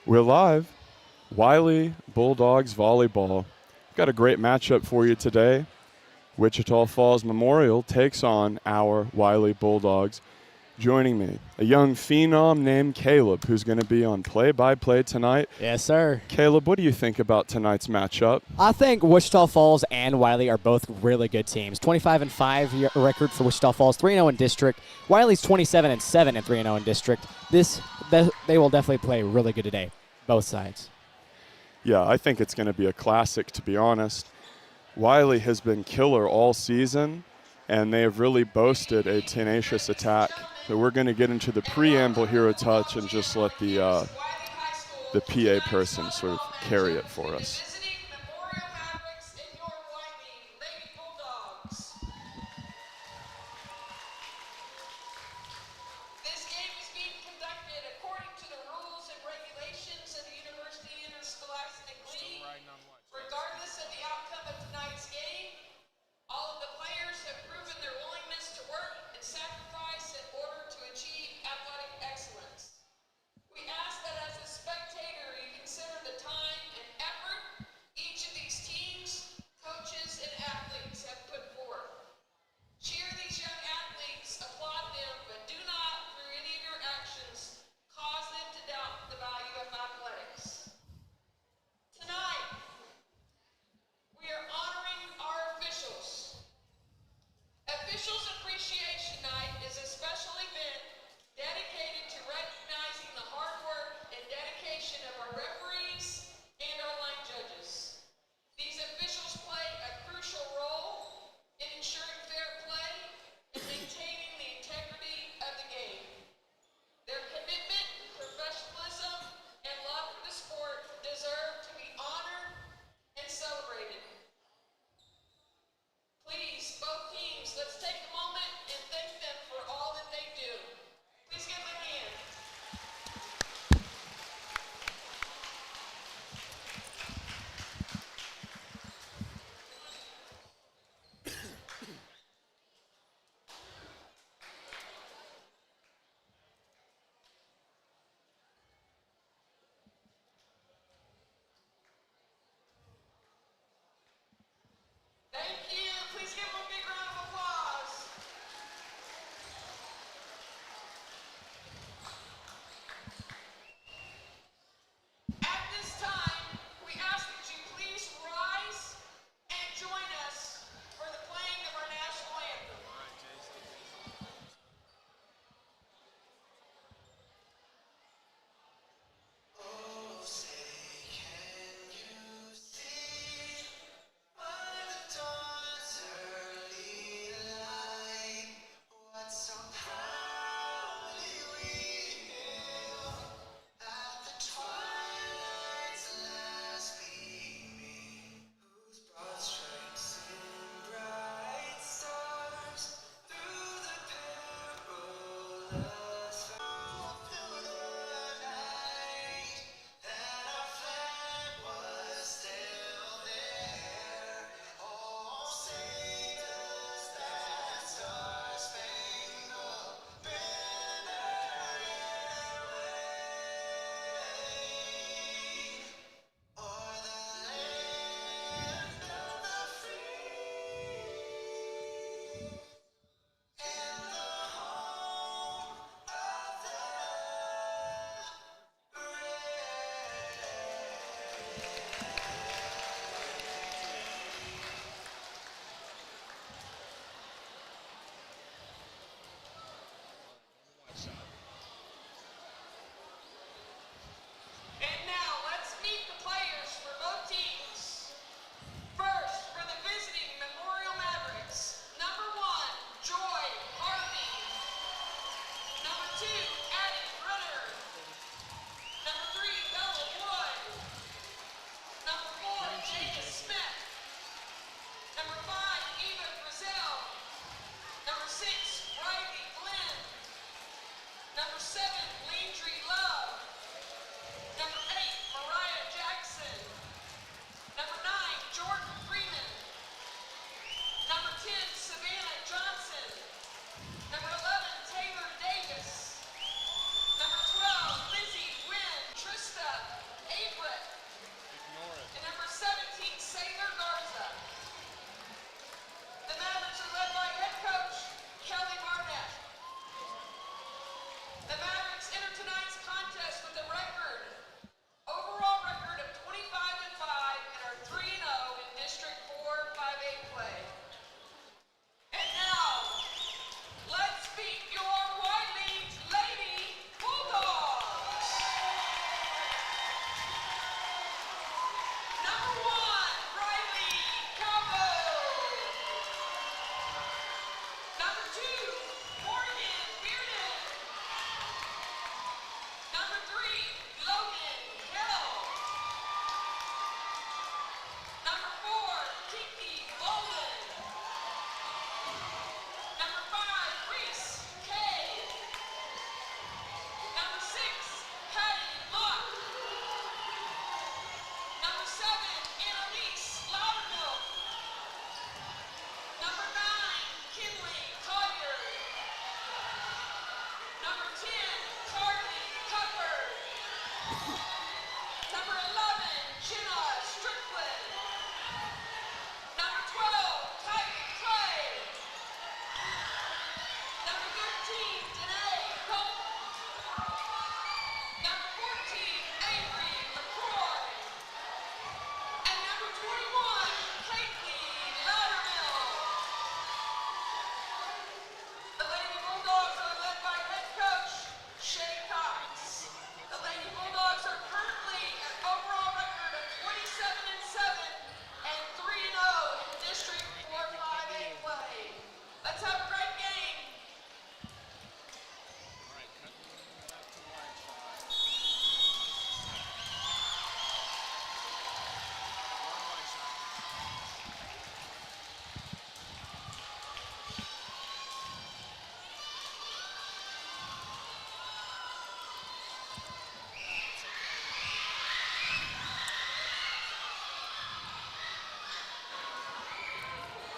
We're live. Wylie Bulldogs volleyball. Got a great matchup for you today. Wichita Falls Memorial takes on our Wylie Bulldogs. Joining me, a young phenom named Caleb, who's going to be on play-by-play tonight. Yes, sir. Caleb, what do you think about tonight's matchup? I think Wichita Falls and Wylie are both really good teams. 25-5 record for Wichita Falls, 3-0 in district. Wylie's 27-7 and 3-0 in district. They will definitely play really good today, both sides. Yeah, I think it's going to be a classic, to be honest. Wylie has been killer all season, and they have really boasted a tenacious attack. So we're going to get into the preamble here a touch and just let the PA person sort of carry it for us. Memorial Mavericks and your Lady Bulldogs. This game is being conducted according to the rules and regulations of the University Interscholastic League. Regardless of the outcome of tonight's game, all of the players have proven their willingness to work and sacrifice in order to achieve athletic excellence. We ask that as a spectator you consider the time and effort each of these teams, coaches, and athletes have put forth. Cheer these young athletes, applaud them, but do not, through any of your actions, cause them to doubt the value of athletics. Tonight, we are honoring our officials. Officials Appreciation Night is a special event dedicated to recognizing the hard work and dedication of our referees and our line judges. These officials play a crucial role in ensuring fair play and maintaining the integrity of the game. Their commitment, professionalism, and love for the sport deserve to be honored and celebrated. Please, both teams, let's take a moment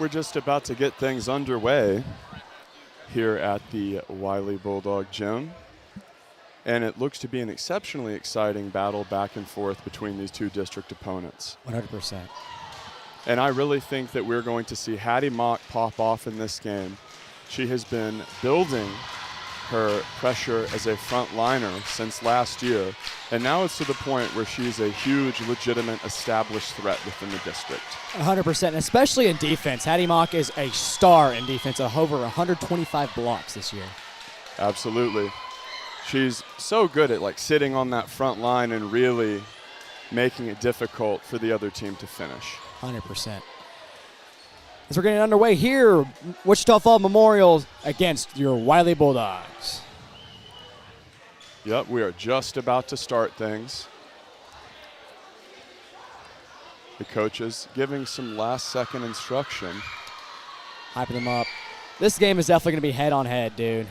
we're just about to get things underway here at the Wylie Bulldog Gym. And it looks to be an exceptionally exciting battle back and forth between these two district opponents. 100%. And I really think that we're going to see Hattie Mock pop off in this game. She has been building her pressure as a front liner since last year, and now it's to the point where she's a huge, legitimate, established threat within the district. 100%, and especially in defense. Hattie Mock is a star in defense, of over 125 blocks this year. Absolutely. She's so good at like sitting on that front line and really making it difficult for the other team to finish. 100%. As we're getting underway here, Wichita Falls Memorial against your Wylie Bulldogs. Yep, we are just about to start things. The coaches giving some last-second instruction. Hyping them up. This game is definitely going to be head-on-head, dude.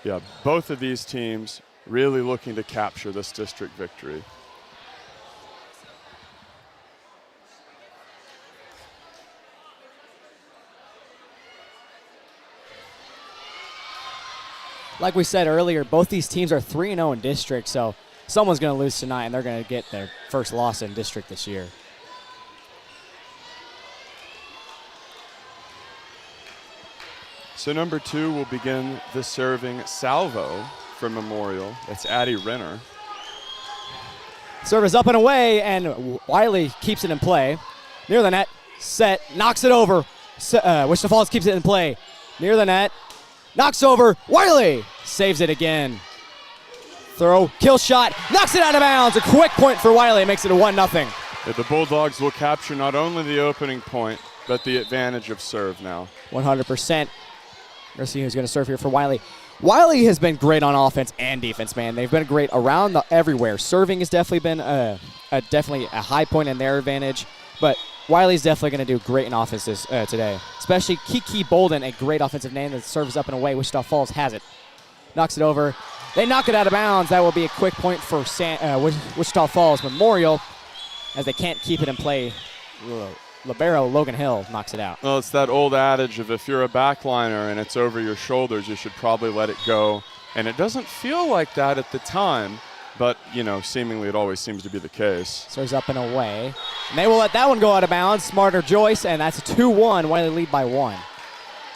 Yeah, both of these teams really looking to capture this district victory. Like we said earlier, both these teams are 3-0 in district, so someone's going to lose tonight, and they're going to get their first loss in district this year. So number 2 will begin the serving salvo for Memorial. That's Addie Renner. Serve is up and away, and Wylie keeps it in play. Near the net, set, knocks it over. Wichita Falls keeps it in play. Near the net, knocks over, Wylie saves it again. Throw, kill shot, knocks it out of bounds. A quick point for Wylie, makes it a 1-0. Yeah, the Bulldogs will capture not only the opening point, but the advantage of serve now. 100%. Let's see who's going to serve here for Wylie. Wylie has been great on offense and defense, man. They've been great around everywhere. Serving has definitely been definitely a high point in their advantage, but Wylie's definitely going to do great in offense today. Especially Kiki Bolden, a great offensive name that serves up and away. Wichita Falls has it. Knocks it over. They knock it out of bounds. That will be a quick point for Wichita Falls Memorial, as they can't keep it in play. Libero Logan Hill knocks it out. Well, it's that old adage of if you're a backliner and it's over your shoulders, you should probably let it go. And it doesn't feel like that at the time, but, you know, seemingly it always seems to be the case. Serves up and away. And they will let that one go out of bounds. Smarter Joyce, and that's a 2-1. Wylie lead by 1.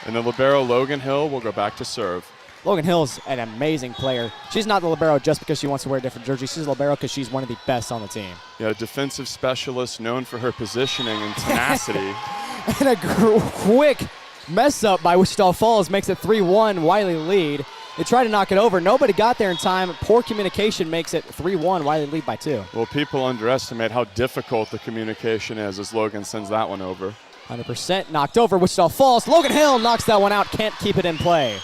And the libero Logan Hill will go back to serve. Logan Hill's an amazing player. She's not the libero just because she wants to wear a different jersey. She's a libero because she's one of the best on the team. Yeah, a defensive specialist known for her positioning and tenacity. And a quick mess up by Wichita Falls makes it 3-1, Wylie lead. They try to knock it over. Nobody got there in time. Poor communication makes it 3-1, Wylie lead by 2. Well, people underestimate how difficult the communication is as Logan sends that one over. 100% knocked over Wichita Falls. Logan Hill knocks that one out, can't keep it in play.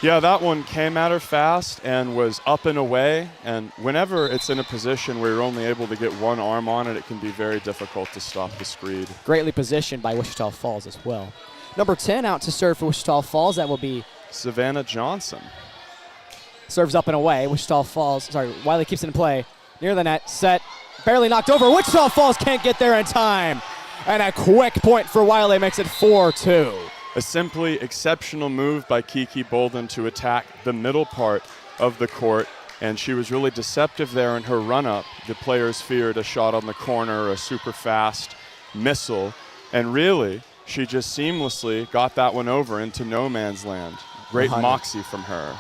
Yeah, that one came at her fast and was up and away. And whenever it's in a position where you're only able to get one arm on it, it can be very difficult to stop the screed. Greatly positioned by Wichita Falls as well. Number 10 out to serve for Wichita Falls. That will be Savannah Johnson. Serves up and away. Wylie keeps it in play. Near the net, set, barely knocked over. Wichita Falls can't get there in time. And a quick point for Wylie makes it 4-2. A simply exceptional move by Kiki Bolden to attack the middle part of the court, and she was really deceptive there in her run-up. The players feared a shot on the corner, a super fast missile, and really, she just seamlessly got that one over into no man's land. Great moxie from her.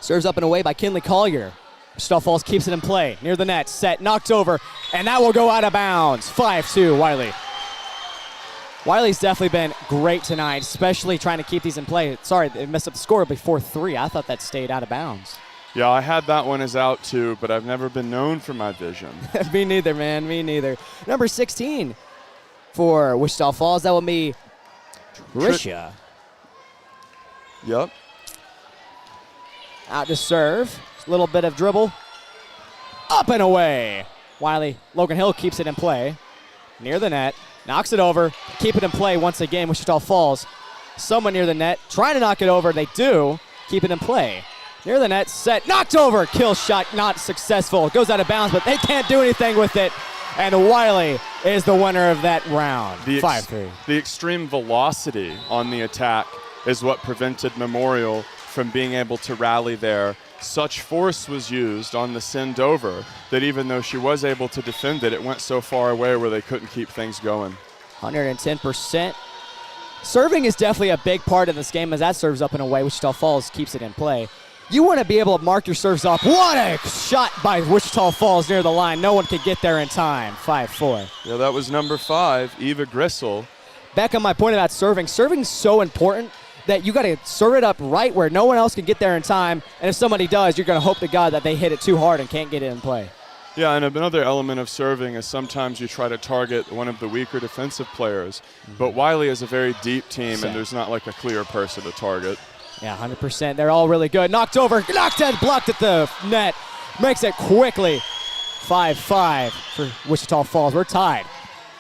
Serves up and away by Kinley Collier. Wichita Falls keeps it in play. Near the net, set, knocked over, and that will go out of bounds. 5-2, Wylie. Wylie's definitely been great tonight, especially trying to keep these in play. Sorry, they messed up the score before 3. I thought that stayed out of bounds. Yeah, I had that one as out too, but I've never been known for my vision. Me neither, man. Me neither. Number 16 for Wichita Falls. That will be Tricia. Yep. Out to serve. A little bit of dribble. Up and away. Wylie, Logan Hill keeps it in play. Near the net. Knocks it over. Keep it in play once again. Wichita Falls. Someone near the net. Trying to knock it over. They do. Keep it in play. Near the net. Set. Knocked over. Kill shot. Not successful. It goes out of bounds, but they can't do anything with it. and Wylie is the winner of that round. 5-3. The extreme velocity on the attack is what prevented Memorial from being able to rally there. Such force was used on the send over that even though she was able to defend it, it went so far away where they couldn't keep things going. 110%. Serving is definitely a big part of this game as that serves up and away. Wichita Falls keeps it in play. You want to be able to mark your serves up. What a shot by Wichita Falls near the line. No one could get there in time. 5-4. Yeah, that was number 5, Eva Grissel. Back on my point about serving. Serving's so important that you got to serve it up right where no one else can get there in time. And if somebody does, you're going to hope to God that they hit it too hard and can't get it in play. Yeah, and another element of serving is sometimes you try to target one of the weaker defensive players. But Wylie is a very deep team, and there's not like a clear person to target. Yeah, 100%. They're all really good. Knocked over, knocked dead, blocked at the net. Makes it quickly. 5-5 for Wichita Falls. We're tied.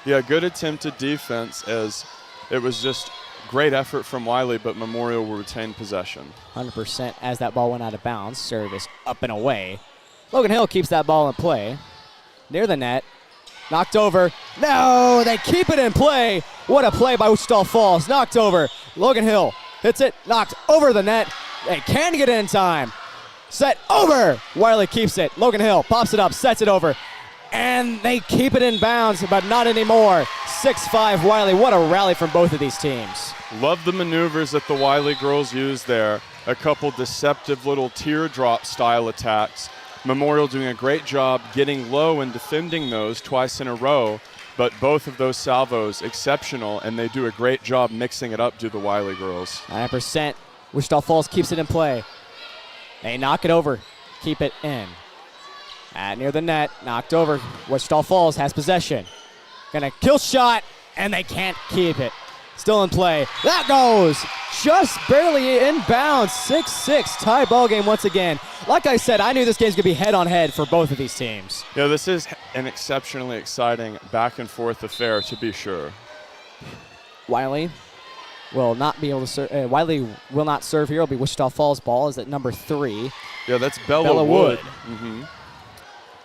Yeah, good attempted defense as it was just great effort from Wylie, but Memorial will retain possession. 100% as that ball went out of bounds. Service up and away. Logan Hill keeps that ball in play. Near the net. Knocked over. No, they keep it in play. What a play by Wichita Falls. Knocked over. Logan Hill hits it. Knocked over the net. They can get it in time. Set over. Wylie keeps it. Logan Hill pops it up, sets it over. And they keep it in bounds, but not anymore. 6-5 Wylie. What a rally from both of these teams. Love the maneuvers that the Wylie girls used there. A couple deceptive little teardrop style attacks. Memorial doing a great job getting low and defending those twice in a row, but both of those salvos exceptional, and they do a great job mixing it up, do the Wylie girls. 9%. Wichita Falls keeps it in play. They knock it over, keep it in. Near the net, knocked over. Wichita Falls has possession. Gonna kill shot, and they can't keep it. Still in play. That goes just barely in bounds. 6-6 tie ball game once again. Like I said, I knew this game's gonna be head on head for both of these teams. Yeah, this is an exceptionally exciting back and forth affair, to be sure. Wylie will not be able to serve. Wylie will not serve here. It'll be Wichita Falls ball. Is at number 3. Yeah, that's Bella Wood. Mm-hmm.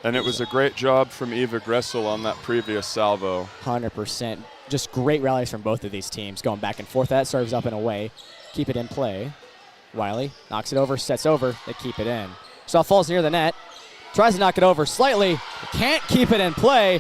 And it was a great job from Eva Gressel on that previous salvo. 100%. Just great rallies from both of these teams going back and forth. That serves up and away. Keep it in play. Wylie knocks it over, sets over. They keep it in. Wichita Falls near the net. Tries to knock it over slightly. Can't keep it in play.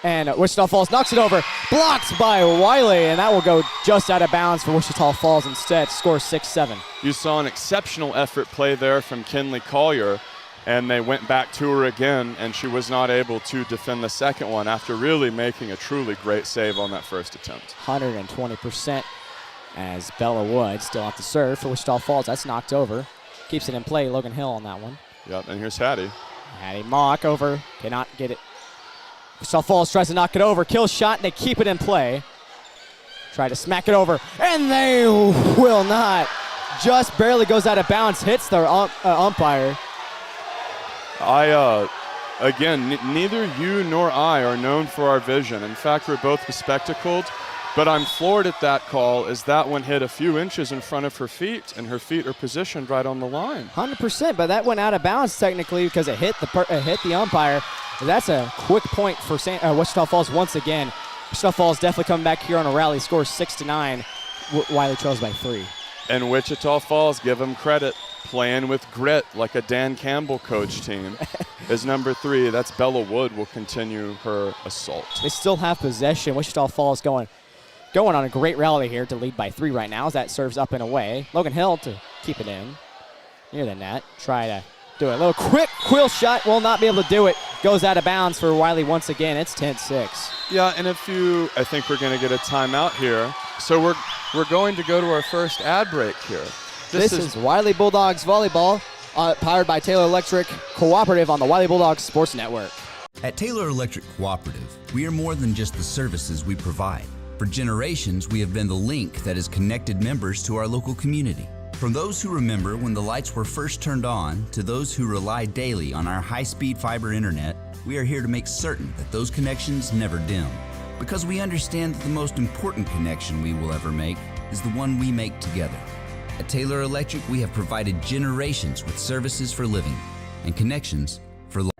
And Wichita Falls knocks it over. Blocked by Wylie, and that will go just out of bounds for Wichita Falls instead. Score 6-7. You saw an exceptional effort play there from Kinley Collier, and they went back to her again, and she was not able to defend the second one after really making a truly great save on that first attempt. 120% as Bella Wood still off the serve for Wichita Falls. That's knocked over. Keeps it in play. Logan Hill on that one. Yep, and here's Hattie. Hattie Mock over. Cannot get it. Wichita Falls tries to knock it over. Kill shot, and they keep it in play. Try to smack it over, and they will not. Just barely goes out of bounds. Hits the umpire. Again, neither you nor I are known for our vision. In fact, we're both bespectacled, but I'm floored at that call as that one hit a few inches in front of her feet, and her feet are positioned right on the line. 100%, but that went out of bounds technically because it hit the umpire. That's a quick point for Wichita Falls once again. Wichita Falls definitely coming back here on a rally. Score 6-9. Wylie trails by 3. And Wichita Falls, give them credit, playing with grit like a Dan Campbell coach team. Is number 3. That's Bella Wood will continue her assault. They still have possession. Wichita Falls going on a great rally here to lead by 3 right now as that serves up and away. Logan Hill to keep it in. Near the net. Try to do it. A little quick quill shot. Will not be able to do it. Goes out of bounds for Wylie once again. It's 10-6. Yeah, and I think we're going to get a timeout here. So we're going to go to our first ad break here. This is Wylie Bulldogs Volleyball, powered by Taylor Electric Cooperative on the Wylie Bulldogs Sports Network. At Taylor Electric Cooperative, we are more than just the services we provide. For generations, we have been the link that has connected members to our local community. From those who remember when the lights were first turned on to those who rely daily on our high-speed fiber internet, we are here to make certain that those connections never dim. Because we understand that the most important connection we will ever make is the one we make together. At Taylor Electric, we have provided generations with services for living and connections for life.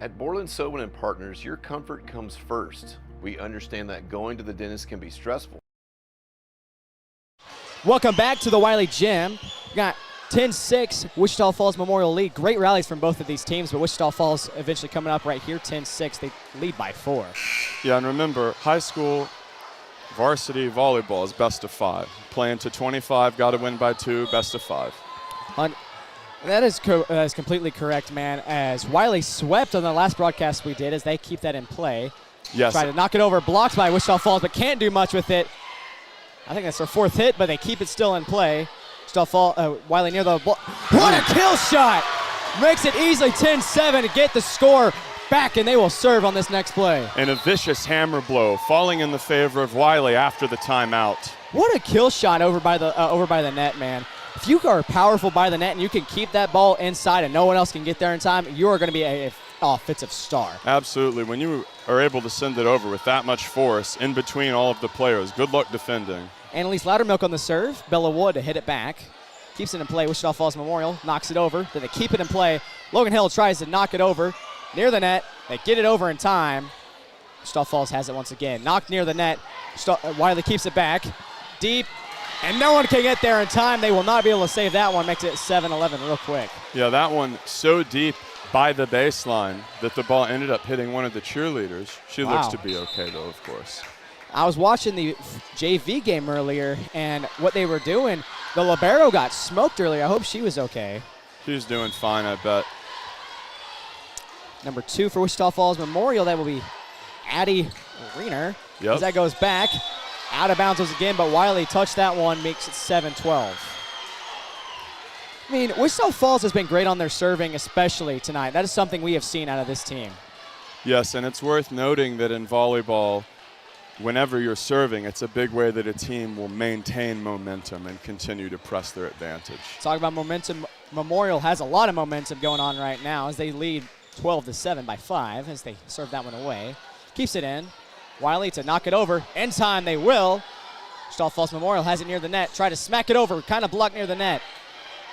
At At Borland Sobin and Partners, your comfort comes first. We understand that going to the dentist can be stressful. Welcome back to the Wylie Gym. We got 10-6 Wichita Falls Memorial lead. Great rallies from both of these teams, but Wichita Falls eventually coming up right here, 10-6. They lead by 4. Yeah, and remember, high school varsity volleyball is best of 5. Playing to 25, got to win by 2, best of 5. That is completely correct, man, as Wylie swept on the last broadcast we did as they keep that in play. Yes. Try to knock it over, blocked by Wichita Falls, but can't do much with it. I think that's their 4th hit, but they keep it still in play. Wichita Falls, Wylie near the ball. What a kill shot! Makes it easily 10-7 to get the score back, and they will serve on this next play. And a vicious hammer blow falling in the favor of Wylie after the timeout. What a kill shot over by the net, man. If you are powerful by the net and you can keep that ball inside and no one else can get there in time, you are going to be an offensive star. Absolutely. When you are able to send it over with that much force in between all of the players, good luck defending. Annalise Loudermilk on the serve. Bella Wood to hit it back. Keeps it in play. Wichita Falls Memorial knocks it over. Then they keep it in play. Logan Hill tries to knock it over near the net. They get it over in time. Wichita Falls has it once again. Knocked near the net. Wylie keeps it back. Deep. And no one can get there in time. They will not be able to save that one. Makes it 7-11 real quick. Yeah, that one so deep by the baseline that the ball ended up hitting one of the cheerleaders. She looks to be okay, though, of course. I was watching the JV game earlier, and what they were doing, the libero got smoked earlier. I hope she was okay. She's doing fine, I bet. Number 2 for Wichita Falls Memorial, that will be Addie Reener. Yep. As that goes back. Out of bounds once again, but Wylie touched that one, makes it 7-12. I mean, Wichita Falls has been great on their serving, especially tonight. That is something we have seen out of this team. Yes, and it's worth noting that in volleyball, whenever you're serving, it's a big way that a team will maintain momentum and continue to press their advantage. Talk about momentum. Memorial has a lot of momentum going on right now as they lead 12-7 by 5 as they serve that one away. Keeps it in. Wylie to knock it over. In time, they will. Wichita Falls Memorial has it near the net. Try to smack it over. Kind of blocked near the net.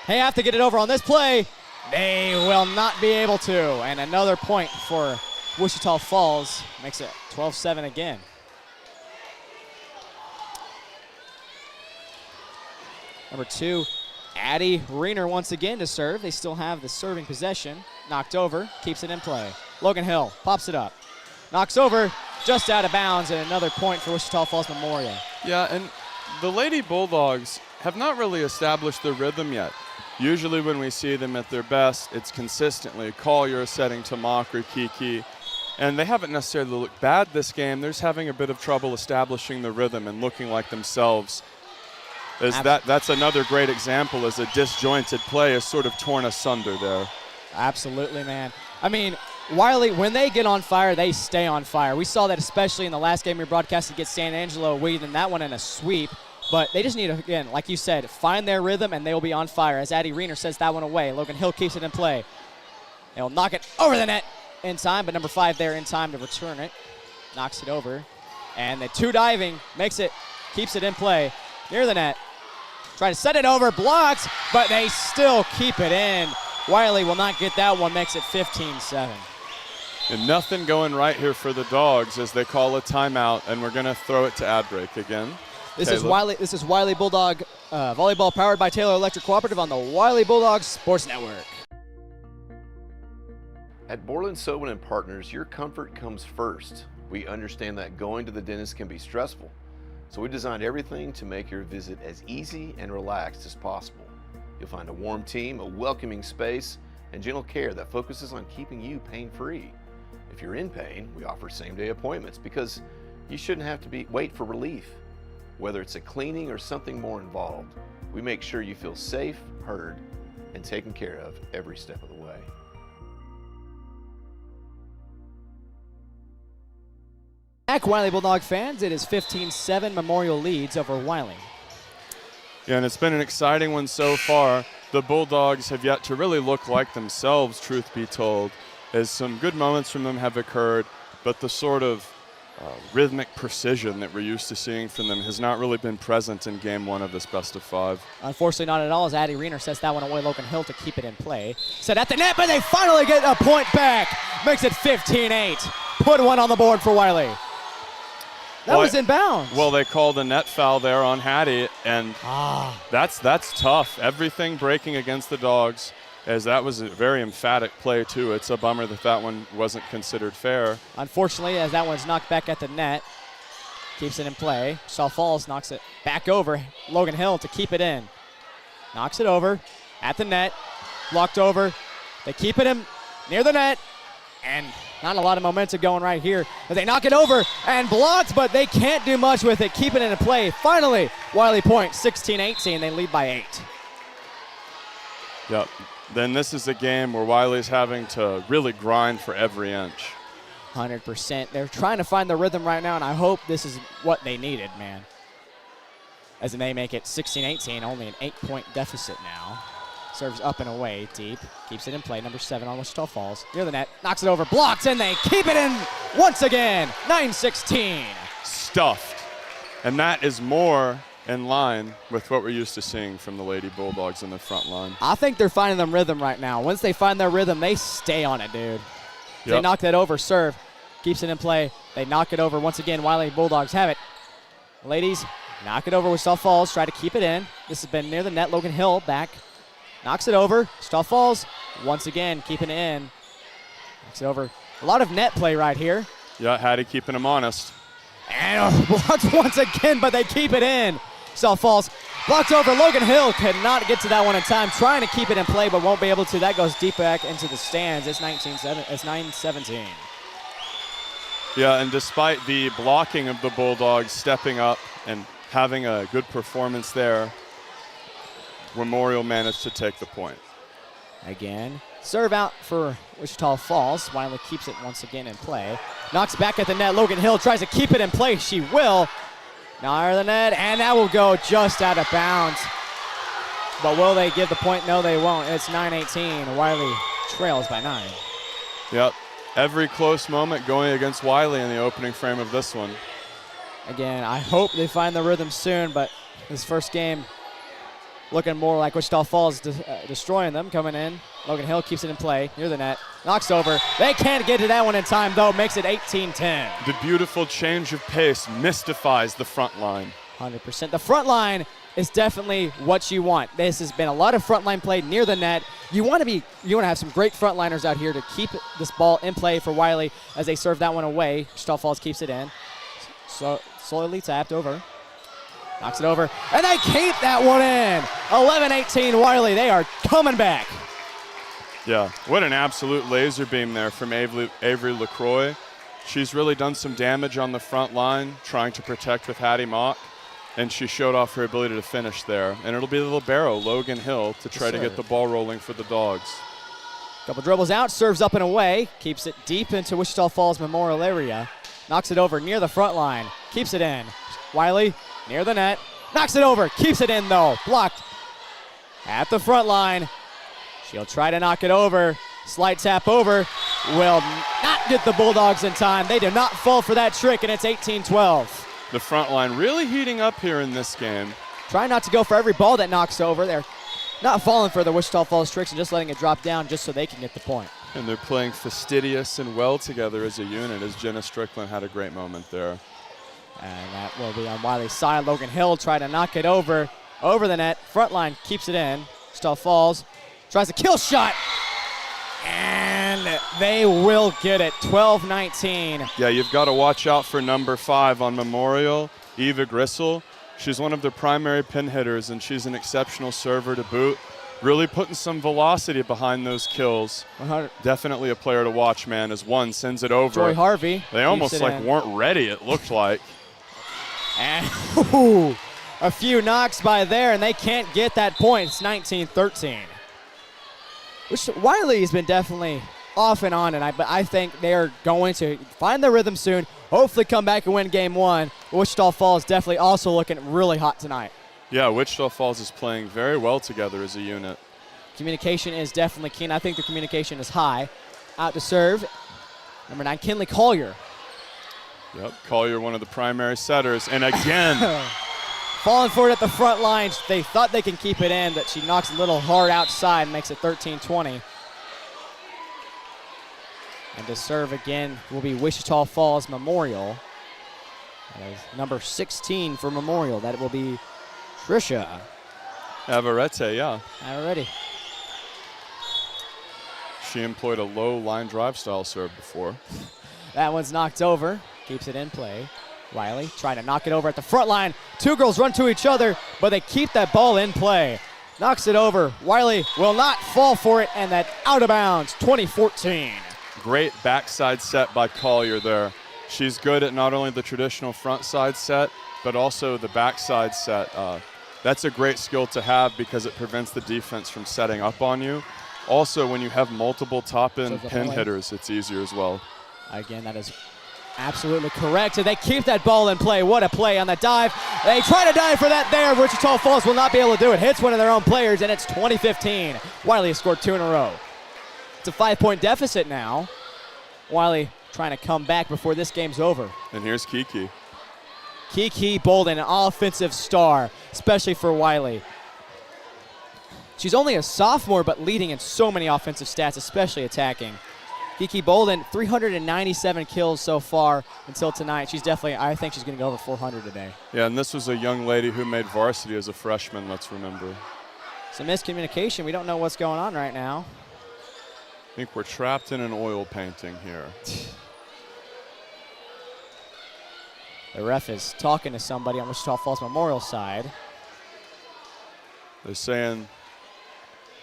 They have to get it over on this play. They will not be able to. And another point for Wichita Falls. Makes it 12-7 again. Number 2, Addie Reener once again to serve. They still have the serving possession. Knocked over. Keeps it in play. Logan Hill pops it up. Knocks over. Just out of bounds, and another point for Wichita Falls Memorial. Yeah, and the Lady Bulldogs have not really established their rhythm yet. Usually when we see them at their best, it's consistently Collier setting to Mock or Kiki, and they haven't necessarily looked bad this game. They're just having a bit of trouble establishing the rhythm and looking like themselves. That's another great example as a disjointed play is sort of torn asunder there. Absolutely, man. I mean, Wylie, when they get on fire, they stay on fire. We saw that especially in the last game we broadcast against San Angelo, winning that one in a sweep. But they just need to, again, like you said, find their rhythm, and they will be on fire. As Addie Reener sends that one away, Logan Hill keeps it in play. They'll knock it over the net in time, but number 5 there in time to return it. Knocks it over. And the 2 diving keeps it in play near the net. Try to set it over, blocked, but they still keep it in. Wylie will not get that one, makes it 15-7. And nothing going right here for the Dogs as they call a timeout, and we're going to throw it to ad break again. This is Wylie Bulldog volleyball powered by Taylor Electric Cooperative on the Wylie Bulldogs Sports Network. At Borland Sobin and Partners, your comfort comes first. We understand that going to the dentist can be stressful, so we designed everything to make your visit as easy and relaxed as possible. You'll find a warm team, a welcoming space, and gentle care that focuses on keeping you pain-free. If you're in pain, we offer same-day appointments because you shouldn't have to wait for relief. Whether it's a cleaning or something more involved, we make sure you feel safe, heard, and taken care of every step of the way. Back, Wylie Bulldog fans, it is 15-7 Memorial leads over Wylie. Yeah, and it's been an exciting one so far. The Bulldogs have yet to really look like themselves, truth be told, as some good moments from them have occurred, but the sort of rhythmic precision that we're used to seeing from them has not really been present in game 1 of this best of 5. Unfortunately, not at all, as Addie Reener sets that one away. Logan Hill to keep it in play. Set at the net, but they finally get a point back. Makes it 15-8. Put one on the board for Wylie. That was in bounds. Well, they called a net foul there on Hattie, and that's tough. Everything breaking against the Dogs, as that was a very emphatic play, too. It's a bummer that one wasn't considered fair. Unfortunately, as that one's knocked back at the net, keeps it in play. Wichita Falls knocks it back over. Logan Hill to keep it in. Knocks it over at the net. Blocked over. They keep it in near the net. And not a lot of momentum going right here. As they knock it over and blocked, but they can't do much with it. Keep it in play. Finally, Wylie point 16-18. They lead by 8. Yep. Then this is a game where Wylie's having to really grind for every inch. 100%. They're trying to find the rhythm right now, and I hope this is what they needed, man. As they make it 16-18, only an 8-point deficit now. Serves up and away, deep. Keeps it in play. Number 7 on Wichita Falls. Near the net. Knocks it over. Blocked, and they keep it in once again. 9-16. Stuffed. And that is more in line with what we're used to seeing from the Lady Bulldogs in the front line. I think they're finding their rhythm right now. Once they find their rhythm, they stay on it, dude. Yep. They knock that over. Serve. Keeps it in play. They knock it over. Once again, Wylie Bulldogs have it. Ladies, knock it over. Wichita Falls try to keep it in. This has been near the net. Logan Hill back. Knocks it over. Wichita Falls once again keeping it in. Knocks it over. A lot of net play right here. Yeah, Hattie keeping them honest. And blocked once again, but they keep it in. Wichita Falls blocked over. Logan Hill could not get to that one in time. Trying to keep it in play, but won't be able to. That goes deep back into the stands. It's 9-17. Yeah, and despite the blocking of the Bulldogs stepping up and having a good performance there, Memorial managed to take the point. Again, serve out for Wichita Falls. Wylie keeps it once again in play. Knocks back at the net. Logan Hill tries to keep it in play. She will. Now under the net, and that will go just out of bounds. But will they give the point? No, they won't. It's 9-18. Wylie trails by 9. Yep. Every close moment going against Wylie in the opening frame of this one. Again, I hope they find the rhythm soon, but this first game looking more like Wichita Falls destroying them, coming in. Logan Hill keeps it in play, near the net, knocks over. They can't get to that one in time, though, makes it 18-10. The beautiful change of pace mystifies the front line. 100%. The front line is definitely what you want. This has been a lot of front line play near the net. You want to have some great frontliners out here to keep this ball in play for Wylie as they serve that one away. Wichita Falls keeps it in. So slowly tapped over. Knocks it over, and they keep that one in. 11-18 Wylie. They are coming back. Yeah, what an absolute laser beam there from Avery LaCroix. She's really done some damage on the front line, trying to protect with Hattie Mock, and she showed off her ability to finish there. And it'll be the libero, Logan Hill, to try to get the ball rolling for the Dogs. Couple dribbles out, serves up and away, keeps it deep into Wichita Falls Memorial area. Knocks it over near the front line, keeps it in. Wylie near the net, knocks it over, keeps it in though, blocked at the front line. She'll try to knock it over, slight tap over, will not get the Bulldogs in time. They do not fall for that trick, and it's 18-12. The front line really heating up here in this game. Trying not to go for every ball that knocks over. They're not falling for the Wichita Falls tricks and just letting it drop down just so they can get the point. And they're playing fastidious and well together as a unit, as Jenna Strickland had a great moment there. And that will be on Wylie's side. Logan Hill trying to knock it over the net. Front line keeps it in. Wichita Falls tries a kill shot. And they will get it, 12-19. Yeah, you've got to watch out for number 5 on Memorial, Eva Grissel. She's one of their primary pin hitters, and she's an exceptional server to boot. Really putting some velocity behind those kills. 100. Definitely a player to watch, man, as one sends it over. Joy Harvey. They almost weren't ready, it looked like. And a few knocks by there, and they can't get that point. It's 19-13. Wylie's been definitely off and on tonight, but I think they are going to find their rhythm soon, hopefully come back and win game 1. Wichita Falls definitely also looking really hot tonight. Yeah, Wichita Falls is playing very well together as a unit. Communication is definitely keen. I think the communication is high. Out to serve, number 9, Kinley Collier. Yep, Collier, one of the primary setters. And again, falling for it at the front line. They thought they can keep it in, but she knocks a little hard outside and makes it 13-20. And to serve again will be Wichita Falls Memorial. That is number 16 for Memorial. That will be Trisha Avarete, yeah. Already. She employed a low line drive style serve before. That one's knocked over. Keeps it in play. Wylie trying to knock it over at the front line. Two girls run to each other, but they keep that ball in play. Knocks it over. Wylie will not fall for it, and that out of bounds, 20-14. Great backside set by Collier there. She's good at not only the traditional front side set, but also the backside set. That's a great skill to have because it prevents the defense from setting up on you. Also, when you have multiple top-end pin hitters, it's easier as well. Again, that is absolutely correct. And they keep that ball in play. What a play on that dive. They try to dive for that there. Wichita Falls will not be able to do it. Hits one of their own players, and it's 20-15. Wylie has scored 2 in a row. It's a 5-point deficit now. Wylie trying to come back before this game's over. And here's Kiki. Kiki Bolden, an offensive star, especially for Wylie. She's only a sophomore, but leading in so many offensive stats, especially attacking. Kiki Bolden, 397 kills so far until tonight. She's definitely, I think she's going to go over 400 today. Yeah, and this was a young lady who made varsity as a freshman, let's remember. Some miscommunication. We don't know what's going on right now. I think we're trapped in an oil painting here. The ref is talking to somebody on Wichita Falls Memorial side. They're saying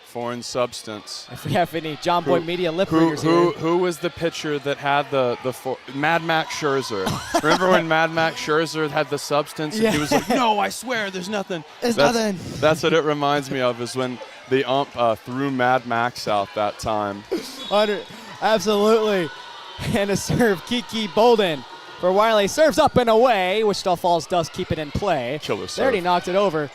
foreign substance. If we have any John Boy Media lip readers here. Who was the pitcher that had the Mad Max Scherzer? Remember when Mad Max Scherzer had the substance and he was like, no, I swear, there's nothing. There's nothing. That's what it reminds me of, is when the ump threw Mad Max out that time. Absolutely. And a serve, Kiki Bolden for Wylie. Serves up and away. Wichita Falls does keep it in play. Killer serve. They already knocked it over.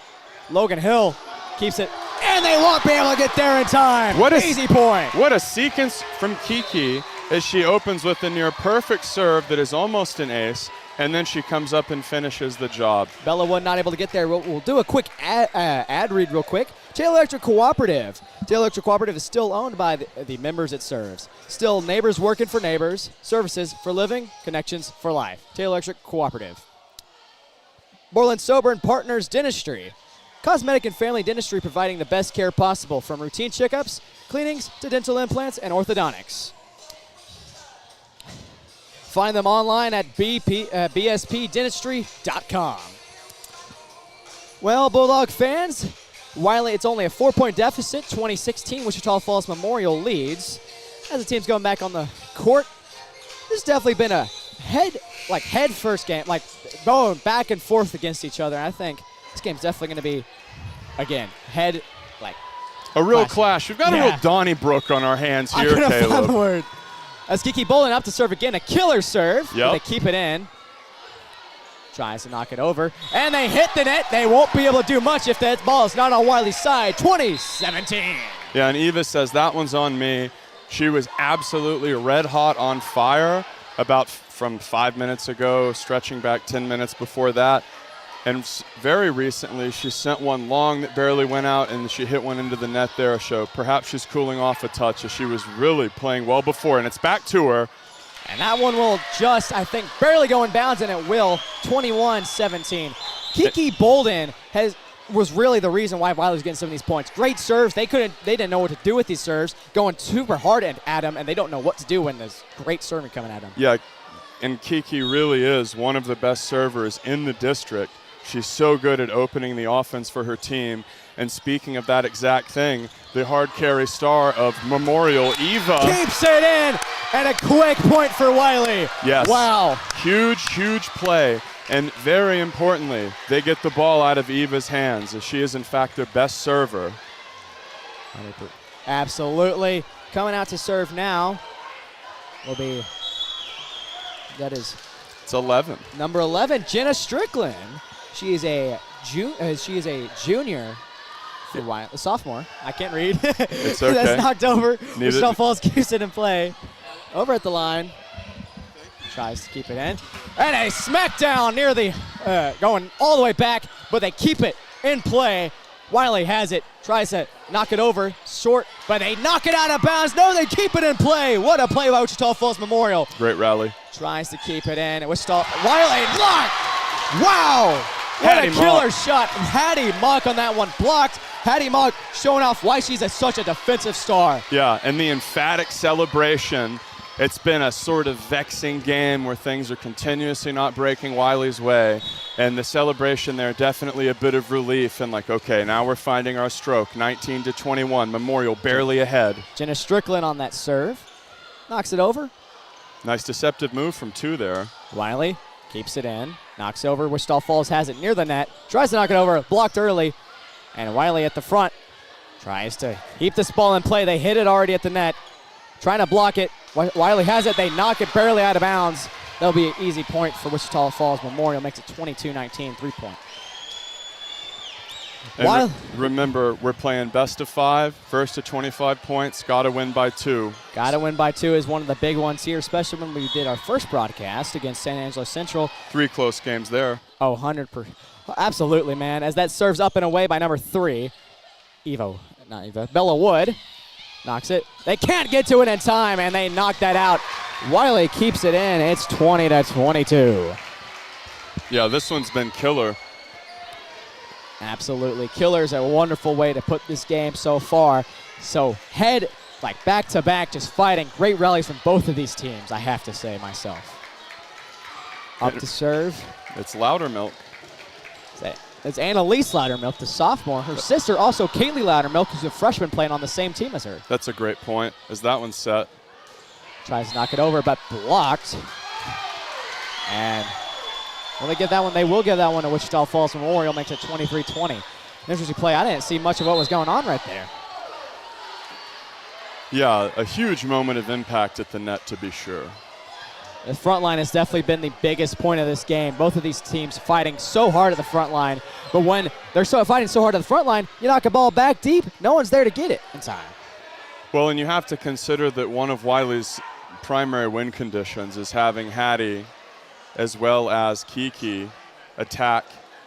Logan Hill keeps it. And they won't be able to get there in time. Easy point. What a sequence from Kiki as she opens with a near perfect serve that is almost an ace, and then she comes up and finishes the job. Bella Wood not able to get there. We'll do a quick ad read real quick. Taylor Electric Cooperative. Taylor Electric Cooperative is still owned by the members it serves. Still neighbors working for neighbors. Services for living, connections for life. Taylor Electric Cooperative. Borland Sober and Partners Dentistry. Cosmetic and family dentistry providing the best care possible, from routine checkups, cleanings, to dental implants and orthodontics. Find them online at bspdentistry.com. Well, Bulldog fans, Wylie, it's only a 4-point deficit. 2016 Wichita Falls Memorial leads. As the team's going back on the court, this has definitely been a head first game, like going back and forth against each other. And I think this game's definitely going to be, again, head, like a real clash. We've got a real Donnybrook on our hands here, Caleb. I couldn't find the Caleb. word. As Kiki Bolden up to serve again, a killer serve. Yep. They keep it in. Tries to knock it over, and they hit the net. They won't be able to do much if that ball is not on Wylie's side. 20-17. Yeah, and Eva says that one's on me. She was absolutely red hot on fire about from 5 minutes ago, stretching back 10 minutes before that. And very recently, she sent one long that barely went out, and she hit one into the net there. So perhaps she's cooling off a touch, as she was really playing well before. And it's back to her. And that one will just, I think, barely go in bounds, and it will. 21-17. Kiki Bolden was really the reason why Wylie was getting some of these points. Great serves. They didn't know what to do with these serves, going super hard at them, and they don't know what to do when there's great serving coming at them. Yeah, and Kiki really is one of the best servers in the district. She's so good at opening the offense for her team. And speaking of that exact thing, the hard carry star of Memorial, Eva, keeps it in, and a quick point for Wylie. Yes. Wow. Huge play. And very importantly, they get the ball out of Eva's hands, as she is in fact their best server. Absolutely. Coming out to serve now will be, it's 11. Number 11, Jenna Strickland. She is a junior for Wylie, a sophomore. I can't read. It's okay. That's knocked over. Wichita Falls keeps it in play. Over at the line. tries to keep it in. And a smackdown near the, going all the way back, but they keep it in play. Wylie has it, tries to knock it over, short, but they knock it out of bounds. No, they keep it in play. What a play by Wichita Falls Memorial. Great rally. Tries to keep it in. Wichita, Wylie blocked. Wow, what a killer shot. Hattie Mock on that one, blocked. Hattie Mock showing off why she's such a defensive star. Yeah, and the emphatic celebration. It's been a sort of vexing game where things are continuously not breaking Wylie's way. And the celebration there, definitely a bit of relief. And like, okay, now we're finding our stroke. 19-21, Memorial barely ahead. Jenna Strickland on that serve. Knocks it over. Nice deceptive move from 2 there. Wylie keeps it in. Knocks over. Wichita Falls has it near the net. Tries to knock it over. Blocked early. And Wylie at the front tries to keep this ball in play. They hit it already at the net. Trying to block it. Wylie has it. They knock it barely out of bounds. That'll be an easy point for Wichita Falls Memorial. Makes it 22-19, 3-point. Remember, we're playing best of 5, first to 25 points. Got to win by 2. Got to win by 2 is one of the big ones here, especially when we did our first broadcast against San Angelo Central. 3 close games there. Oh, 100%. Absolutely, man. As that serves up and away by number 3, Bella Wood. Knocks it. They can't get to it in time, and they knock that out. Wylie keeps it in. It's 20-22. Yeah, this one's been killer. Absolutely. Killer's a wonderful way to put this game so far. So head, like back-to-back, just fighting. Great rallies from both of these teams, I have to say myself. Up to serve. It's Loudermilk. It's Annalise Loudermilk, the sophomore. Her sister, also Kaylee Loudermilk, who's a freshman playing on the same team as her. That's a great point, as that one's set. Tries to knock it over, but blocked. And will they give that one? They will give that one to Wichita Falls Memorial, makes it 23-20. Interesting play. I didn't see much of what was going on right there. Yeah, a huge moment of impact at the net, to be sure. The front line has definitely been the biggest point of this game. Both of these teams fighting so hard at the front line, but when they're fighting so hard at the front line, you knock a ball back deep, no one's there to get it in time. Well, and you have to consider that one of Wylie's primary win conditions is having Hattie as well as Kiki attack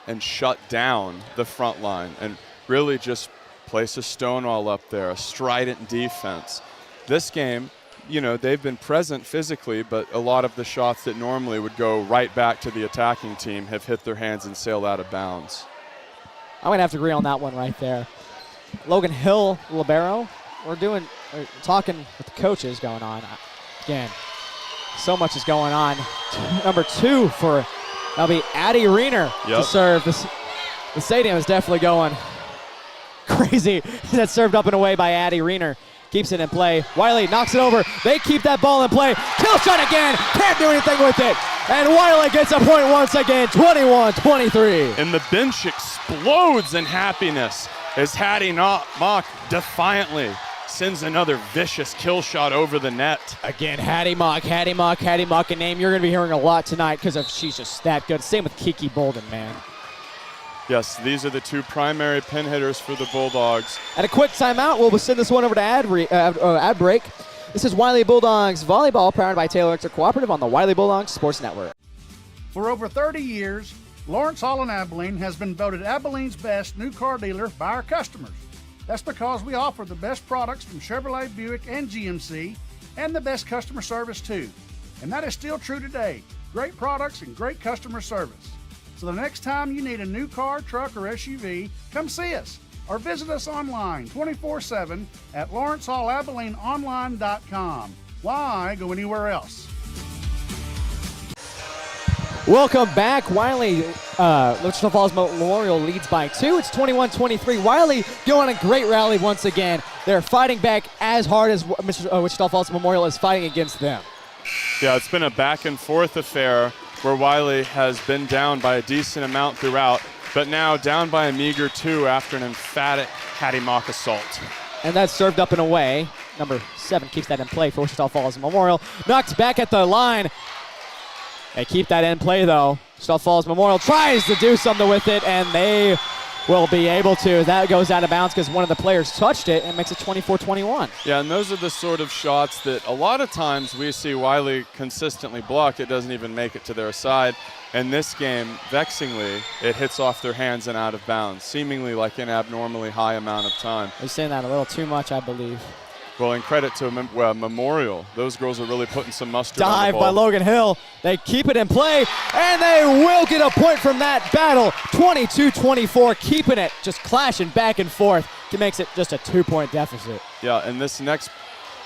and shut down the front line and really just place a stonewall up there, a strident defense. This game, you know, they've been present physically, but a lot of the shots that normally would go right back to the attacking team have hit their hands and sailed out of bounds. I'm going to have to agree on that one right there. Logan Hill, libero, we're talking with the coaches going on. Again, so much is going on. Number 2 that'll be Addie Reener to serve. The stadium is definitely going crazy. That's served up and away by Addie Reener. Keeps it in play. Wylie knocks it over. They keep that ball in play. Kill shot again. Can't do anything with it. And Wylie gets a point once again, 21-23. And the bench explodes in happiness as Hattie Mock defiantly sends another vicious kill shot over the net. Again, Hattie Mock, a name you're going to be hearing a lot tonight because she's just that good. Same with Kiki Bolden, man. Yes, these are the 2 primary pin hitters for the Bulldogs. At a quick timeout, we'll send this one over to ad break. This is Wylie Bulldogs Volleyball, powered by Taylor Electric Cooperative on the Wylie Bulldogs Sports Network. For over 30 years, Lawrence Hall in Abilene has been voted Abilene's best new car dealer by our customers. That's because we offer the best products from Chevrolet, Buick, and GMC, and the best customer service too. And that is still true today. Great products and great customer service. So the next time you need a new car, truck, or SUV, come see us or visit us online 24/7 at LawrenceHallAbileneOnline.com. Why go anywhere else? Welcome back. Wylie, Wichita Falls Memorial leads by 2. It's 21-23. Wylie going a great rally once again. They're fighting back as hard as Wichita Falls Memorial is fighting against them. Yeah, it's been a back and forth affair where Wylie has been down by a decent amount throughout, but now down by a meager 2 after an emphatic Hattie Mock assault. And that's served up and away. Number 7 keeps that in play for Wichita Falls Memorial. Knocked back at the line. They keep that in play, though. Wichita Falls Memorial tries to do something with it, and they will be able to. That goes out of bounds because one of the players touched it and makes it 24-21. Yeah, and those are the sort of shots that a lot of times we see Wylie consistently blocked. It doesn't even make it to their side. And this game, vexingly, it hits off their hands and out of bounds, seemingly like an abnormally high amount of time. They're saying that a little too much, I believe. Well, in credit to Memorial, those girls are really putting some mustard on the Dive ball. by Logan Hill. They keep it in play, and they will get a point from that battle. 22-24, keeping it, just clashing back and forth. It makes it just a 2-point deficit. Yeah, and this next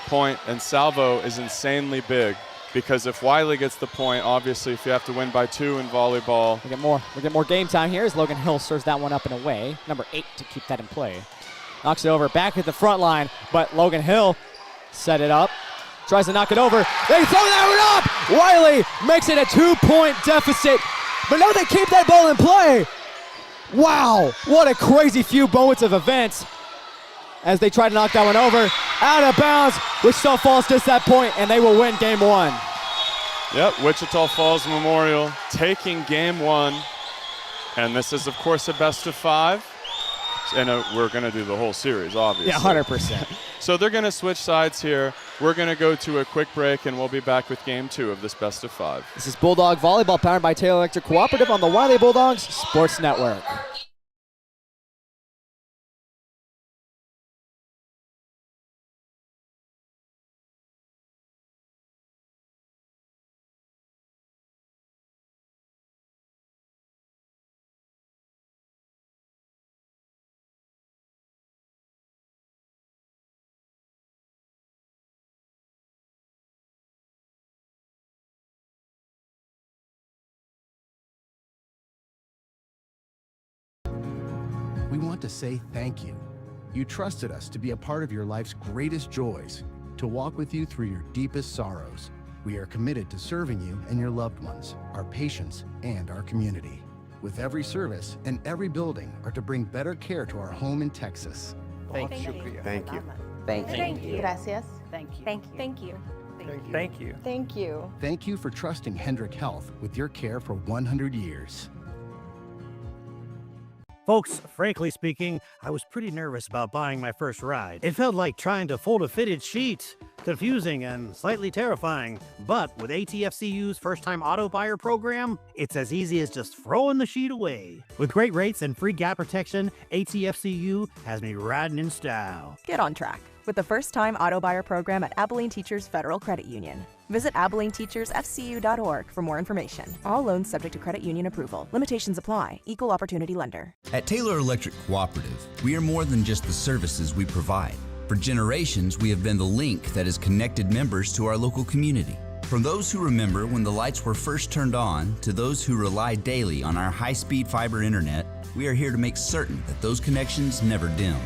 point and salvo is insanely big because if Wylie gets the point, obviously if you have to win by 2 in volleyball. We get more game time here as Logan Hill serves that one up and away. Number 8 to keep that in play. Knocks it over, back at the front line, but Logan Hill set it up, tries to knock it over. They throw that one up! Wylie makes it a 2-point deficit, but no, they keep that ball in play. Wow, what a crazy few moments of events as they try to knock that one over. Out of bounds, Wichita Falls gets that point, and they will win game 1. Yep, Wichita Falls Memorial taking game 1, and this is, of course, a best of 5. And we're going to do the whole series, obviously. Yeah, 100%. So they're going to switch sides here. We're going to go to a quick break, and we'll be back with game 2 of this best of 5. This is Bulldog Volleyball, powered by Taylor Electric Cooperative on the Wylie Bulldogs Sports Network. We want to say thank you. You trusted us to be a part of your life's greatest joys, to walk with you through your deepest sorrows. We are committed to serving you and your loved ones, our patients, and our community. With every service and every building are to bring better care to our home in Texas. Thank you. Thank you. Thank you. Gracias. Thank you. Thank you. Thank you. Thank you. Thank you. Thank you for trusting Hendrick Health with your care for 100 years. Folks, frankly speaking, I was pretty nervous about buying my first ride. It felt like trying to fold a fitted sheet. Confusing and slightly terrifying. But with ATFCU's first-time auto buyer program, it's as easy as just throwing the sheet away. With great rates and free gap protection, ATFCU has me riding in style. Get on track with the first-time auto buyer program at Abilene Teachers Federal Credit Union. Visit AbileneTeachersFCU.org for more information. All loans subject to credit union approval. Limitations apply. Equal opportunity lender. At Taylor Electric Cooperative, we are more than just the services we provide. For generations, we have been the link that has connected members to our local community. From those who remember when the lights were first turned on to those who rely daily on our high-speed fiber internet, we are here to make certain that those connections never dim.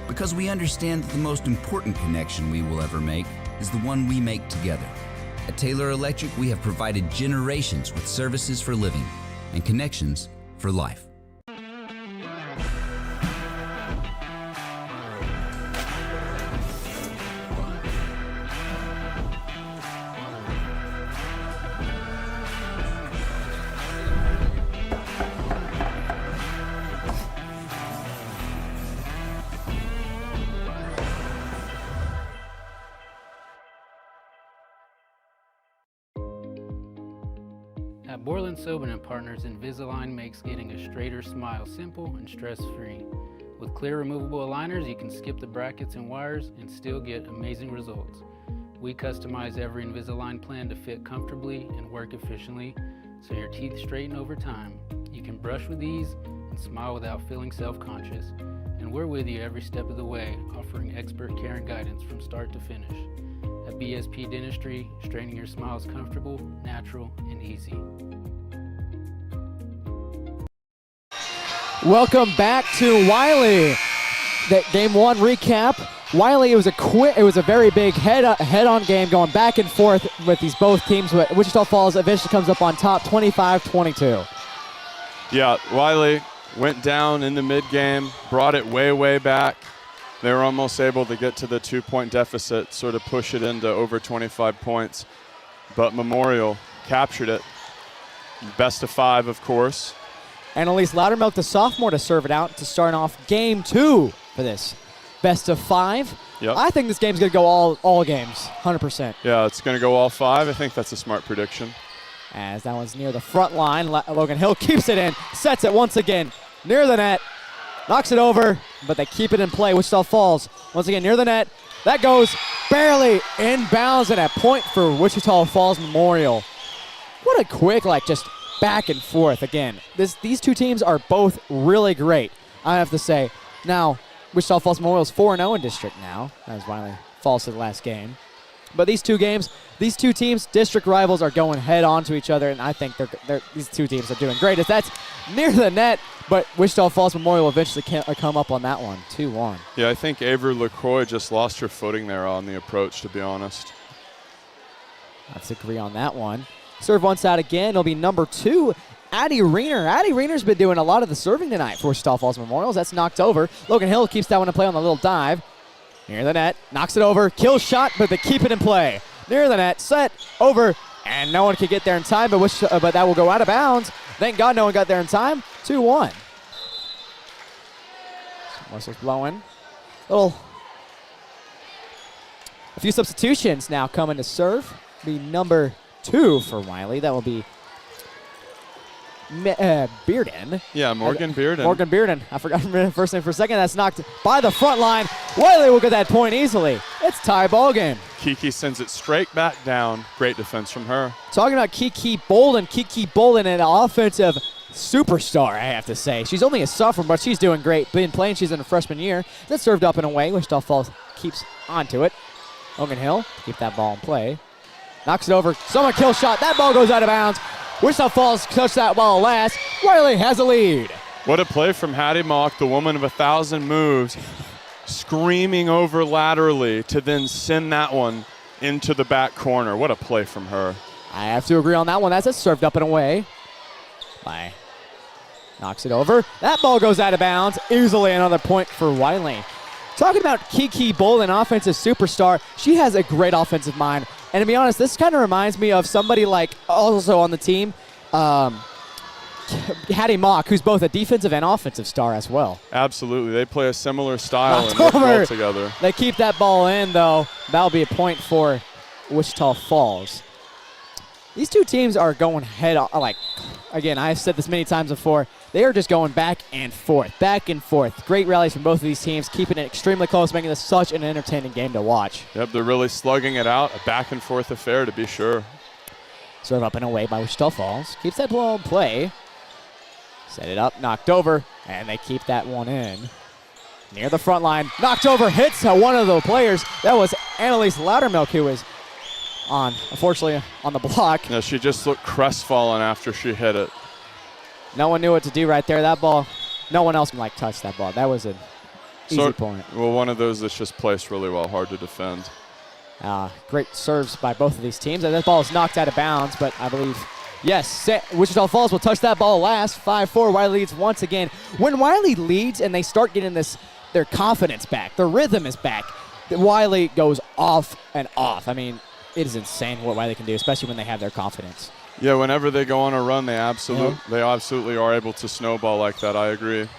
Because we understand that the most important connection we will ever make is the one we make together. At Taylor Electric, we have provided generations with services for living and connections for life. At Borland Sobin & Partners, Invisalign makes getting a straighter smile simple and stress-free. With clear removable aligners, you can skip the brackets and wires and still get amazing results. We customize every Invisalign plan to fit comfortably and work efficiently, so your teeth straighten over time. You can brush with ease and smile without feeling self-conscious. And we're with you every step of the way, offering expert care and guidance from start to finish. At BSP Dentistry, straightening your smile is comfortable, natural, and easy. Welcome back to Wylie. That game 1 recap. Wylie, it was a very big head-on game going back and forth with these both teams. But Wichita Falls eventually comes up on top, 25-22. Yeah, Wylie went down in the mid-game, brought it way, way back. They were almost able to get to the 2-point deficit, sort of push it into over 25 points. But Memorial captured it. Best of 5, of course. Annalise Loudermilk, the sophomore, to serve it out to start off game 2 for this best of 5. Yep. I think this game's going to go all games, 100%. Yeah, it's going to go all 5. I think that's a smart prediction. As that one's near the front line, Logan Hill keeps it in, sets it once again near the net, knocks it over, but they keep it in play. Wichita Falls once again near the net. That goes barely inbounds and a point for Wichita Falls Memorial. What a quick, just back and forth again. These two teams are both really great, I have to say. Now, Wichita Falls Memorial is 4-0 in district now, as Wylie falls to the last game. But these two teams, district rivals, are going head on to each other, and I think these two teams are doing great. As that's near the net, but Wichita Falls Memorial eventually can't come up on that one, 2-1. Yeah, I think Avery LaCroix just lost her footing there on the approach, to be honest. Let's agree on that one. Serve once out again. It'll be number 2, Addie Reener. Addie Reener's been doing a lot of the serving tonight for Wichita Falls Memorials. That's knocked over. Logan Hill keeps that one in play on the little dive. Near the net, knocks it over, kill shot, but they keep it in play. Near the net, set, over, and no one can get there in time, but that will go out of bounds. Thank God no one got there in time. 2-1. Whistle's blowing. A few substitutions now coming to serve. Be number 2 for Wylie. That will be Bearden. Yeah, Morgan Bearden. Morgan Bearden. I forgot her first name for a second. That's knocked by the front line. Wylie will get that point easily. It's tie ball game. Kiki sends it straight back down. Great defense from her. Talking about Kiki Bolden. Kiki Bolden, an offensive superstar, I have to say. She's only a sophomore, but she's doing great. Been playing, she's in her freshman year. That's served up and away. Wichita Falls keeps onto it. Logan Hill, keep that ball in play. Knocks it over. Someone kill shot. That ball goes out of bounds. Wichita Falls touched that ball last. Wylie has a lead. What a play from Hattie Mock, the woman of 1,000 moves, screaming over laterally to then send that one into the back corner. What a play from her. I have to agree on that one. That's a served up and away. Knocks it over. That ball goes out of bounds. Easily another point for Wylie. Talking about Kiki Bolden, offensive superstar, she has a great offensive mind. And to be honest, this kind of reminds me of somebody like also on the team, Hattie Mock, who's both a defensive and offensive star as well. Absolutely. They play a similar style and Knocked work well over. together. They keep that ball in, though. That'll be a point for Wichita Falls. These two teams are going head on. Again, I've said this many times before. They are just going back and forth, back and forth. Great rallies from both of these teams, keeping it extremely close, making this such an entertaining game to watch. Yep, they're really slugging it out. A back and forth affair, to be sure. Serve up and away by Wichita Falls. Keeps that ball in play. Set it up, knocked over, and they keep that one in. Near the front line, knocked over, hits one of the players. That was Annalise Loudermilk, who was unfortunately, on the block. Yeah, she just looked crestfallen after she hit it. No one knew what to do right there. That ball, no one else can touch that ball. That was an easy point. Well, one of those that's just placed really well, hard to defend. Great serves by both of these teams. And that ball is knocked out of bounds, but I believe, yes, Wichita Falls will touch that ball last. 5-4, Wylie leads once again. When Wylie leads and they start getting their confidence back, their rhythm is back, Wylie goes off and off. I mean, it is insane what Wylie can do, especially when they have their confidence. Yeah, whenever they go on a run, they absolutely are able to snowball like that. I agree.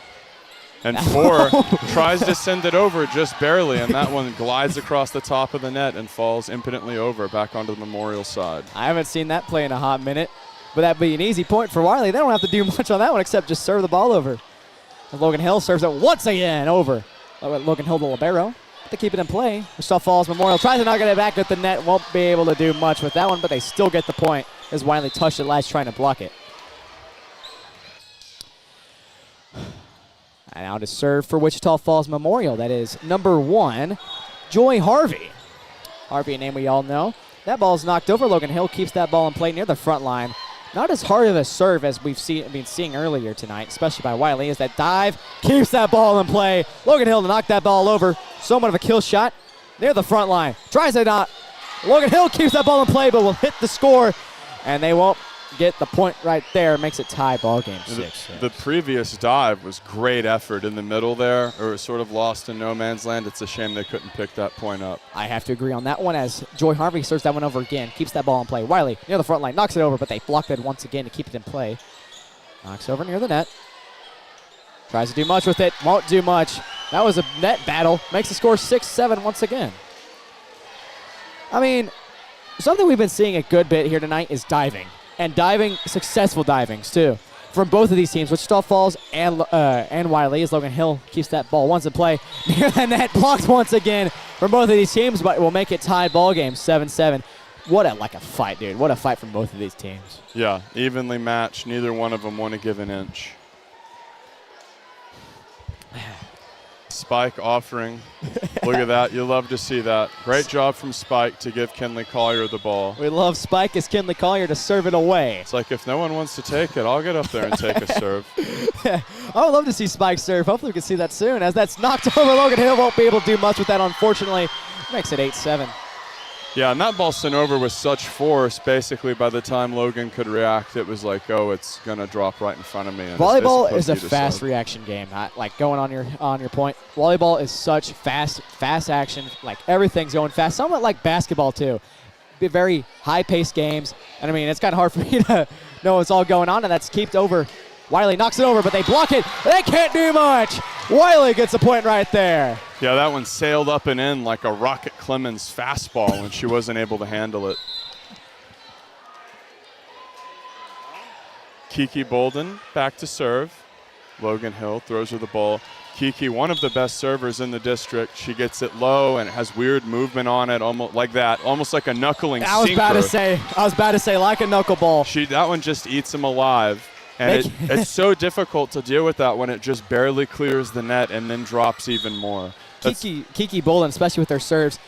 And 4 tries to send it over just barely, and that one glides across the top of the net and falls impotently over back onto the Memorial side. I haven't seen that play in a hot minute, but that'd be an easy point for Wylie. They don't have to do much on that one except just serve the ball over. And Logan Hill serves it once again over. Logan Hill, the libero. To keep it in play. Wichita Falls Memorial tries to knock it back at the net. Won't be able to do much with that one, but they still get the point as Wylie touched it last trying to block it. And now to serve for Wichita Falls Memorial. That is number 1, Joy Harvey. Harvey, a name we all know. That ball is knocked over. Logan Hill keeps that ball in play near the front line. Not as hard of a serve as we've been seeing earlier tonight, especially by Wylie, as that dive keeps that ball in play. Logan Hill to knock that ball over. Somewhat of a kill shot near the front line. Tries it not. Logan Hill keeps that ball in play, but will hit the score, and they won't get the point right there. Makes it tie ball game 6. The previous dive was great effort in the middle there, or sort of lost in no man's land. It's a shame they couldn't pick that point up. I have to agree on that one as Joy Harvey serves that one over again. Keeps that ball in play. Wylie near the front line, knocks it over, but they blocked it once again to keep it in play. Knocks over near the net. Tries to do much with it. Won't do much. That was a net battle. Makes the score 6-7 once again. I mean, something we've been seeing a good bit here tonight is diving. And diving, successful divings too. From both of these teams, Wichita Falls and Wylie, as Logan Hill keeps that ball once in play. Near the net, blocked once again from both of these teams, but will make it tied ball game, 7-7. What a fight, dude. What a fight from both of these teams. Yeah, evenly matched. Neither one of them want to give an inch. Spike offering. Look at that. You love to see that. Great job from Spike to give Kinley Collier the ball. We love Spike as Kinley Collier to serve it away. It's like if no one wants to take it, I'll get up there and take a serve. I would love to see Spike serve. Hopefully we can see that soon. As that's knocked over, Logan Hill won't be able to do much with that, unfortunately. Makes it 8-7. Yeah, and that ball sent over with such force, basically by the time Logan could react, it was like, oh, it's going to drop right in front of me. And volleyball is a fast reaction game. Like going on your point, volleyball is such fast action. Like everything's going fast. Somewhat like basketball too. Be very high-paced games. And I mean, it's kind of hard for me to know what's all going on, and that's kept over. Wylie knocks it over, but they block it. They can't do much. Wylie gets a point right there. Yeah, that one sailed up and in like a Rocket Clemens fastball when she wasn't able to handle it. Kiki Bolden back to serve. Logan Hill throws her the ball. Kiki, one of the best servers in the district. She gets it low and it has weird movement on it, almost like that, almost like a knuckling sinker. I was about to say like a knuckleball. That one just eats him alive. And it's so difficult to deal with that when it just barely clears the net and then drops even more. Kiki Bolden, especially with their serves,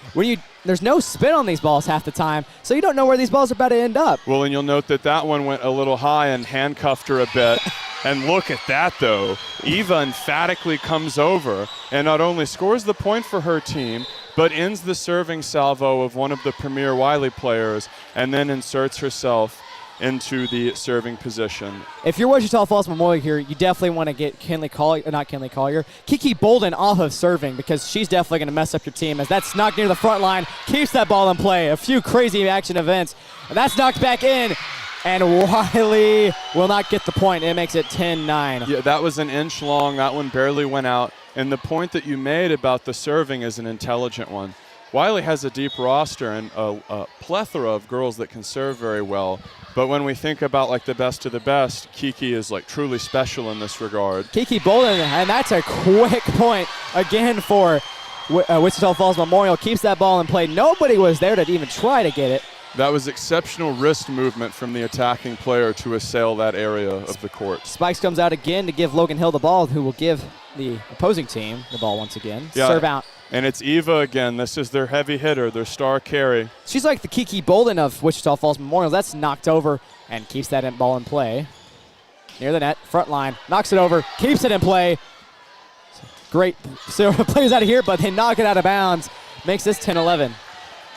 there's no spin on these balls half the time, so you don't know where these balls are about to end up. Well, and you'll note that one went a little high and handcuffed her a bit. And look at that, though. Eva emphatically comes over and not only scores the point for her team, but ends the serving salvo of one of the premier Wylie players and then inserts herself into the serving position. If you're Wichita Falls Memorial here, you definitely want to get Kiki Bolden off of serving, because she's definitely going to mess up your team, as that's knocked near the front line, keeps that ball in play. A few crazy action events, and that's knocked back in, and Wylie will not get the point. It makes it 10-9. Yeah, that was an inch long. That one barely went out. And the point that you made about the serving is an intelligent one. Wylie has a deep roster and a plethora of girls that can serve very well. But when we think about like the best of the best, Kiki is like truly special in this regard. Kiki Bolden, and that's a quick point again for Wichita Falls Memorial. Keeps that ball in play. Nobody was there to even try to get it. That was exceptional wrist movement from the attacking player to assail that area of the court. Spikes comes out again to give Logan Hill the ball, who will give the opposing team the ball once again. Yeah, serve out. And it's Eva again. This is their heavy hitter, their star carry. She's like the Kiki Bolden of Wichita Falls Memorial. That's knocked over and keeps that ball in play. Near the net, front line, knocks it over, keeps it in play. Great plays out of here, but they knock it out of bounds. Makes this 10-11.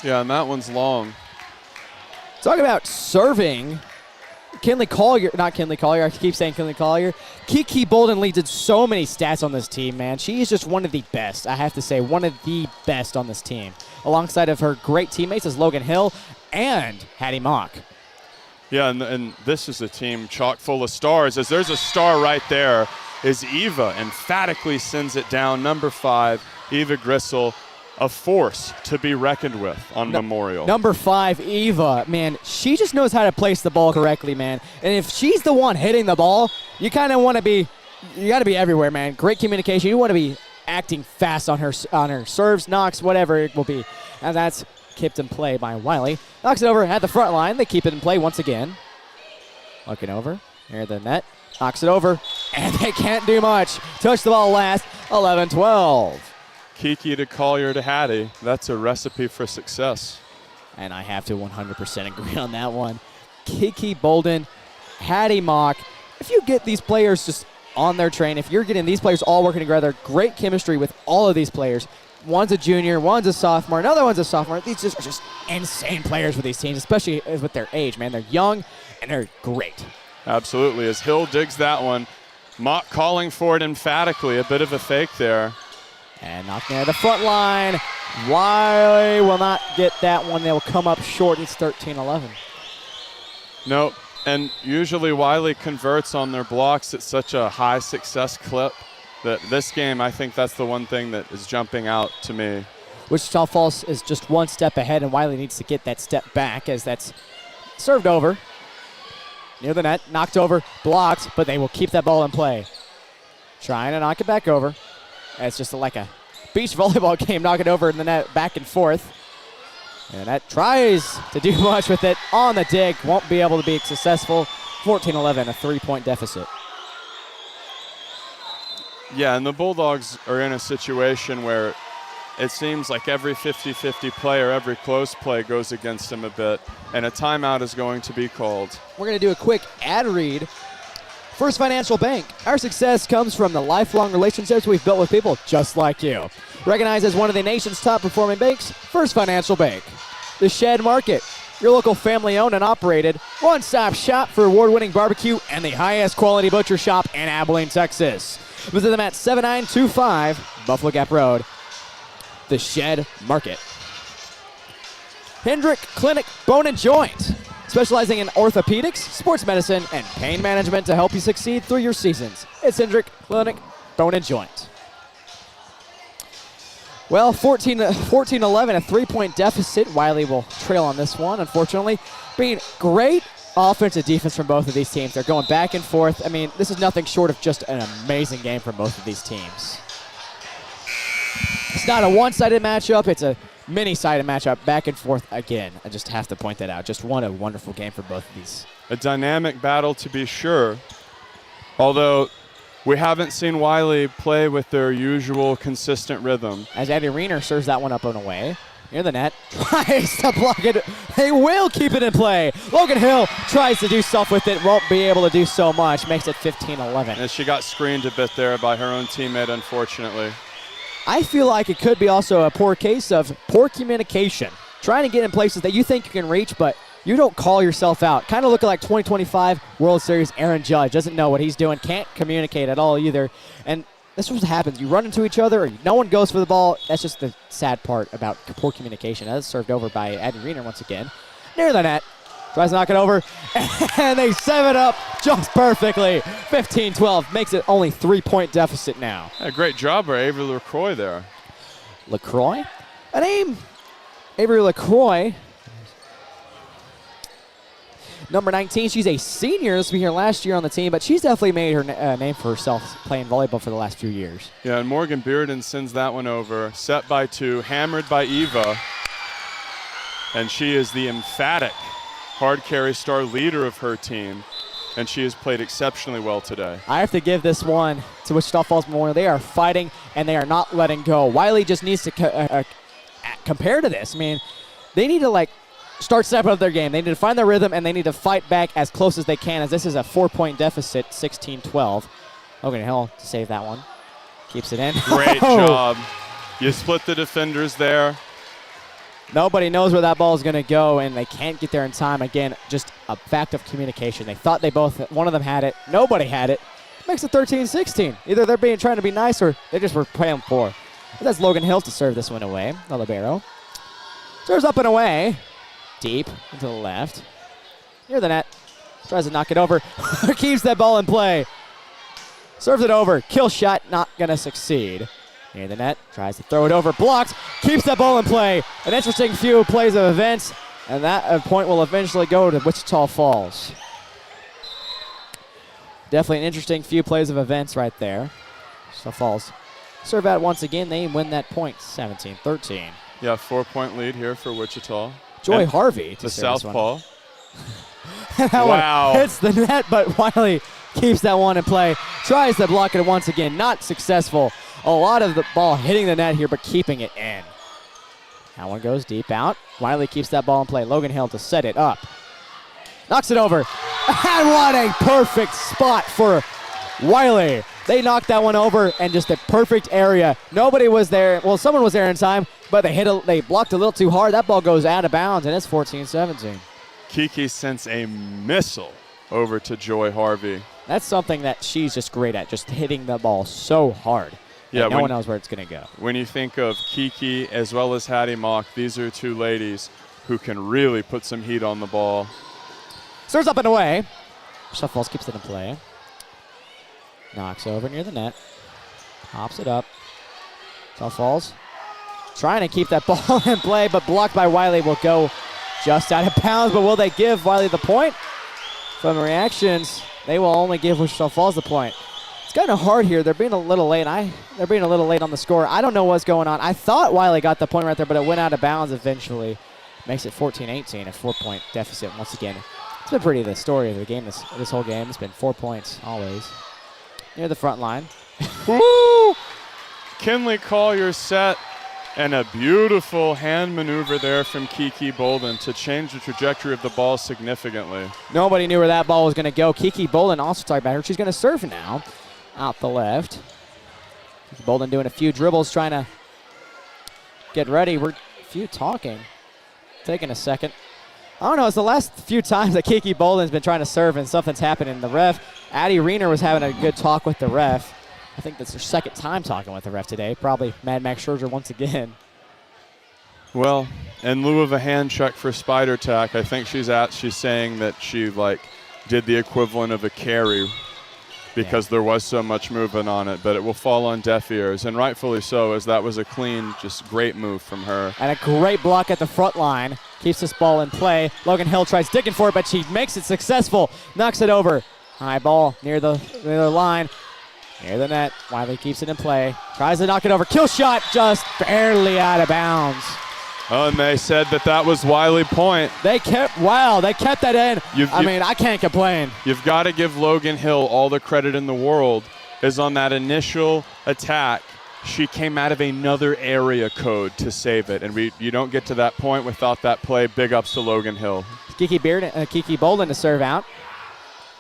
Yeah, and that one's long. Talking about serving, I keep saying Kinley Collier. Kiki Bolden leads in so many stats on this team, man. She is just one of the best, I have to say, one of the best on this team. Alongside of her great teammates as Logan Hill and Hattie Mock. Yeah, and this is a team chock full of stars. As there's a star right there, is Eva emphatically sends it down. Number 5, Eva Grisel. A force to be reckoned with on Memorial. Number 5, Eva, man, she just knows how to place the ball correctly, man. And if she's the one hitting the ball, you kind of want to be, you got to be everywhere, man. Great communication. You want to be acting fast on her serves, knocks, whatever it will be. And that's kept in play by Wylie. Knocks it over at the front line. They keep it in play once again. Looking over near the net. Knocks it over, and they can't do much. Touch the ball last, 11-12. Kiki to Collier to Hattie. That's a recipe for success. And I have to 100% agree on that one. Kiki Bolden, Hattie Mock. If you get these players just on their train, if you're getting these players all working together, great chemistry with all of these players. One's a junior, one's a sophomore, another one's a sophomore. These are just insane players with these teams, especially with their age, man. They're young, and they're great. Absolutely. As Hill digs that one, Mock calling for it emphatically. A bit of a fake there. And knocked near the front line. Wylie will not get that one. They will come up short. It's 13-11. Nope. And usually Wylie converts on their blocks at such a high success clip that this game, I think that's the one thing that is jumping out to me. Wichita Falls is just one step ahead, and Wylie needs to get that step back as that's served over. Near the net, knocked over, blocked, but they will keep that ball in play. Trying to knock it back over. It's just like a beach volleyball game, knock it over in the net, back and forth. And that tries to do much with it on the dig. Won't be able to be successful. 14-11, a 3-point deficit. Yeah, and the Bulldogs are in a situation where it seems like every 50-50 play or every close play goes against them a bit, and a timeout is going to be called. We're going to do a quick ad read. First Financial Bank. Our success comes from the lifelong relationships we've built with people just like you. Recognized as one of the nation's top performing banks, First Financial Bank. The Shed Market. Your local family-owned and operated one-stop shop for award-winning barbecue and the highest quality butcher shop in Abilene, Texas. Visit them at 7925 Buffalo Gap Road. The Shed Market. Hendrick Clinic Bone and Joint. Specializing in orthopedics, sports medicine, and pain management to help you succeed through your seasons. It's Hendrick Clinic Bone and Joint. Well, 14-11, a 3-point deficit. Wylie will trail on this one, unfortunately. Being great offensive defense from both of these teams. They're going back and forth. I mean, this is nothing short of just an amazing game from both of these teams. It's not a one-sided matchup. It's a many-sided matchup, back and forth again. I just have to point that out. Just what a wonderful game for both of these. A dynamic battle to be sure, although we haven't seen Wylie play with their usual consistent rhythm. As Eddie Reiner serves that one up and away. Near the net, tries to block it. They will keep it in play. Logan Hill tries to do stuff with it, won't be able to do so much. Makes it 15-11. And she got screened a bit there by her own teammate, unfortunately. I feel like it could be also a poor case of poor communication. Trying to get in places that you think you can reach, but you don't call yourself out. Kind of looking like 2025 World Series Aaron Judge. Doesn't know what he's doing, can't communicate at all either. And this is what happens. You run into each other, or no one goes for the ball. That's just the sad part about poor communication. That's served over by Eddie Reiner once again. Near the net. Tries to knock it over, and they save it up just perfectly. 15-12 makes it only 3-point deficit now. A great job by Avery LaCroix there. LaCroix? A name, Avery LaCroix. Number 19, she's a senior. This was here last year on the team, but she's definitely made her name for herself playing volleyball for the last few years. Yeah, and Morgan Bearden sends that one over. Set by 2, hammered by Eva. And she is the emphatic hard carry star leader of her team, and she has played exceptionally well today. I have to give this one to Wichita Falls Memorial. They are fighting, and they are not letting go. Wylie just needs to compare to this. I mean, they need to, start stepping up their game. They need to find their rhythm, and they need to fight back as close as they can, as this is a 4-point deficit, 16-12. Logan Hill to save that one. Keeps it in. Great job. You split the defenders there. Nobody knows where that ball is going to go, and they can't get there in time. Again, just a fact of communication. They thought one of them had it. Nobody had it. Makes it 13-16. Either they're trying to be nice, or they just were playing poor. But that's Logan Hill to serve this one away. The libero. Serves up and away. Deep into the left. Near the net. Tries to knock it over. Keeps that ball in play. Serves it over. Kill shot, not going to succeed. Near the net, tries to throw it over, blocked, keeps that ball in play. An interesting few plays of events, and that point will eventually go to Wichita Falls. Definitely an interesting few plays of events right there. Wichita Falls serve out once again. They win that point, 17-13. Yeah, 4-point lead here for Wichita. Joy Harvey to the serve southpaw. Wow. Hits the net, but Wylie keeps that one in play. Tries to block it once again, not successful. A lot of the ball hitting the net here, but keeping it in. That one goes deep out. Wylie keeps that ball in play. Logan Hill to set it up. Knocks it over. And what a perfect spot for Wylie. They knocked that one over in just a perfect area. Nobody was there. Well, someone was there in time, but they blocked a little too hard. That ball goes out of bounds, and it's 14-17. Kiki sends a missile over to Joy Harvey. That's something that she's just great at, just hitting the ball so hard. Yeah, no one knows where it's going to go. When you think of Kiki as well as Hattie Mock, these are two ladies who can really put some heat on the ball. Serves up and away. Wichita Falls keeps it in play. Knocks over near the net. Pops it up. Wichita Falls trying to keep that ball in play, but blocked by Wylie. Will go just out of bounds, but will they give Wylie the point? From the reactions, they will only give Wichita Falls the point. It's kind of hard here. They're being a little late. They're being a little late on the score. I don't know what's going on. I thought Wylie got the point right there, but it went out of bounds eventually. Makes it 14-18, a 4-point deficit once again. It's been pretty the story of the game this whole game. It's been 4 points always. Near the front line. Woo! Kinley Collier set, and a beautiful hand maneuver there from Kiki Bolden to change the trajectory of the ball significantly. Nobody knew where that ball was going to go. Kiki Bolden also talked about her. She's going to serve now out the left. Kiki Bolden doing a few dribbles, trying to get ready. We're a few talking. Taking a second. I don't know, it's the last few times that Kiki Bolden's been trying to serve and something's happening. The ref, Addie Riener, was having a good talk with the ref. I think that's her second time talking with the ref today. Probably Mad Max Scherzer once again. Well, in lieu of a hand check for Spider Tack, I think she's saying that she did the equivalent of a carry because there was so much movement on it, but it will fall on deaf ears, and rightfully so, as that was a clean, just great move from her. And a great block at the front line. Keeps this ball in play. Logan Hill tries digging for it, but she makes it successful. Knocks it over. High ball near the line. Near the net. Wylie keeps it in play. Tries to knock it over. Kill shot just barely out of bounds. Oh, and they said that was Wylie point. They kept that in. I can't complain. You've got to give Logan Hill all the credit in the world, is on that initial attack. She came out of another area code to save it, and you don't get to that point without that play. Big ups to Logan Hill. Kiki Bolden to serve out.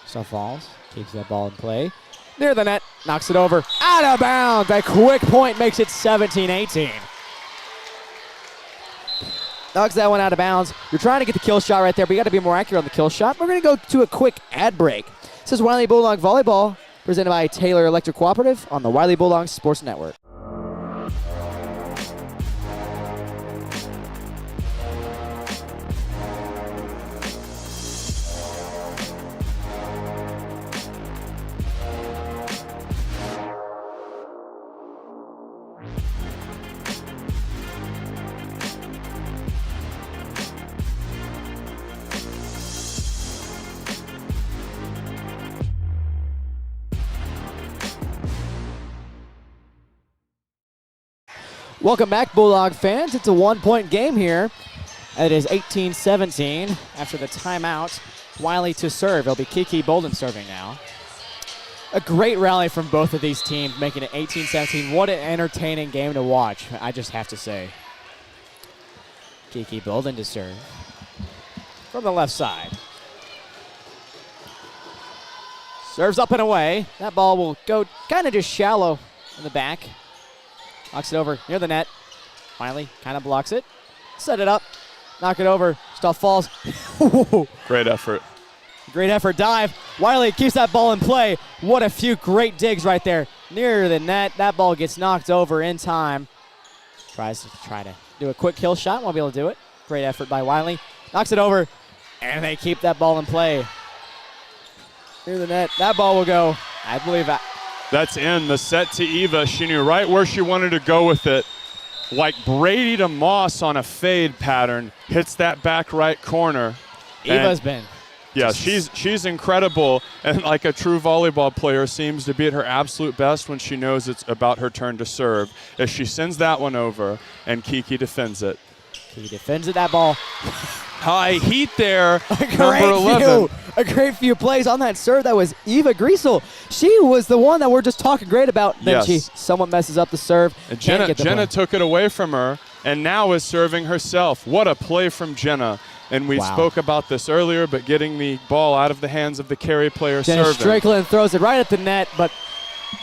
So Falls keeps that ball in play. Near the net, knocks it over. Out of bounds. A quick point makes it 17-18. Knocks that one out of bounds. You're trying to get the kill shot right there, but you got to be more accurate on the kill shot. We're going to go to a quick ad break. This is Wylie Bulldog Volleyball, presented by Taylor Electric Cooperative on the Wylie Bulldogs Sports Network. Welcome back, Bulldog fans. It's a one-point game here. It is 18-17 after the timeout. Wylie to serve. It'll be Kiki Bolden serving now. A great rally from both of these teams, making it 18-17. What an entertaining game to watch, I just have to say. Kiki Bolden to serve from the left side. Serves up and away. That ball will go kind of just shallow in the back. Knocks it over near the net. Wylie kind of blocks it. Set it up. Knock it over. Stuff falls. Great effort. Great effort. Dive. Wylie keeps that ball in play. What a few great digs right there. Near the net. That ball gets knocked over in time. Try to do a quick kill shot. Won't be able to do it. Great effort by Wylie. Knocks it over. And they keep that ball in play. Near the net. That ball will go, I believe, that's in. The set to Eva. She knew right where she wanted to go with it. Like Brady to Moss on a fade pattern. Hits that back right corner. Eva's been. Yeah, she's incredible. And like a true volleyball player, seems to be at her absolute best when she knows it's about her turn to serve. As she sends that one over, and Kiki defends it. Kiki defends it, that ball. High heat there, number 11. A great few plays on that serve. That was Eva Griesel. She was the one that we're just talking great about. Then she somewhat messes up the serve. And Jenna took it away from her and now is serving herself. What a play from Jenna. And we spoke about this earlier, but getting the ball out of the hands of the carry player Jenna serving. Strickland throws it right at the net, but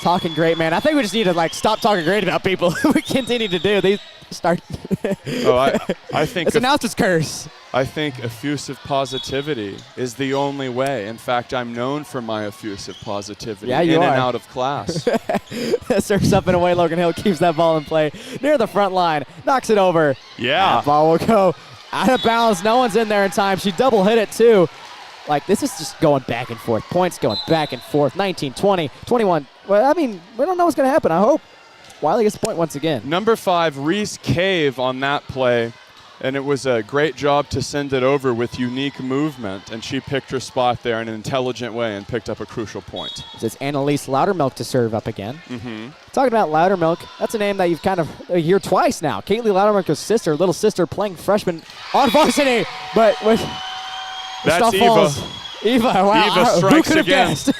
talking great, man. I think we just need to stop talking great about people. We continue to do. These start. I think it's announcer's curse. I think effusive positivity is the only way. In fact, I'm known for my effusive positivity and out of class. Serves up and away. Logan Hill keeps that ball in play near the front line. Knocks it over. Yeah. That ball will go out of bounds. No one's in there in time. She double hit it too. Like, this is just going back and forth. Points going back and forth. 19, 20, 21. Well, I mean, we don't know what's going to happen. I hope Wylie gets a point once again. Number 5, Reese Cave on that play. And it was a great job to send it over with unique movement. And she picked her spot there in an intelligent way and picked up a crucial point. It's Annalise Loudermilk to serve up again. Talking about Loudermilk, that's a name that you've kind of heard twice now. Caitlin Loudermilk's sister, little sister, playing freshman on varsity. But with that's Eva. Falls. Eva, wow. Eva strikes Who could have again. guessed?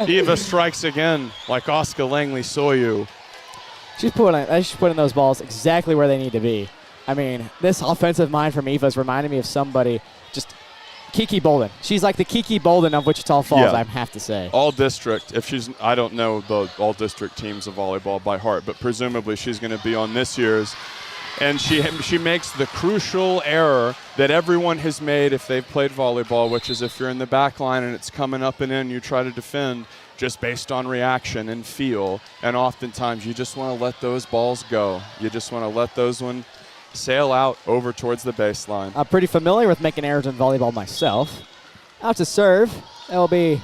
Eva strikes again, like Oscar Langley saw you. She's putting those balls exactly where they need to be. I mean, this offensive mind from Eva is reminding me of somebody, just Kiki Bolden. She's like the Kiki Bolden of Wichita Falls, I have to say. All district, I don't know the all district teams of volleyball by heart, but presumably she's going to be on this year's. And she makes the crucial error that everyone has made if they've played volleyball, which is if you're in the back line and it's coming up and in, you try to defend just based on reaction and feel. And oftentimes you just want to let those balls go. You just want to let those one sail out over towards the baseline. I'm pretty familiar with making errors in volleyball myself. Out to serve. That'll be,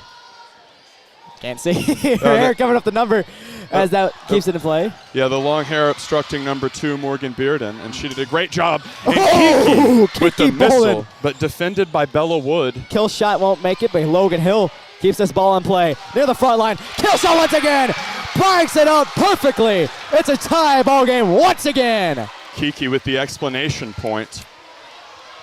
can't see. Her hair coming up the number as that keeps it in play. Yeah, the long hair obstructing number 2, Morgan Bearden, and she did a great job. And Kiki with the missile, but defended by Bella Wood. Kill shot won't make it, but Logan Hill keeps this ball in play. Near the front line. Kill shot once again. Breaks it out perfectly. It's a tie ball game once again. Kiki with the explanation point.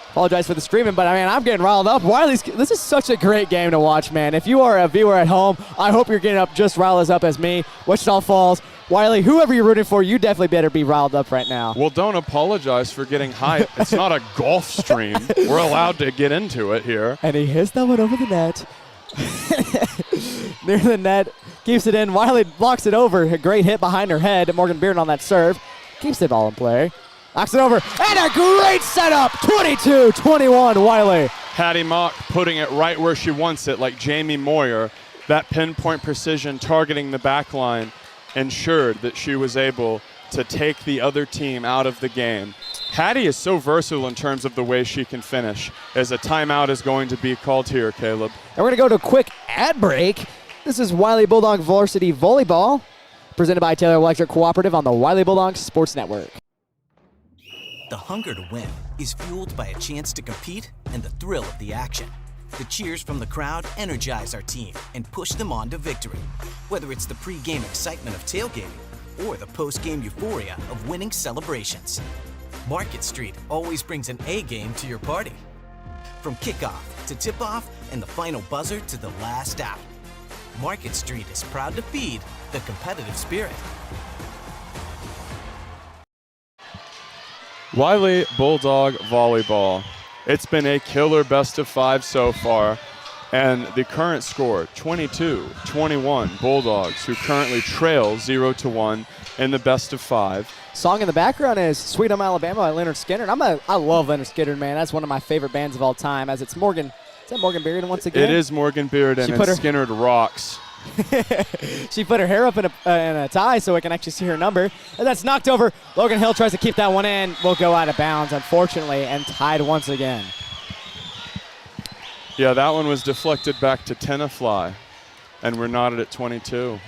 Apologize for the screaming, but I mean, I'm getting riled up. This is such a great game to watch, man. If you are a viewer at home, I hope you're getting up just riled as up as me. Wichita Falls, Wylie, whoever you're rooting for, you definitely better be riled up right now. Well, don't apologize for getting hyped. It's not a golf stream. We're allowed to get into it here. And he hits that one over the net. Near the net, keeps it in. Wylie blocks it over. A great hit behind her head. Morgan Bearden on that serve. Keeps the ball in play. Knocks it over. And a great setup. 22-21, Wylie. Hattie Mock putting it right where she wants it, like Jamie Moyer. That pinpoint precision targeting the back line ensured that she was able to take the other team out of the game. Hattie is so versatile in terms of the way she can finish, as a timeout is going to be called here, Caleb. And we're going to go to a quick ad break. This is Wylie Bulldog Varsity Volleyball, presented by Taylor Electric Cooperative on the Wylie Bulldogs Sports Network. The hunger to win is fueled by a chance to compete and the thrill of the action. The cheers from the crowd energize our team and push them on to victory. Whether it's the pre-game excitement of tailgating or the post-game euphoria of winning celebrations, Market Street always brings an A game to your party. From kickoff to tip-off and the final buzzer to the last out, Market Street is proud to feed the competitive spirit. Wylie Bulldog Volleyball. It's been a killer best of 5 so far. And the current score, 22-21 Bulldogs, who currently trail 0-1 in the best of 5. Song in the background is Sweet Home Alabama by Leonard Skinner. I love Leonard Skinner, man. That's one of my favorite bands of all time. As it's Morgan, is that Morgan Bearden once again? It is Morgan Bearden, and Skinner rocks. She put her hair up in a tie so I can actually see her number. And that's knocked over. Logan Hill tries to keep that one in. Will go out of bounds, unfortunately, and tied once again. Yeah, that one was deflected back to Tenafly, and we're knotted at 22.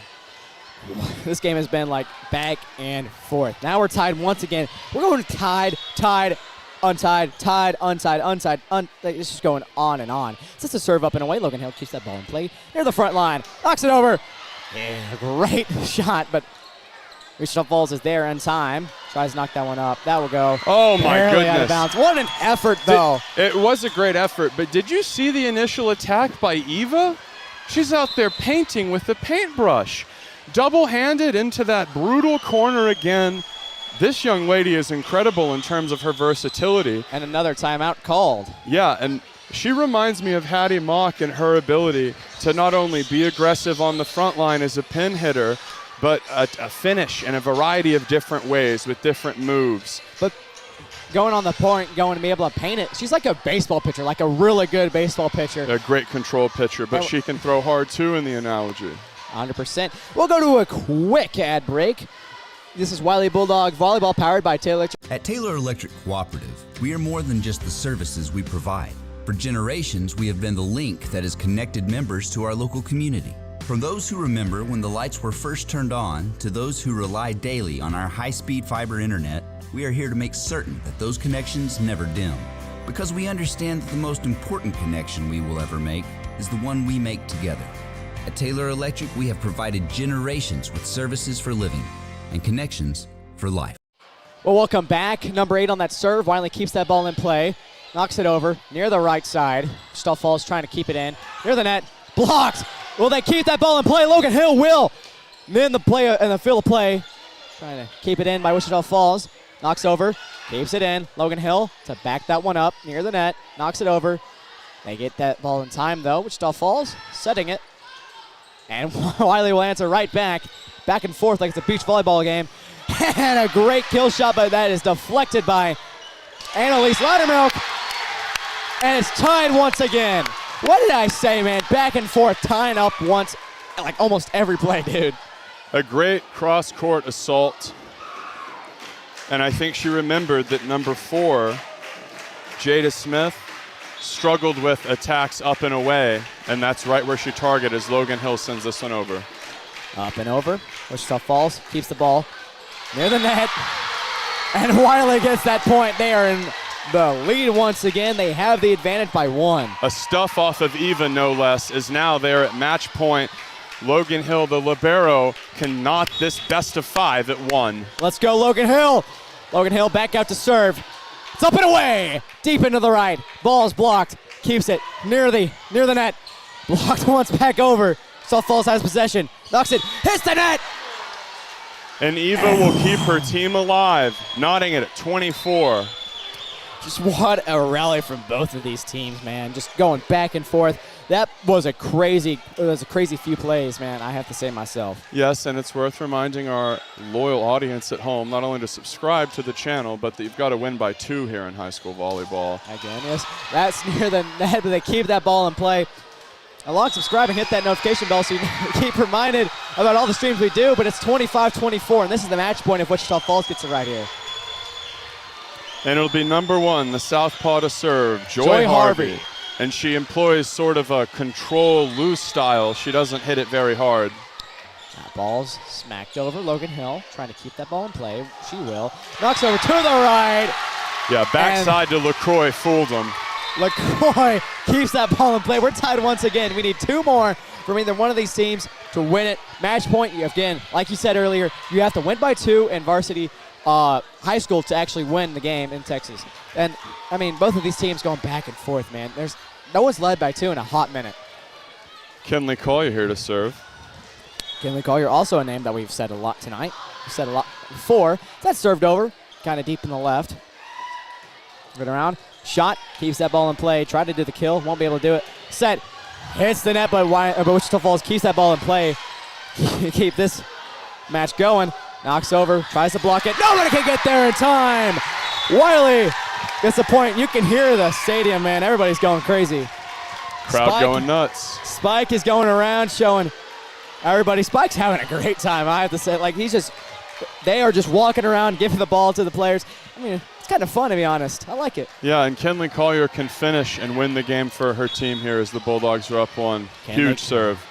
This game has been like back and forth. Now we're tied once again. We're going tied, untied, tied, untied. It's just going on and on. It's just a serve up and away. Logan Hill keeps that ball in play near the front line. Knocks it over. Yeah, great shot, but Wichita Falls is there in time. Tries to knock that one up. That will go. Oh, my goodness. Out of bounds. What an effort, though. It was a great effort, but did you see the initial attack by Eva? She's out there painting with the paintbrush. Double-handed into that brutal corner again. This young lady is incredible in terms of her versatility. And another timeout called. Yeah, and she reminds me of Hattie Mock and her ability to not only be aggressive on the front line as a pin hitter, but a finish in a variety of different ways with different moves. But going on the point, going to be able to paint it, she's like a baseball pitcher, like a really good baseball pitcher. A great control pitcher, but she can throw hard too in the analogy. 100%. We'll go to a quick ad break. This is Wylie Bulldog Volleyball powered by Taylor Electric. At Taylor Electric Cooperative, we are more than just the services we provide. For generations, we have been the link that has connected members to our local community. From those who remember when the lights were first turned on to those who rely daily on our high-speed fiber internet, we are here to make certain that those connections never dim. Because we understand that the most important connection we will ever make is the one we make together. At Taylor Electric, we have provided generations with services for living and connections for life. Well, welcome back. Number 8 on that serve. Wylie keeps that ball in play. Knocks it over near the right side. Wichita Falls trying to keep it in. Near the net. Blocked. Will they keep that ball in play? Logan Hill will. In the field of play. Trying to keep it in by Wichita Falls. Knocks over. Keeps it in. Logan Hill to back that one up near the net. Knocks it over. They get that ball in time, though. Wichita Falls setting it. And Wylie will answer right back. Back and forth like it's a beach volleyball game. And a great kill shot, but that is deflected by Annalise Loudermilk. And it's tied once again. What did I say, man? Back and forth, tying up once, like almost every play, dude. A great cross-court assault. And I think she remembered that number 4, Jada Smith, struggled with attacks up and away, and that's right where she targeted as Logan Hill sends this one over. Up and over. Wichita Falls keeps the ball near the net. And Wylie gets that point. They are in the lead once again. They have the advantage by 1. A stuff off of Eva, no less, is now there at match point. Logan Hill, the libero, can knot this best of 5 at 1. Let's go, Logan Hill. Logan Hill back out to serve. It's up and away. Deep into the right. Ball's blocked. Keeps it near the net. Blocked once back over. South Falls has possession. Knocks it. Hits the net. And Eva will keep her team alive, knotting it at 24. Just what a rally from both of these teams, man. Just going back and forth. That was a crazy few plays, man, I have to say myself. Yes, and it's worth reminding our loyal audience at home not only to subscribe to the channel, but that you've got to win by 2 here in high school volleyball. Again, yes, that's near the net, but they keep that ball in play. Along subscribe and hit that notification bell so you keep reminded about all the streams we do, but it's 25-24, and this is the match point if Wichita Falls gets it right here. And it'll be number 1, the southpaw to serve, Joy Harvey. And she employs sort of a control loose style. She doesn't hit it very hard. That ball's smacked over. Logan Hill trying to keep that ball in play. She will. Knocks over to the right. Yeah, backside to LaCroix fooled him. LaCroix keeps that ball in play. We're tied once again. We need 2 more from either one of these teams to win it. Match point, again, like you said earlier, you have to win by 2 in varsity high school to actually win the game in Texas. And, I mean, both of these teams going back and forth, man. No one's led by 2 in a hot minute. Kinley Collier here to serve. Kinley Collier, also a name that we've said a lot tonight. We've said a lot before. That's served over, kind of deep in the left. Good around. Shot, keeps that ball in play. Tried to do the kill, won't be able to do it. Set, hits the net, but Wichita Falls keeps that ball in play. Keep this match going. Knocks over, tries to block it. Nobody can get there in time. Wylie gets the point. You can hear the stadium, man. Everybody's going crazy. Crowd going nuts. Spike is going around showing everybody. Spike's having a great time, I have to say. Like, they are just walking around, giving the ball to the players. I mean, it's kind of fun, to be honest. I like it. Yeah, and Kinley Collier can finish and win the game for her team here as the Bulldogs are up 1. Huge serve.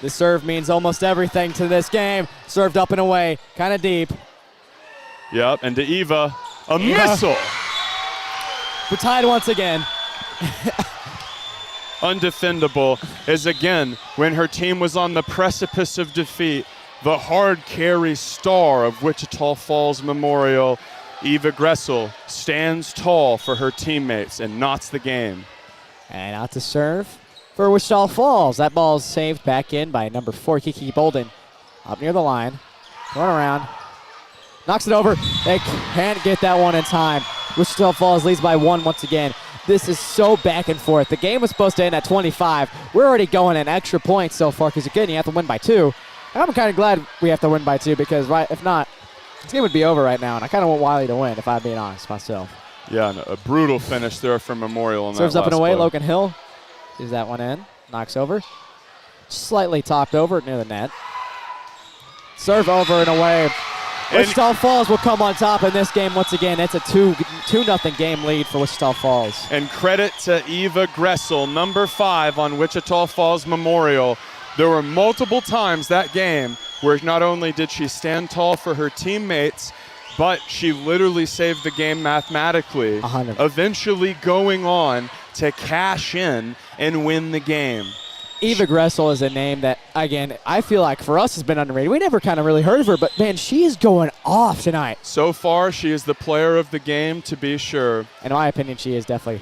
The serve means almost everything to this game. Served up and away, kind of deep. Yep, and to Eva, a missile. We're tied once again. Undefendable is, again, when her team was on the precipice of defeat, the hard carry star of Wichita Falls Memorial, Eva Gressel, stands tall for her teammates and knots the game. And out to serve for Wichita Falls. That ball is saved back in by number 4, Kiki Bolden. Up near the line, going around, knocks it over. They can't get that one in time. Wichita Falls leads by 1 once again. This is so back and forth. The game was supposed to end at 25. We're already going an extra point so far because, again, you have to win by 2. And I'm kind of glad we have to win by 2 because, if not, this game would be over right now. And I kind of want Wylie to win, if I'm being honest myself. Yeah, a brutal finish there for Memorial. Serves up and away. Logan Hill sees that one in. Knocks over. Slightly topped over near the net. Serve over and away. Wichita Falls will come on top in this game once again. It's a 2-0 game lead for Wichita Falls. And credit to Eva Gressel, number 5 on Wichita Falls Memorial. There were multiple times that game where not only did she stand tall for her teammates, but she literally saved the game mathematically, eventually going on to cash in and win the game. Eva Gressel is a name that, again, I feel like for us has been underrated. We never kind of really heard of her, but, man, she is going off tonight. So far, she is the player of the game, to be sure. In my opinion, she is definitely.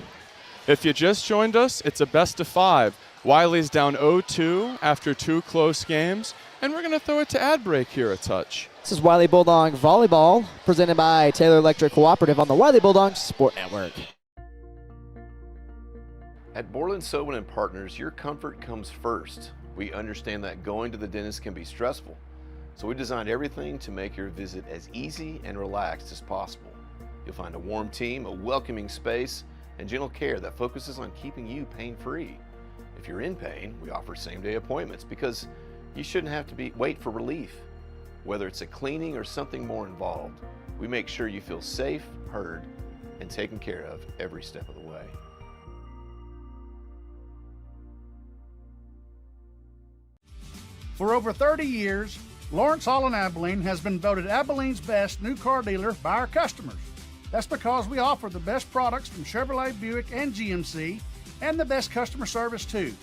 If you just joined us, it's a best of 5. Wiley's down 0-2 after 2 close games, and we're going to throw it to ad break here a touch. This is Wylie Bulldog Volleyball, presented by Taylor Electric Cooperative on the Wylie Bulldogs Sport Network. At Borland Sobin & Partners, your comfort comes first. We understand that going to the dentist can be stressful, so we designed everything to make your visit as easy and relaxed as possible. You'll find a warm team, a welcoming space, and gentle care that focuses on keeping you pain-free. If you're in pain, we offer same-day appointments because you shouldn't have to wait for relief. Whether it's a cleaning or something more involved, we make sure you feel safe, heard, and taken care of every step of the way. For over 30 years, Lawrence Hall in Abilene has been voted Abilene's best new car dealer by our customers. That's because we offer the best products from Chevrolet, Buick, and GMC, and the best customer service too.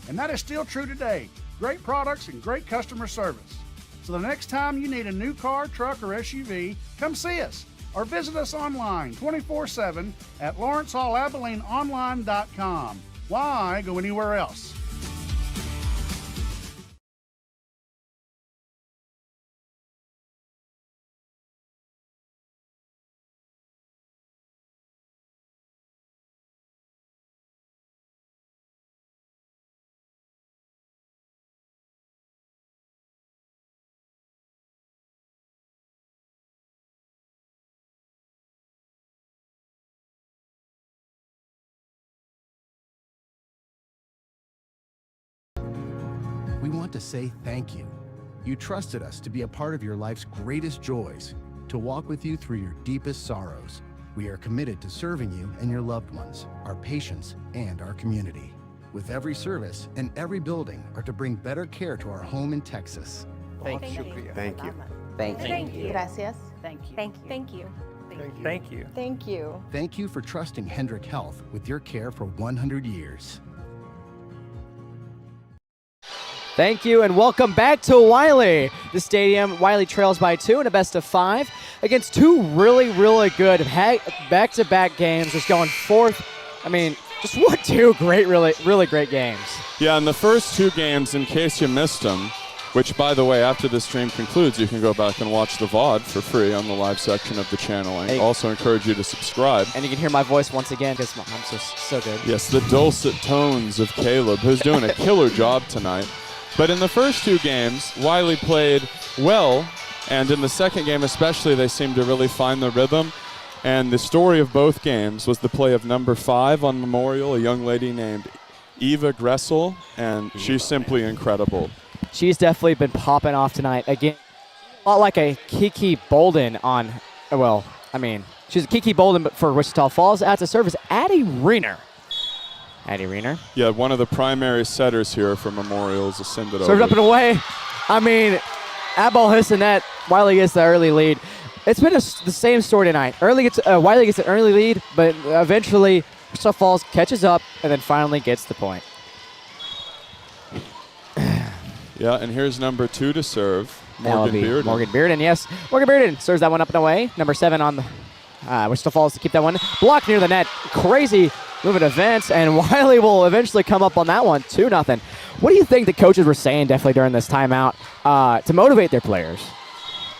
And that is still true today. Great products and great customer service. So the next time you need a new car, truck, or SUV, come see us or visit us online 24/7 at lawrencehallabileneonline.com. Why go anywhere else? We want to say thank you. You trusted us to be a part of your life's greatest joys, to walk with you through your deepest sorrows. We are committed to serving you and your loved ones, our patients, and our community. With every service and every building are to bring better care to our home in Texas. Thank you. Thank you. Thank you. Gracias. Thank you. Thank you. Thank you. Thank you. Thank you. Thank you for trusting Hendrick Health with your care for 100 years. Thank you, and welcome back to Wylie. The stadium, Wylie trails by 2 in a best of 5 against 2 really, really good back-to-back games. Just going forth. I mean, just 2 great, really great games. Yeah, and the first 2 games, in case you missed them, which, by the way, after the stream concludes, you can go back and watch the VOD for free on the live section of the channel. I also encourage you to subscribe. And you can hear my voice once again because I'm so good. Yes, the dulcet tones of Caleb, who's doing a killer job tonight. But in the first 2 games, Wylie played well, and in the second game especially, they seemed to really find the rhythm. And the story of both games was the play of number 5 on Memorial, a young lady named Eva Gressel, and she's simply incredible. She's definitely been popping off tonight. Again, a lot like a Kiki Bolden on, well, I mean, she's a Kiki Bolden but for Wichita Falls. At the service, Addie Reener. Yeah, one of the primary setters here for Memorial is a send it over. Served up and away. I mean, at ball hits the net, Wylie gets the early lead. It's been the same story tonight. Wylie gets an early lead, but eventually Wichita Falls catches up and then finally gets the point. Yeah, and here's number 2 to serve, Morgan Bearden. Morgan Bearden, yes. Morgan Bearden serves that one up and away. Number 7 on the Wichita Falls to keep that one. Blocked near the net. Crazy moving events, and Wylie will eventually come up on that one, 2-0. What do you think the coaches were saying definitely during this timeout to motivate their players?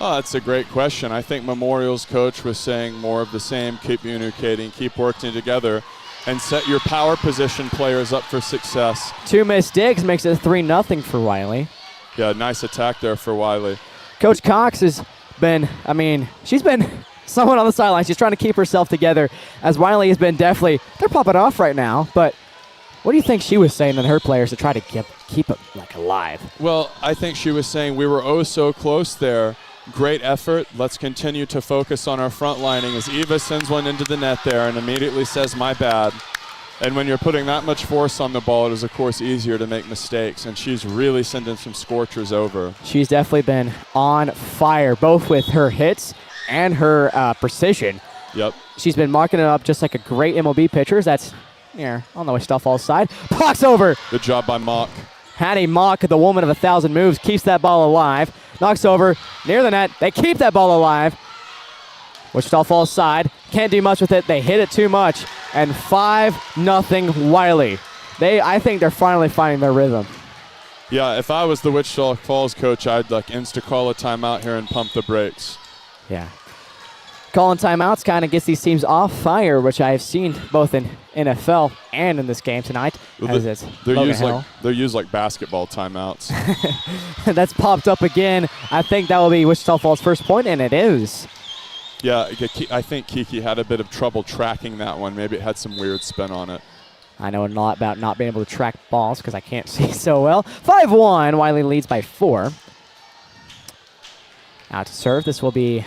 Oh, that's a great question. I think Memorial's coach was saying more of the same, keep communicating, keep working together, and set your power position players up for success. 2 missed digs makes it 3-0 for Wylie. Yeah, nice attack there for Wylie. Coach Cox has been, I mean, she's been someone on the sideline. She's trying to keep herself together as Wylie has been definitely, they're popping off right now, but what do you think she was saying to her players to try to keep it like alive? Well, I think she was saying we were oh so close there, Great effort. Let's continue to focus on our front lining as Eva sends one into the net there and immediately says, my bad. And when you're putting that much force on the ball, it is, of course, easier to make mistakes. And she's really sending some scorchers over. She's definitely been on fire, both with her hits and her precision. Yep. She's been marking it up just like a great MLB pitcher. That's here on the Wichita Falls side. Blocks over. Good job by Mock. Hattie Mock, the woman of 1,000 moves, keeps that ball alive. Knocks over near the net. They keep that ball alive. Wichita Falls side. Can't do much with it. They hit it too much. And 5-0 Wylie. I think they're finally finding their rhythm. Yeah, if I was the Wichita Falls coach, I'd like insta-call a timeout here and pump the brakes. Yeah. Calling timeouts kind of gets these teams off fire, which I have seen both in NFL and in this game tonight. They're used like basketball timeouts. That's popped up again. I think that will be Wichita Falls' first point, and it is. Yeah, I think Kiki had a bit of trouble tracking that one. Maybe it had some weird spin on it. I know a lot about not being able to track balls because I can't see so well. 5-1, Wylie leads by 4. Now to serve, this will be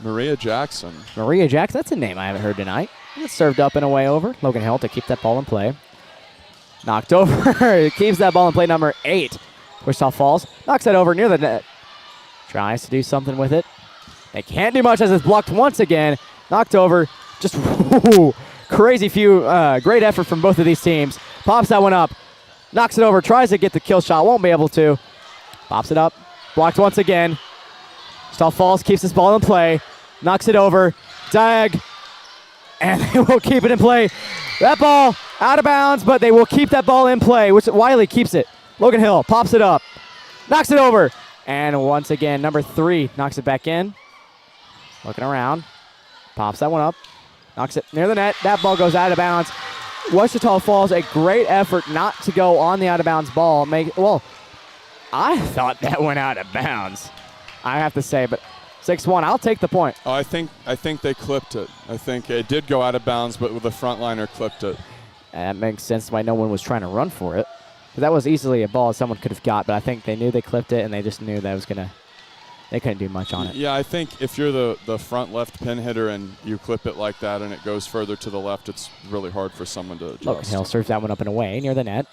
Maria Jackson. Maria Jackson, that's a name I haven't heard tonight. It's served up and away over. Logan Hill to keep that ball in play. Knocked over. Keeps that ball in play, number 8. Wichita Falls knocks that over near the net. Tries to do something with it. They can't do much as it's blocked once again. Knocked over. Just crazy few. Great effort from both of these teams. Pops that one up. Knocks it over. Tries to get the kill shot. Won't be able to. Pops it up. Blocked once again. Wichita Falls keeps this ball in play. Knocks it over. Diag. And they will keep it in play. That ball out of bounds, but they will keep that ball in play. Wylie keeps it. Logan Hill pops it up. Knocks it over. And once again, number 3 knocks it back in. Looking around. Pops that one up. Knocks it near the net. That ball goes out of bounds. Wichita Falls, a great effort not to go on the out of bounds ball. I thought that went out of bounds, I have to say, but 6-1, I'll take the point. Oh, I think they clipped it. I think it did go out of bounds, but the front liner clipped it. That makes sense why no one was trying to run for it. That was easily a ball someone could have got, but I think they knew they clipped it, and they just knew that they couldn't do much on it. Yeah, I think if you're the front left pin hitter and you clip it like that and it goes further to the left, it's really hard for someone to adjust. Logan Hill serves that one up and away near the net.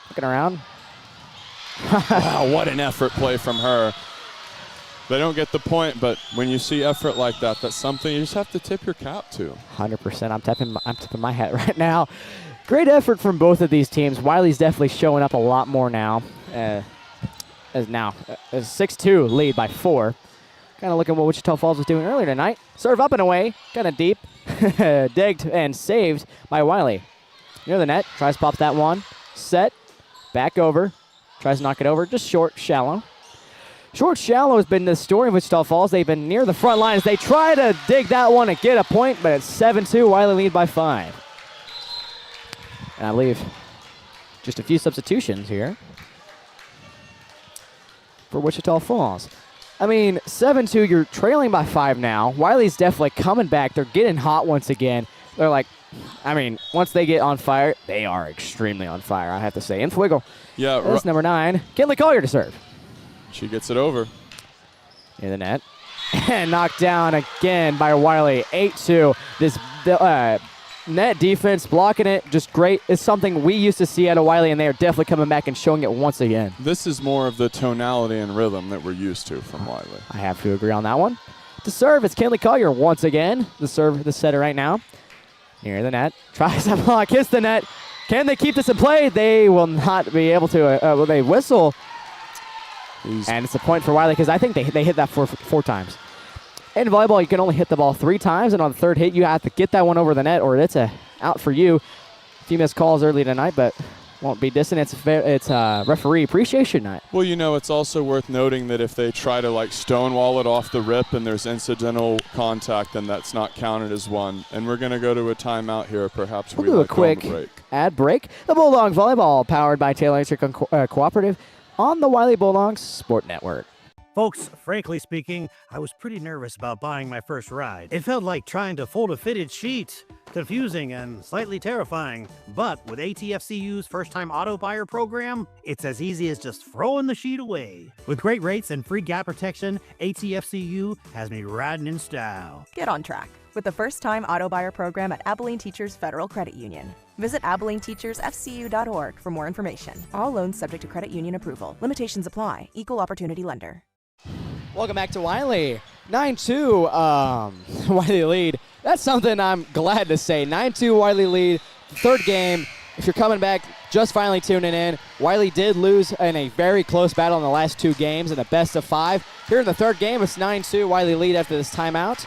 Looking around. Wow, what an effort play from her. They don't get the point, but when you see effort like that, that's something you just have to tip your cap to. 100%. I'm tipping my hat right now. Great effort from both of these teams. Wylie's definitely showing up a lot more now. As a 6-2 lead by 4. Kind of looking at what Wichita Falls was doing earlier tonight. Serve up and away, kind of deep. Digged and saved by Wylie. Near the net, tries to pop that one. Set, back over. Tries to knock it over, just short, shallow. Short, shallow has been the story of Wichita Falls. They've been near the front line as they try to dig that one and get a point, but it's 7-2. Wylie lead by 5. And I leave just a few substitutions here for Wichita Falls. I mean, 7-2, you're trailing by 5 now. Wylie's definitely coming back. They're getting hot once again. They're like, once they get on fire, they are extremely on fire, I have to say. In Twiggle. Yeah. That's number 9. Kinley Collier to serve. She gets it over. Near the net. And knocked down again by Wylie. 8-2. This net defense, blocking it, just great. It's something we used to see out of Wylie, and they are definitely coming back and showing it once again. This is more of the tonality and rhythm that we're used to from Wylie. I have to agree on that one. To serve, it's Kinley Collier once again. The setter right now. Near the net. Tries to block, hits the net. Can they keep this in play? They will not be able to. They whistle. And it's a point for Wylie because I think they hit that four times. In volleyball, you can only hit the ball 3 times, and on the third hit, you have to get that one over the net, or it's out for you. A few missed calls early tonight, but won't be distant. It's referee appreciation night. Well, it's also worth noting that if they try to stonewall it off the rip and there's incidental contact, then that's not counted as one. And we're going to go to a timeout here. Perhaps we'll do a quick ad break. The Bulldog Volleyball, powered by Taylor Electric Cooperative on the Wylie Bulldogs Sport Network. Folks, frankly speaking, I was pretty nervous about buying my first ride. It felt like trying to fold a fitted sheet. Confusing and slightly terrifying, but with ATFCU's first-time auto buyer program, it's as easy as just throwing the sheet away. With great rates and free gap protection, ATFCU has me riding in style. Get on track with the first-time auto buyer program at Abilene Teachers Federal Credit Union. Visit AbileneTeachersFCU.org for more information. All loans subject to credit union approval. Limitations apply. Equal opportunity lender. Welcome back to Wylie. 9-2 Wylie lead. That's something I'm glad to say. 9-2 Wylie lead. Third game. If you're coming back, just finally tuning in, Wylie did lose in a very close battle in the last 2 games in the best of 5. Here in the third game, it's 9-2 Wylie lead after this timeout.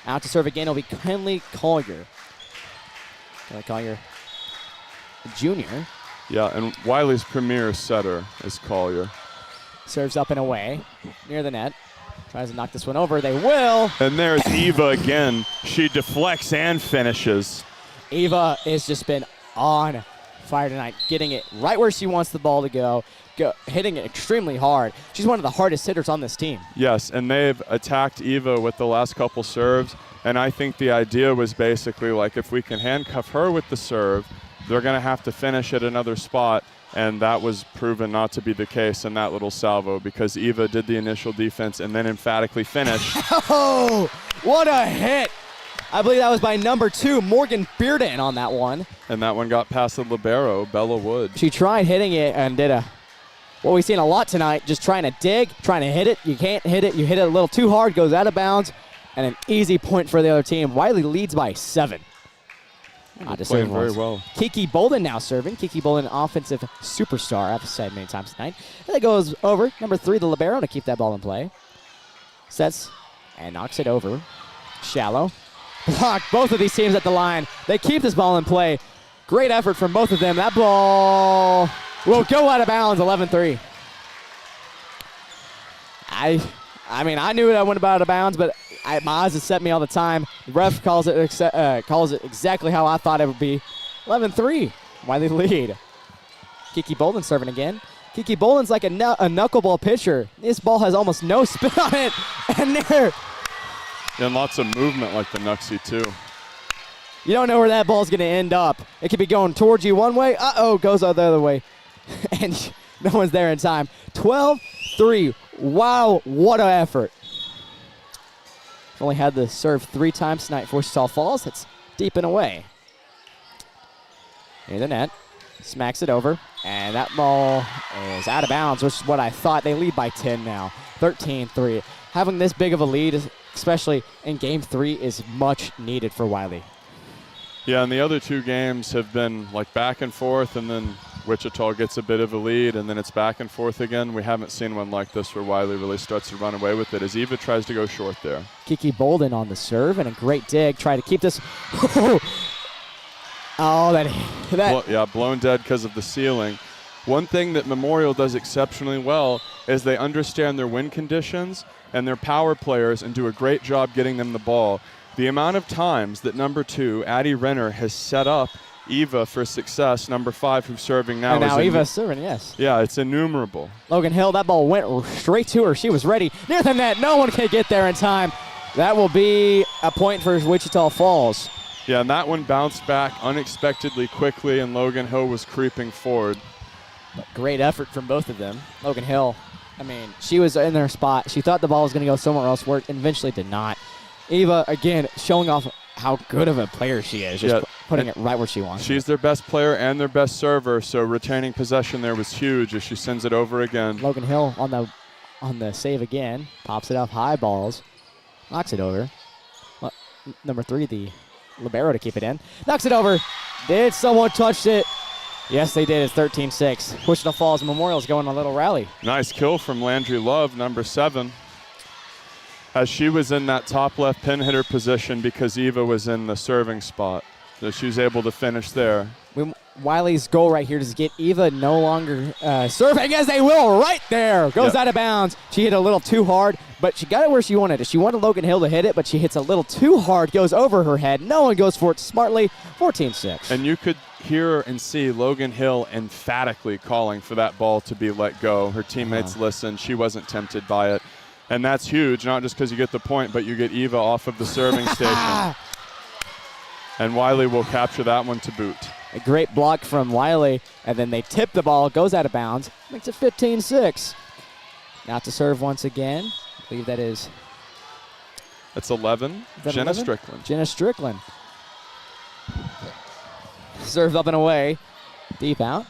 Out to serve again will be Kenley Collier. Kenley Collier, junior. Yeah, and Wylie's premier setter is Collier. Serves up and away, near the net. Tries to knock this one over. They will. And there's Eva again. She deflects and finishes. Eva has just been on fire tonight, getting it right where she wants the ball to go, hitting it extremely hard. She's one of the hardest hitters on this team. Yes, and they've attacked Eva with the last couple serves, and I think the idea was basically like if we can handcuff her with the serve, they're going to have to finish at another spot. And that was proven not to be the case in that little salvo because Eva did the initial defense and then emphatically finished. Oh, what a hit. I believe that was by number 2, Morgan Bearden on that one. And that one got past the libero, Bella Wood. She tried hitting it and did what we've seen a lot tonight, just trying to dig, trying to hit it. You can't hit it. You hit it a little too hard, goes out of bounds, and an easy point for the other team. Wylie leads by 7. Playing very well. Kiki Bolden now serving. Kiki Bolden, offensive superstar, I've said many times tonight. And it goes over. Number 3, the libero, to keep that ball in play. Sets and knocks it over. Shallow. Block both of these teams at the line. They keep this ball in play. Great effort from both of them. That ball will go out of bounds, 11-3. I mean, I knew that went out of bounds, but my eyes have set me all the time. The ref calls it exactly how I thought it would be. 11-3, Wylie lead. Kiki Bolden serving again. Kiki Bolden's like a knuckleball pitcher. This ball has almost no spin on it. And there. And lots of movement like the Nuxie, too. You don't know where that ball's going to end up. It could be going towards you one way. Uh-oh, goes the other way. And no one's there in time. 12-3. Wow, what an effort. Only had the serve 3 times tonight for Wichita Falls. That's deep and away. Near the net. Smacks it over. And that ball is out of bounds, which is what I thought. They lead by 10 now. 13-3. Having this big of a lead, especially in Game 3, is much needed for Wylie. Yeah, and the other 2 games have been like back and forth, and then Wichita gets a bit of a lead, and then it's back and forth again. We haven't seen one like this where Wylie really starts to run away with it as Eva tries to go short there. Kiki Bolden on the serve and a great dig. Try to keep this. Blown dead because of the ceiling. One thing that Memorial does exceptionally well is they understand their wind conditions and their power players and do a great job getting them the ball. The amount of times that number 2, Addie Renner, has set up Eva for success, number 5, who's serving now. And now Eva's serving, yes. Yeah, it's innumerable. Logan Hill, that ball went straight to her. She was ready. Near the net. No one can get there in time. That will be a point for Wichita Falls. Yeah, and that one bounced back unexpectedly quickly, and Logan Hill was creeping forward. But great effort from both of them. Logan Hill, I mean, she was in their spot. She thought the ball was going to go somewhere else, where it eventually did not. Eva, again, showing off how good of a player she is, just putting it right where she wants. She's their best player and their best server, so retaining possession there was huge as she sends it over again. Logan Hill on the save again, pops it up high, balls, knocks it over. Number 3, the libero to keep it in. Knocks it over. Did someone touch it? Yes, they did. It's 13-6. Wichita Falls Memorial's going on a little rally. Nice kill from Landry Love, number 7. As she was in that top left pin hitter position because Eva was in the serving spot. So she was able to finish there. Wylie's goal right here is to get Eva no longer serving, as they will right there. Goes out of bounds. She hit a little too hard, but she got it where she wanted it. She wanted Logan Hill to hit it, but she hits a little too hard, goes over her head. No one goes for it smartly. 14-6. And you could hear and see Logan Hill emphatically calling for that ball to be let go. Her teammates listened. She wasn't tempted by it. And that's huge, not just because you get the point, but you get Eva off of the serving station. And Wylie will capture that one to boot. A great block from Wylie, and then they tip the ball, goes out of bounds, makes it 15-6. Now to serve once again. I believe that is... That's 11. Jenna Strickland. Jenna Strickland. Serves up and away. Deep out.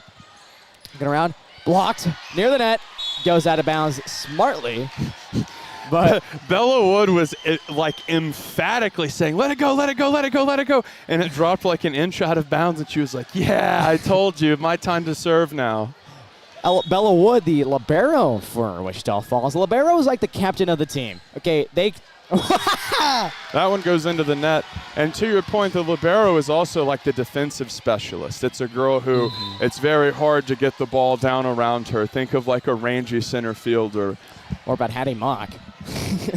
Looking around. Blocked. Near the net. Goes out of bounds smartly. But Bella Wood was emphatically saying, let it go, let it go, let it go, let it go. And it dropped like an inch out of bounds, and she was like, yeah, I told you, my time to serve now. Bella Wood, the libero for Wichita Falls. Libero is like the captain of the team. Okay, they... That one goes into the net. And to your point, the libero is also like the defensive specialist. It's a girl who it's very hard to get the ball down around her. Think of like a rangy center fielder. Or about Hattie Mock,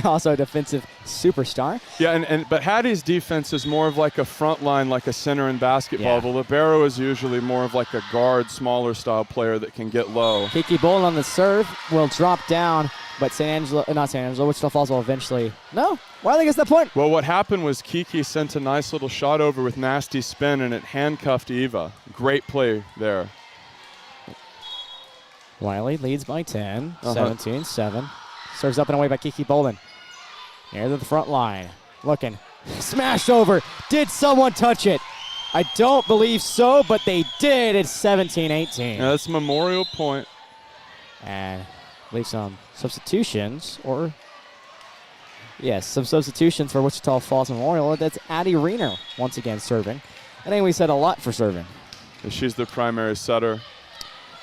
also a defensive superstar. Yeah, but Hattie's defense is more of like a front line, like a center in basketball. Yeah. The libero is usually more of like a guard, smaller style player that can get low. Kiki Bolin on the serve will drop down, but Wichita Falls will eventually... No, Wylie gets that point. Well, what happened was Kiki sent a nice little shot over with nasty spin, and it handcuffed Eva. Great play there. Wylie leads by 10, 17-7. Serves up and away by Kiki Bolin. Near the front line. Looking. Smashed over. Did someone touch it? I don't believe so, but they did. It's 17-18. Yeah, that's Memorial point. And I believe some substitutions, or... Yes, some substitutions for Wichita Falls Memorial. That's Addie Reno once again serving. I think we said a lot for serving. She's the primary setter.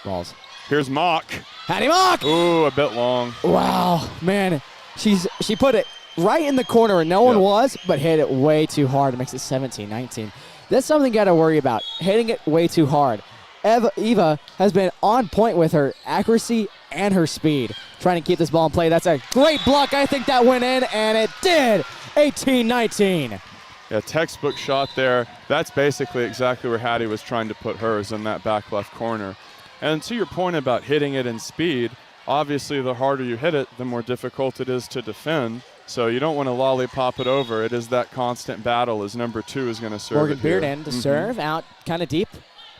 Balls. Here's Mock. Hattie Mock! Ooh, a bit long. Wow, man. She put it right in the corner, and no one was, but hit it way too hard. It makes it 17-19. That's something you got to worry about, hitting it way too hard. Eva has been on point with her accuracy and her speed, trying to keep this ball in play. That's a great block. I think that went in, and it did. 18-19. Yeah, textbook shot there. That's basically exactly where Hattie was trying to put hers, in that back left corner. And to your point about hitting it in speed, obviously the harder you hit it, the more difficult it is to defend. So you don't want to lollipop it over. It is that constant battle as number 2 is going to serve Morgan it here. Bearden to serve, out kind of deep.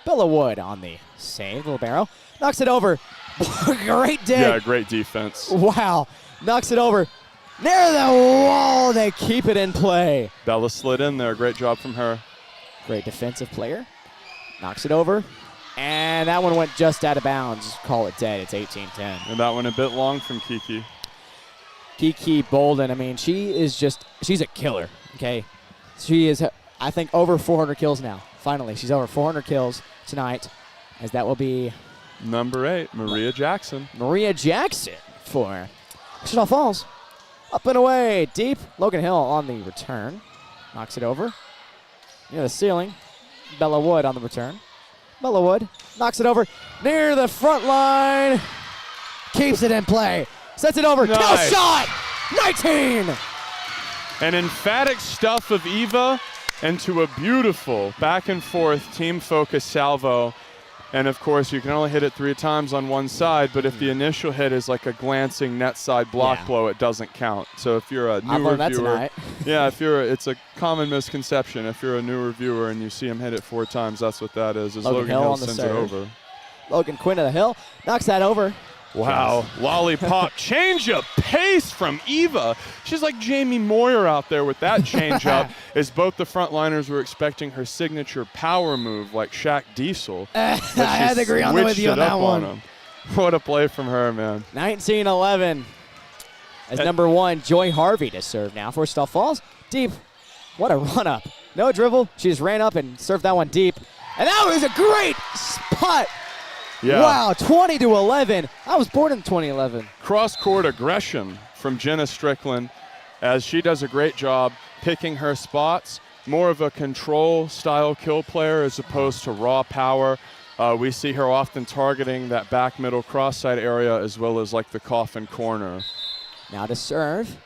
Bella Wood on the save, libero. Knocks it over. Great dig. Yeah, great defense. Wow. Knocks it over. Near the wall, they keep it in play. Bella slid in there. Great job from her. Great defensive player. Knocks it over. And that one went just out of bounds. Call it dead. It's 18-10. And that one a bit long from Kiki. Kiki Bolin, I mean, she's a killer, okay? She is, I think, over 400 kills now. Finally, she's over 400 kills tonight, as that will be... Number 8, Maria Jackson. Maria Jackson for Wichita Falls. Up and away, deep. Logan Hill on the return. Knocks it over. Near the ceiling. Bella Wood on the return. Bella Wood knocks it over near the front line. Keeps it in play. Sets it over. Nice. Kill shot. 19. An emphatic stuff of Eva into a beautiful back and forth team focus salvo. And of course, you can only hit it 3 times on one side, but if the initial hit is like a glancing net side block blow, it doesn't count. So if you're a newer viewer, it's a common misconception. If you're a newer viewer and you see him hit it 4 times, that's what that is. Logan Hill sends it over. Logan Quinn of the Hill knocks that over. Wow, lollipop change of pace from Eva. She's like Jamie Moyer out there with that change up, as both the frontliners were expecting her signature power move like Shaq Diesel. I had to agree with you on that one. What a play from her, man. 19-11. As number 1, Joy Harvey to serve now for Wichita Falls. Deep. What a run-up. No dribble. She just ran up and served that one deep. And that was a great spot. Yeah. Wow, 20-11. I was born in 2011. Cross-court aggression from Jenna Strickland, as she does a great job picking her spots. More of a control-style kill player as opposed to raw power. We see her often targeting that back middle cross-side area as well as like the coffin corner. Now to serve.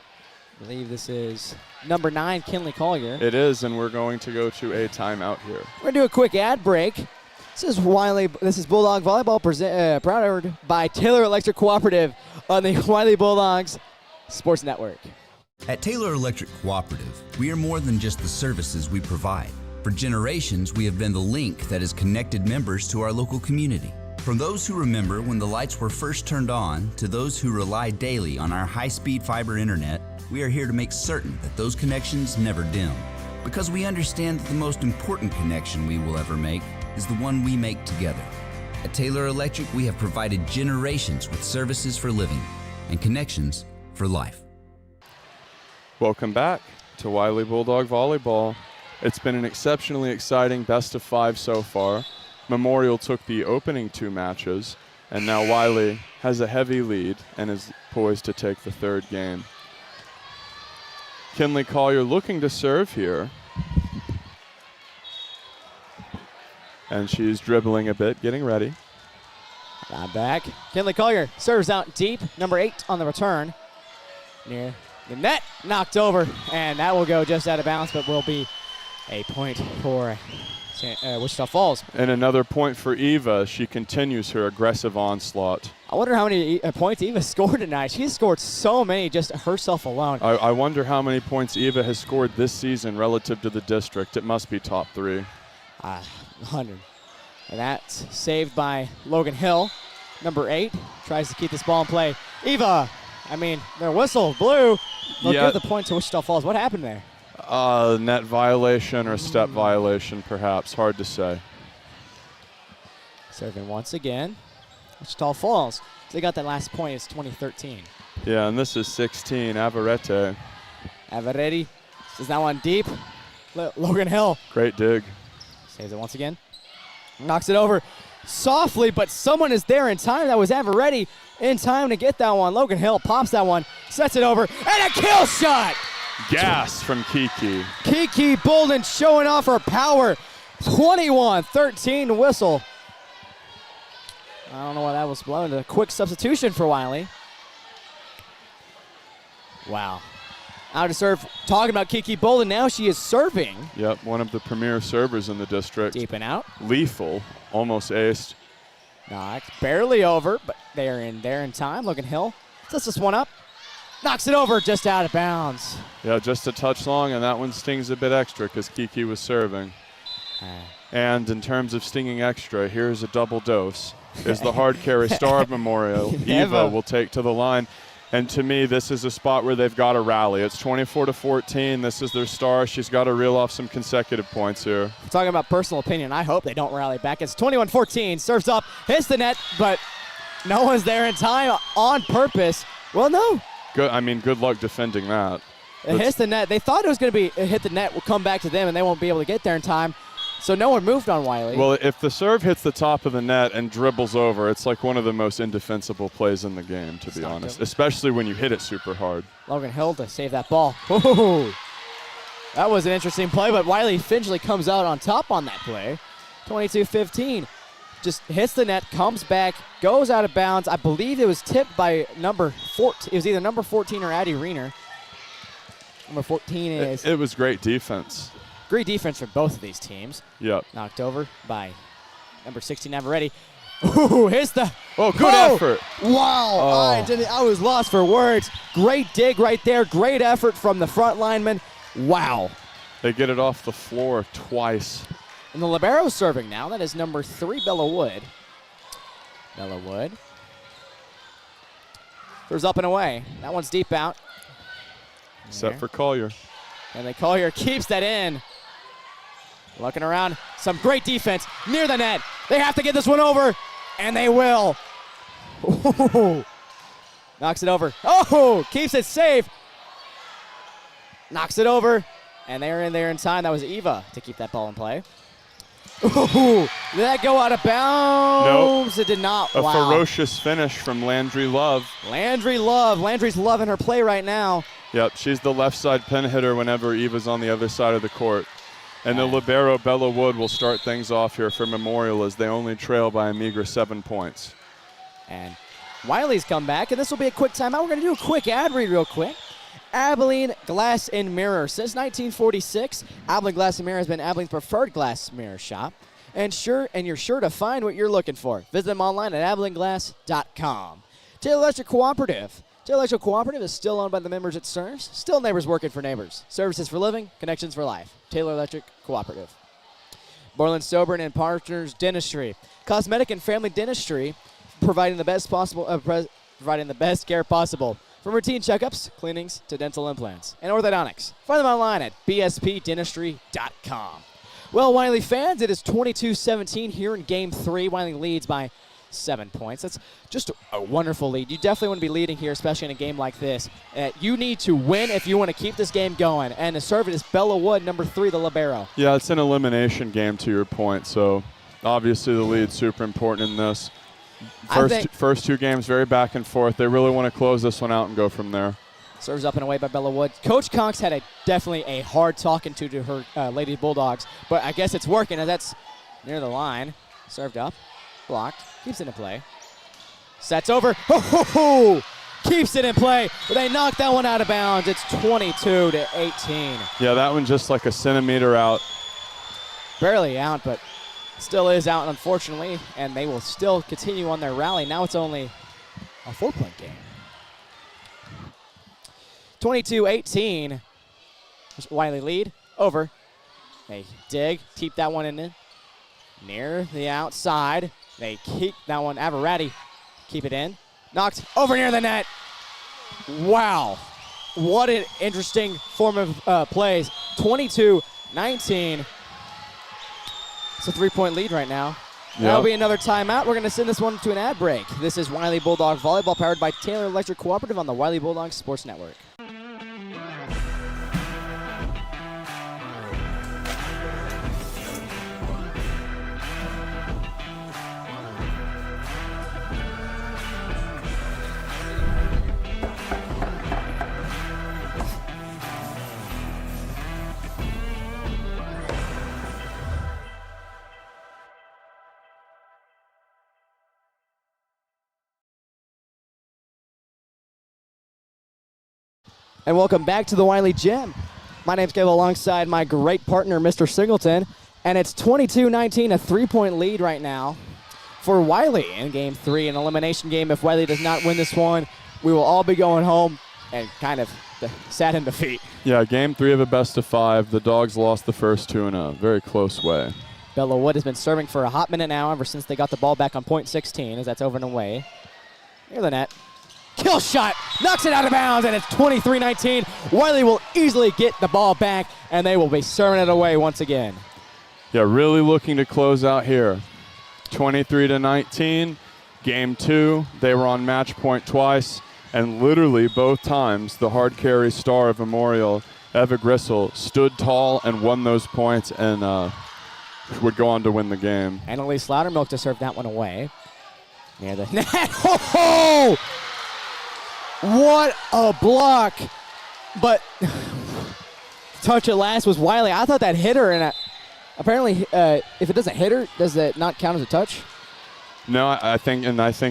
I believe this is number 9, Kinley Collier. It is, and we're going to go to a timeout here. We're going to do a quick ad break. This is Bulldog Volleyball powered by Taylor Electric Cooperative on the Wylie Bulldogs Sports Network. At Taylor Electric Cooperative, we are more than just the services we provide. For generations, we have been the link that has connected members to our local community. From those who remember when the lights were first turned on to those who rely daily on our high-speed fiber internet, we are here to make certain that those connections never dim. Because we understand that the most important connection we will ever make is the one we make together. At Taylor Electric, we have provided generations with services for living and connections for life. Welcome back to Wylie Bulldog Volleyball. It's been an exceptionally exciting best of 5 so far. Memorial took the opening 2 matches, and now Wylie has a heavy lead and is poised to take the 3rd game. Kinley Collier looking to serve here. And she's dribbling a bit, getting ready. Not back. Kinley Collier serves out deep. Number 8 on the return. Near the net, knocked over, and that will go just out of bounds, but will be a point for Wichita Falls. And another point for Eva. She continues her aggressive onslaught. I wonder how many points Eva scored tonight. She's scored so many just herself alone. I wonder how many points Eva has scored this season relative to the district. It must be top 3. 100. And that's saved by Logan Hill. Number 8 tries to keep this ball in play. Eva, their whistle blew. They'll give the point to Wichita Falls. What happened there? Net violation or step violation, perhaps. Hard to say. Serving once again. Wichita Falls. They got that last point. It's 2013. Yeah, and this is 16. Avarete. Avarete says that one deep. Logan Hill. Great dig. Saves it once again. Knocks it over softly, but someone is there in time. That was Avarete in time to get that one. Logan Hill pops that one, sets it over, and a kill shot! Gas from Kiki. Kiki Bolden showing off her power. 21-13 whistle. I don't know why that was blown. A quick substitution for Wylie. Wow. Out to serve. Talking about Kiki Bolden, now she is serving. Yep, one of the premier servers in the district. Deep and out. Lethal, almost aced. Knocked barely over, but they're in there in time. Logan Hill sets this one up. Knocks it over just out of bounds. Yeah, just a touch long, and that one stings a bit extra because Kiki was serving. And in terms of stinging extra, here's a double dose. Is the hard carry star of Memorial. Eva will take to the line. And to me, this is a spot where they've got to rally. It's 24-14. This is their star. She's got to reel off some consecutive points here. Talking about personal opinion, I hope they don't rally back. It's 21-14. Serves up, hits the net, but no one's there in time on purpose. Well, no. Good luck defending that. It hits the net. They thought it was going to be hit the net, will come back to them, and they won't be able to get there in time. So no one moved on Wylie. Well, if the serve hits the top of the net and dribbles over, it's like one of the most indefensible plays in the game, to be honest, especially when you hit it super hard. Logan Hill to save that ball. Ooh. That was an interesting play, but Wylie Finchley comes out on top on that play. 22-15. Just hits the net, comes back, goes out of bounds. I believe it was tipped by number 14. It was either number 14 or Addie Reener. Number 14 is... It was great defense. Great defense for both of these teams. Yep. Knocked over by number 16, Navarrete. Ooh, hits the... Oh, good effort. Wow. Oh. I was lost for words. Great dig right there. Great effort from the front lineman. Wow. They get it off the floor twice. And the libero serving now. That is number 3, Bella Wood. Bella Wood. Throws up and away. That one's deep out. Set for Collier. And Collier keeps that in. Looking around. Some great defense near the net. They have to get this one over. And they will. Ooh. Knocks it over. Oh, keeps it safe. Knocks it over. And they're in there in time. That was Eva to keep that ball in play. Ooh, did that go out of bounds? Nope. It did not. A ferocious finish from Landry Love. Landry Love. Landry's loving her play right now. Yep, she's the left side pin hitter whenever Eva's on the other side of the court. And the libero, Bella Wood, will start things off here for Memorial as they only trail by a meager 7 points. And Wylie's come back, and this will be a quick timeout. We're going to do a quick ad read real quick. Abilene Glass and Mirror. Since 1946, Abilene Glass and Mirror has been Abilene's preferred glass mirror shop. And you're sure to find what you're looking for. Visit them online at abileneglass.com. Taylor Electric Cooperative. Taylor Electric Cooperative is still owned by the members it serves. Still neighbors working for neighbors. Services for living, connections for life. Taylor Electric Cooperative. Borland Sober and Partners Dentistry. Cosmetic and family dentistry, providing the best care possible. From routine checkups, cleanings, to dental implants. And orthodontics. Find them online at bspdentistry.com. Well, Wylie fans, it is 22-17 here in Game 3. Wylie leads by 7 points. That's just a wonderful lead. You definitely want to be leading here, especially in a game like this. You need to win if you want to keep this game going. And to serve it is Bella Wood, number 3, the libero. Yeah, it's an elimination game to your point, so obviously the lead's super important in this. First 2 games, very back and forth. They really want to close this one out and go from there. Serves up and away by Bella Wood. Coach Cox had definitely a hard talking to her Lady Bulldogs, but I guess it's working, and that's near the line. Served up, blocked, keeps it in play. Sets over, keeps it in play, but they knocked that one out of bounds. It's 22-18. Yeah, that one just like a centimeter out. Barely out, but still is out, unfortunately, and they will still continue on their rally. Now it's only a 4-point game. 22-18. Wylie lead. Over. They dig. Keep that one in. Near the outside. They keep that one. Averati. Keep it in. Knocked over near the net. Wow. What an interesting form of plays. 22-19. It's a 3-point lead right now. Yep. That'll be another timeout. We're going to send this one to an ad break. This is Wylie Bulldog Volleyball, powered by Taylor Electric Cooperative on the Wylie Bulldogs Sports Network. And welcome back to the Wylie Gym. My name's Caleb alongside my great partner, Mr. Singleton. And it's 22-19, a 3-point lead right now for Wylie in Game 3, an elimination game. If Wylie does not win this one, we will all be going home and kind of sat in defeat. Yeah, Game 3 of a best-of-5. The Dogs lost the first 2 in a very close way. Bella Wood has been serving for a hot minute now ever since they got the ball back on point 16, as that's over and away. Near the net. Kill shot, knocks it out of bounds, and it's 23-19. Wylie will easily get the ball back, and they will be serving it away once again. Yeah, really looking to close out here. 23-19, Game 2. They were on match point twice, and literally both times the hard carry star of Memorial, Eva Grissel, stood tall and won those points and would go on to win the game. Annalise Loudermilk to serve that one away. Near the net. Ho-ho! What a block. But touch at last was Wylie. I thought that hit her, and apparently if it doesn't hit her, does it not count as a touch? No, I think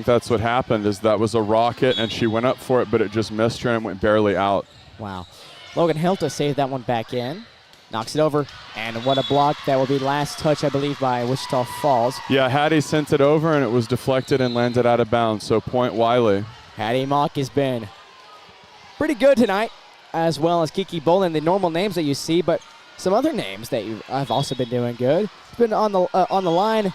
that's what happened, is that was a rocket, and she went up for it, but it just missed her and went barely out. Wow. Logan Hilta saved that one back in. Knocks it over, and what a block. That will be last touch, I believe, by Wichita Falls. Yeah, Hattie sent it over, and it was deflected and landed out of bounds, so point Wylie. Hattie Mock has been pretty good tonight, as well as Kiki Bolin, the normal names that you see, but some other names that have also been doing good. It's been on the line.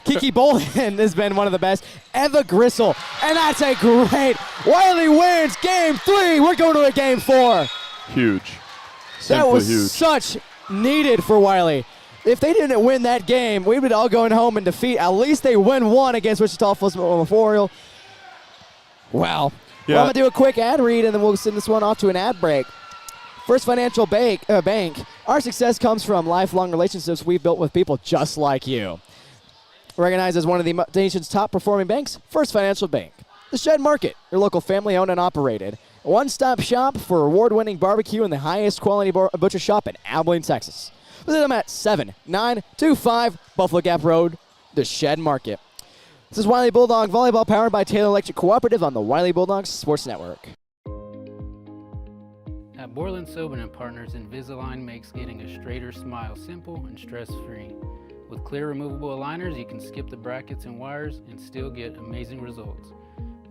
Kiki Bolin has been one of the best. Eva Grissel, and that's a great. Wylie wins Game 3. We're going to a Game 4. Huge. That was huge. Such needed for Wylie. If they didn't win that game, we would all going home in defeat. At least they win one against Wichita Falls Memorial. Wow. Yeah. Well, I'm going to do a quick ad read, and then we'll send this one off to an ad break. First Financial Bank. Our success comes from lifelong relationships we've built with people just like you. Recognized as one of the nation's top performing banks, First Financial Bank. The Shed Market, your local family owned and operated. A one-stop shop for award-winning barbecue and the highest quality butcher shop in Abilene, Texas. Visit them at 7925 Buffalo Gap Road, the Shed Market. This is Wylie Bulldog Volleyball, powered by Taylor Electric Cooperative on the Wylie Bulldogs Sports Network. At Borland Sobin & Partners, Invisalign makes getting a straighter smile simple and stress-free. With clear removable aligners, you can skip the brackets and wires and still get amazing results.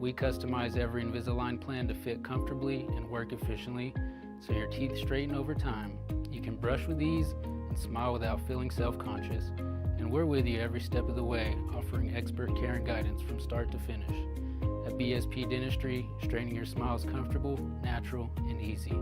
We customize every Invisalign plan to fit comfortably and work efficiently, so your teeth straighten over time. You can brush with ease and smile without feeling self-conscious. And we're with you every step of the way, offering expert care and guidance from start to finish. At BSP Dentistry, straightening your smile is comfortable, natural, and easy.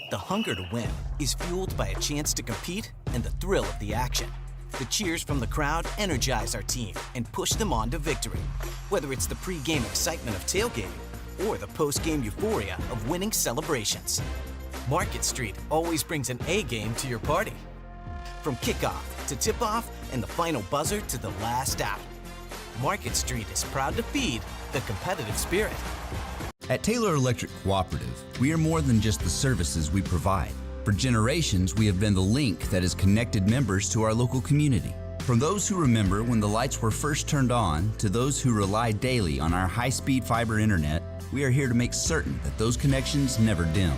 The hunger to win is fueled by a chance to compete and the thrill of the action. The cheers from the crowd energize our team and push them on to victory. Whether it's the pre-game excitement of tailgating or the post-game euphoria of winning celebrations, Market Street always brings an A game to your party. From kickoff to tip-off and the final buzzer to the last out, Market Street is proud to feed the competitive spirit. At Taylor Electric Cooperative, we are more than just the services we provide. For generations, we have been the link that has connected members to our local community. From those who remember when the lights were first turned on to those who rely daily on our high-speed fiber internet, we are here to make certain that those connections never dim.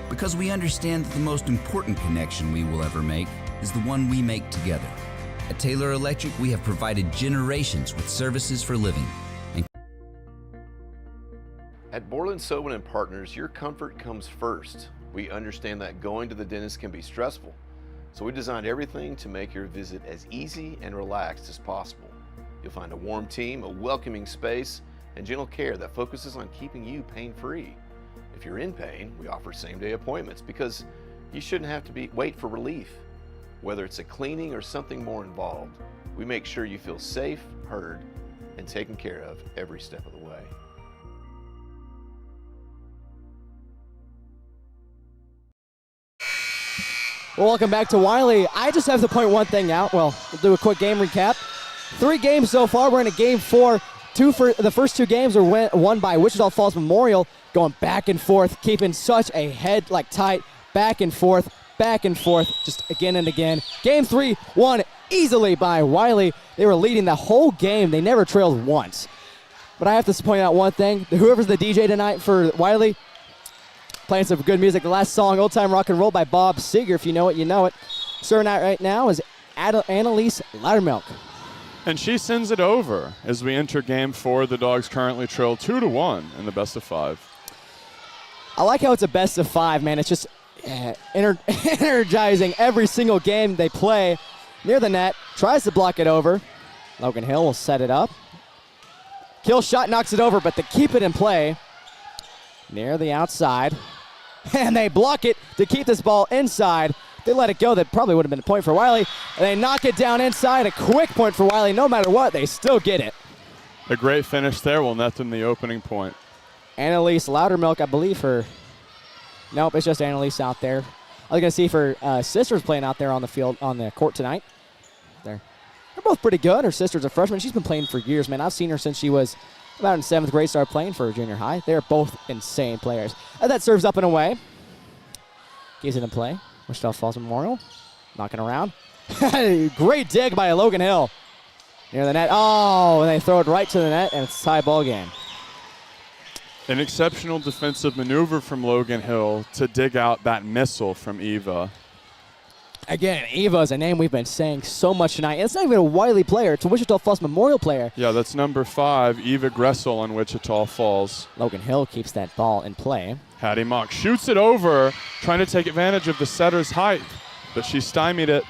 Because we understand that the most important connection we will ever make is the one we make together. At Taylor Electric, we have provided generations with services for living. At Borland Sobin and Partners, your comfort comes first. We understand that going to the dentist can be stressful, so we designed everything to make your visit as easy and relaxed as possible. You'll find a warm team, a welcoming space, and gentle care that focuses on keeping you pain-free. If you're in pain, we offer same-day appointments because you shouldn't have to wait for relief. Whether it's a cleaning or something more involved, we make sure you feel safe, heard, and taken care of every step of the way. Well, welcome back to Wylie. I just have to point one thing out. Well, we'll do a quick game recap. 3 games so far. We're in a game 4. The first 2 games were won by Wichita Falls Memorial, going back and forth, keeping such a head tight, back and forth, just again and again. Game 3 won easily by Wylie. They were leading the whole game. They never trailed once. But I have to point out one thing. Whoever's the DJ tonight for Wylie, playing some good music. The last song, Old Time Rock and Roll by Bob Seger. If you know it, you know it. Serving out right now is Annalise Loudermilk. And she sends it over as we enter game 4. The Dogs currently trail 2-1 in the best of 5. I like how it's a best of 5, man. It's just energizing every single game they play. Near the net, tries to block it over. Logan Hill will set it up. Kill shot knocks it over, but to keep it in play, near the outside. And they block it to keep this ball inside. They let it go. That probably would have been a point for Wylie. And they knock it down inside. A quick point for Wylie. No matter what, they still get it. A great finish there will net them the opening point. Annalise Loudermilk, I believe her. Nope, it's just Annalise out there. I was going to see if her sister's playing out there on the field, on the court tonight. They're both pretty good. Her sister's a freshman. She's been playing for years, man. I've seen her since she was about in 7th grade, started playing for junior high. They're both insane players. And that serves up and away. Gives it in play. Wichita Falls Memorial. Knocking around. Great dig by Logan Hill. Near the net. Oh, and they throw it right to the net, and it's a tie ball game. An exceptional defensive maneuver from Logan Hill to dig out that missile from Eva. Again, Eva is a name we've been saying so much tonight. It's not even a Wylie player. It's a Wichita Falls Memorial player. Yeah, that's number 5, Eva Gressel on Wichita Falls. Logan Hill keeps that ball in play. Hattie Mock shoots it over, trying to take advantage of the setter's height, but she stymied it.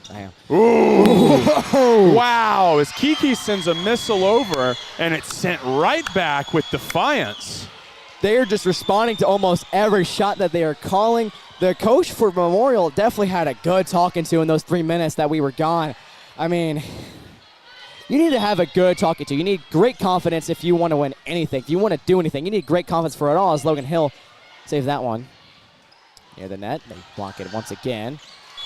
Damn. Ooh! Wow, as Kiki sends a missile over, and it's sent right back with defiance. They're just responding to almost every shot that they are calling. The coach for Memorial definitely had a good talking to in those 3 minutes that we were gone. I mean, you need to have a good talking to. You need great confidence if you want to win anything. If you want to do anything, you need great confidence for it all, as Logan Hill saves that one. Near the net, they block it once again.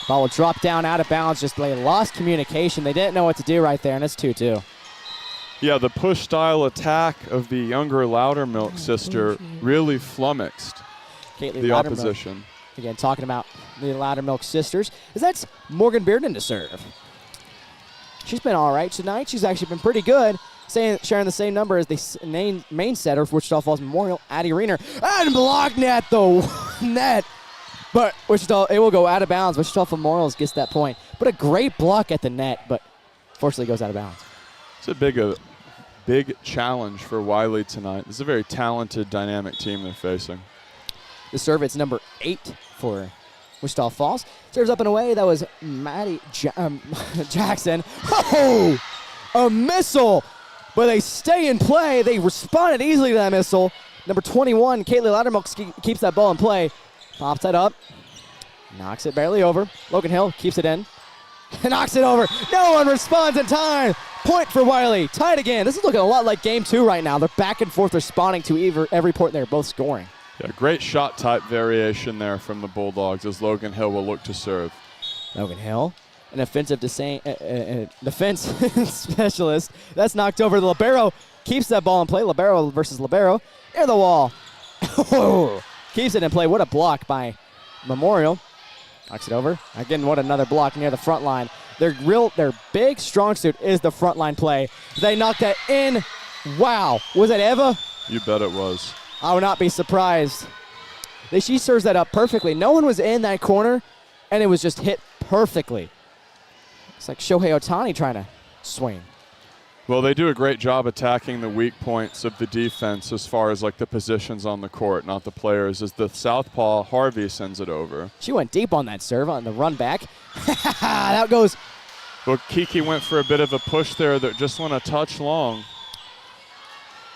Ball will drop down out of bounds. Just they lost communication. They didn't know what to do right there, and it's 2-2. Yeah, the push-style attack of the younger Loudermilk sister really flummoxed Caitlin the Loudermilk, opposition. again, talking about the Loudermilk sisters, is that's Morgan Bearden to serve. She's been all right tonight. She's actually been pretty good, sharing the same number as the main setter for Wichita Falls Memorial, Addie Reiner. And blocked net, the net. But Wichita, it will go out of bounds. Wichita Falls Memorial gets that point. But a great block at the net, but fortunately goes out of bounds. It's a big challenge for Wylie tonight. This is a very talented, dynamic team they're facing. The serve, it's number 8 for Wichita Falls. Serves up and away. That was Maddie Jackson. Oh! A missile! But they stay in play. They responded easily to that missile. Number 21, Caitlin Loudermilk keeps that ball in play. Pops that up. Knocks it barely over. Logan Hill keeps it in. Knocks it over. No one responds in time. Point for Wylie. Tied again. This is looking a lot like game 2 right now. They're back and forth responding to every point they're both scoring. Yeah, great shot type variation there from the Bulldogs as Logan Hill will look to serve. Logan Hill, an offensive defense specialist. That's knocked over. The libero keeps that ball in play. Libero versus libero. Near the wall. Keeps it in play. What a block by Memorial. Knocks it over. Again, what another block near the front line. Their big strong suit is the front line play. They knocked that in. Wow. Was that Eva? You bet it was. I would not be surprised. She serves that up perfectly. No one was in that corner, and it was just hit perfectly. It's like Shohei Ohtani trying to swing. Well, they do a great job attacking the weak points of the defense as far as like the positions on the court, not the players. As the southpaw, Harvey sends it over. She went deep on that serve on the run back. That goes. Well, Kiki went for a bit of a push there that just went a touch long.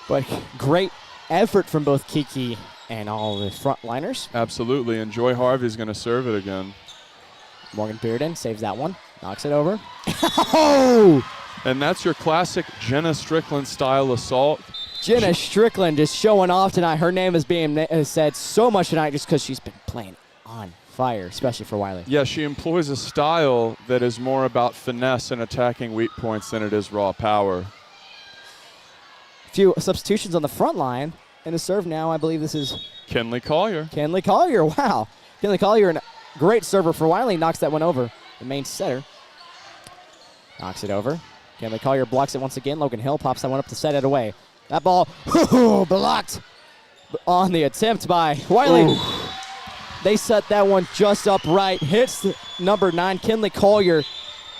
But great effort from both Kiki and all the frontliners. Absolutely, and Joy Harvey's going to serve it again. Morgan Bearden saves that one, knocks it over. Oh! And that's your classic Jenna Strickland style assault. Jenna Strickland just showing off tonight. Her name is being said so much tonight just because she's been playing on fire, especially for Wylie. Yeah, she employs a style that is more about finesse and attacking weak points than it is raw power. Few substitutions on the front line. And the serve now, I believe this is Kinley Collier. Kinley Collier, wow. Kinley Collier, a great server for Wylie, knocks that one over. The main setter knocks it over. Kinley Collier blocks it once again. Logan Hill pops that one up to set it away. That ball blocked on the attempt by Wylie. Ooh. They set that one just upright. Hits number 9, Kinley Collier,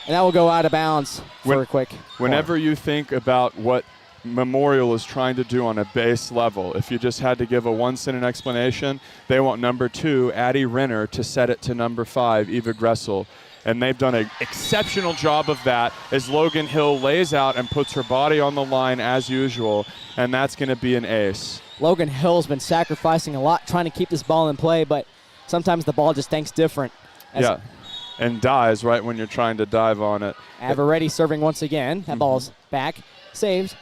and that will go out of bounds for a quick. Whenever you think about what Memorial is trying to do on a base level, if you just had to give a one-sentence explanation, they want number 2, Addie Renner, to set it to number 5, Eva Gressel. And they've done an exceptional job of that as Logan Hill lays out and puts her body on the line as usual, and that's going to be an ace. Logan Hill's been sacrificing a lot trying to keep this ball in play, but sometimes the ball just thinks different. Yeah, and dies right when you're trying to dive on it. Avaretti serving once again. That ball's back, saved.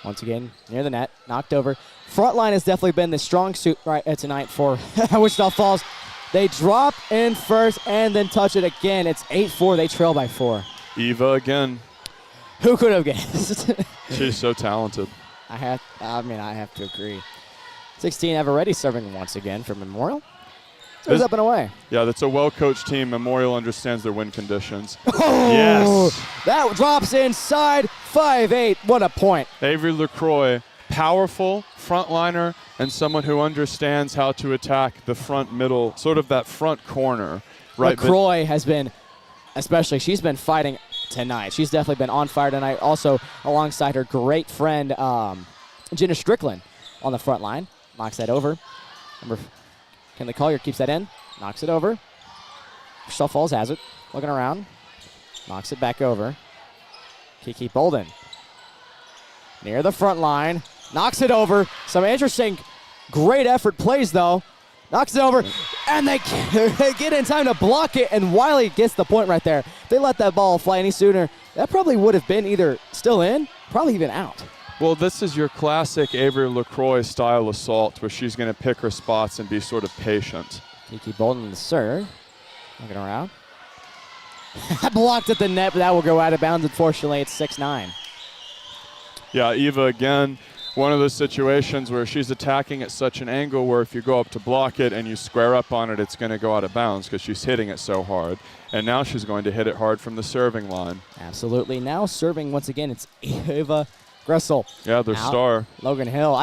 Once again, near the net, knocked over. Front line has definitely been the strong suit right tonight for Wichita Falls. They drop in first and then touch it again. It's 8-4. They trail by 4. Eva again. Who could have guessed? She's so talented. I have to agree. 16 Avaretti serving once again for Memorial. Goes up and away. Yeah, that's a well-coached team. Memorial understands their win conditions. Oh, yes. That drops inside. 5-8. What a point. Avery LaCroix, powerful frontliner and someone who understands how to attack the front middle, sort of that front corner. Right. LaCroix has been, she's been fighting tonight. She's definitely been on fire tonight. Also, alongside her great friend, Jenna Strickland on the front line. Knocks that over. Kinley Collier keeps that in, knocks it over. Wichita Falls has it, looking around, knocks it back over. Kiki Bolden near the front line, knocks it over. Some interesting, great effort plays though. Knocks it over, and they get in time to block it, and Wylie gets the point right there. If they let that ball fly any sooner, that probably would have been either still in, probably even out. Well, this is your classic Avery LaCroix style assault where she's going to pick her spots and be sort of patient. Kiki Bolden the serve. Looking around. blocked at the net, but that will go out of bounds. Unfortunately, it's 6-9. Yeah, Eva, again, one of those situations where she's attacking at such an angle where if you go up to block it and you square up on it, it's going to go out of bounds because she's hitting it so hard. And now she's going to hit it hard from the serving line. Absolutely. Now serving once again, it's Eva Gressel. Yeah, their star. Logan Hill.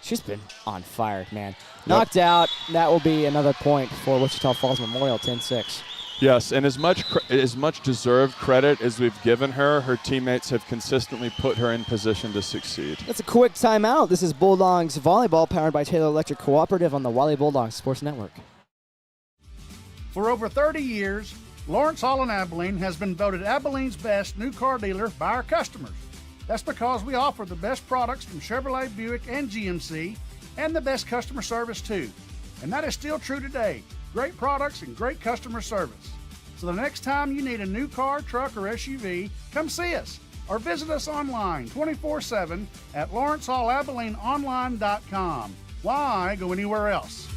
She's been on fire, man. Knocked out. That will be another point for Wichita Falls Memorial, 10-6. Yes, and as much deserved credit as we've given her, her teammates have consistently put her in position to succeed. That's a quick timeout. This is Bulldogs volleyball powered by Taylor Electric Cooperative on the Wylie Bulldogs Sports Network. For over 30 years, Lawrence Hall in Abilene has been voted Abilene's best new car dealer by our customers. That's because we offer the best products from Chevrolet, Buick, and GMC, and the best customer service too. And that is still true today. Great products and great customer service. So the next time you need a new car, truck, or SUV, come see us or visit us online 24/7 at lawrencehallabileneonline.com. Why go anywhere else?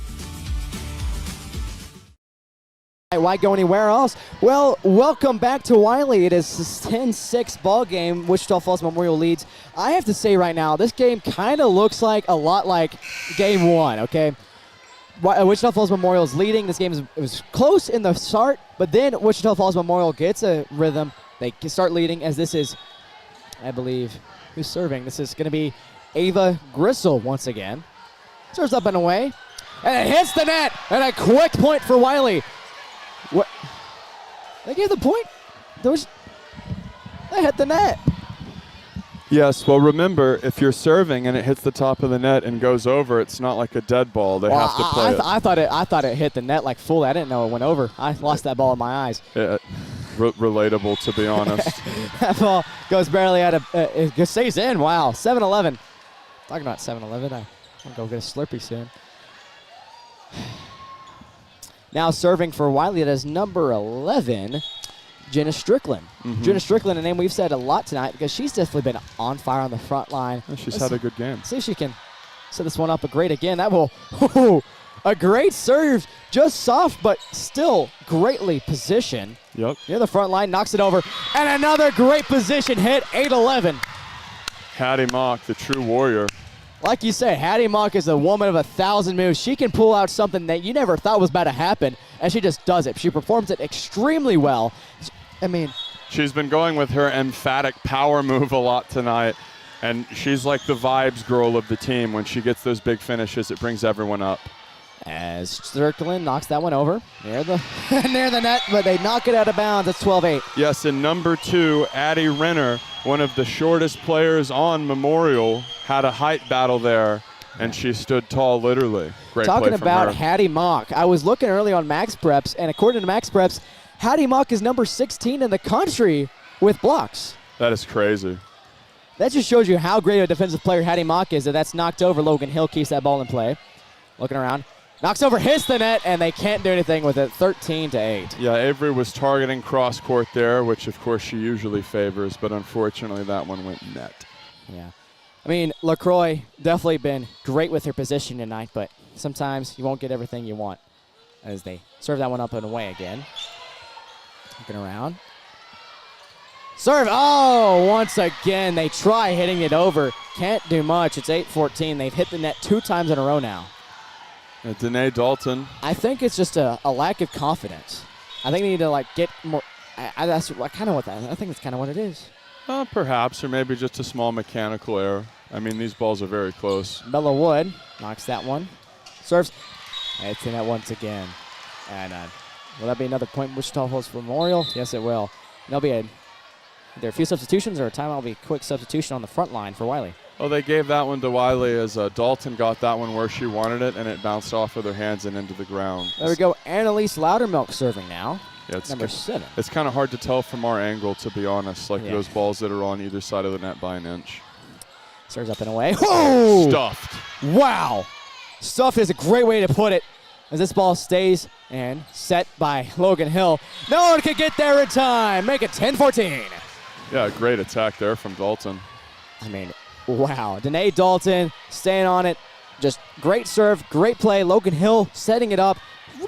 Why go anywhere else? Well, welcome back to Wylie. It is a 10-6 ball game. Wichita Falls Memorial leads. I have to say right now, this game kind of looks like a lot like game one, okay? Wichita Falls Memorial is leading. This game was close in the start, but then Wichita Falls Memorial gets a rhythm. They start leading as this is, I believe, who's serving? This is going to be Ava Grissel once again. Serves up and away, and it hits the net, and a quick point for Wylie. What? They gave the point? They hit the net. Yes, well, remember, if you're serving and it hits the top of the net and goes over, it's not like a dead ball. They have to play it. I thought it hit the net like full. I didn't know it went over. I lost that ball in my eyes. Yeah, relatable, to be honest. That ball goes barely out of it stays in. Wow, 7-11. Talking about 7-11, I'm going to go get a Slurpee soon. Now serving for Wylie, that is number 11, Jenna Strickland. Jenna Strickland, a name we've said a lot tonight because she's definitely been on fire on the front line. She's had a good game. See if she can set this one up a great again. That will, a great serve, just soft, but still greatly positioned. Yep. Near the front line, knocks it over, and another great position hit, 8-11. Hattie Mock, the true warrior. Like you said, Hattie Mock is a woman of 1,000 moves. She can pull out something that you never thought was about to happen, and she just does it. She performs it extremely well. She's been going with her emphatic power move a lot tonight, and she's like the vibes girl of the team. When she gets those big finishes, it brings everyone up. As Strickland knocks that one over near the net, but they knock it out of bounds. It's 12-8. Yes, and number 2, Addie Renner, one of the shortest players on Memorial, had a height battle there, and she stood tall, literally. Great Talking play from about her. Hattie Mock, I was looking early on Max Preps, and according to Max Preps, Hattie Mock is number 16 in the country with blocks. That is crazy. That just shows you how great a defensive player Hattie Mock is. That's knocked over. Logan Hill keeps that ball in play. Looking around. Knocks over, hits the net, and they can't do anything with it, 13-8. Yeah, Avery was targeting cross court there, which of course she usually favors, but unfortunately that one went net. Yeah. I mean, LaCroix definitely been great with her position tonight, but sometimes you won't get everything you want as they serve that one up and away again. Looking around. Serve, once again, they try hitting it over. Can't do much. It's 8-14. They've hit the net 2 times in a row now. Danae Dalton. I think it's just a lack of confidence. I think they need to get more. That's kind of what I think that's kind of what it is. Perhaps, or maybe just a small mechanical error. I mean, these balls are very close. Bella Wood knocks that one. Serves. It's in that once again. And will that be another point Wichita Falls Memorial? Yes, it will. There'll be either a few substitutions or a timeout. Will be a quick substitution on the front line for Wylie. Well, they gave that one to Wylie as Dalton got that one where she wanted it, and it bounced off of their hands and into the ground. There we go. Annalise Loudermilk serving now. Yeah, it's number 7. It's kind of hard to tell from our angle, to be honest, those balls that are on either side of the net by an inch. Serves up and away. Whoa! Stuffed. Wow. Stuffed is a great way to put it, as this ball stays and set by Logan Hill. No one can get there in time. Make it 10-14. Yeah, great attack there from Dalton. I mean, wow. Danae Dalton staying on it. Just great serve, great play. Logan Hill setting it up.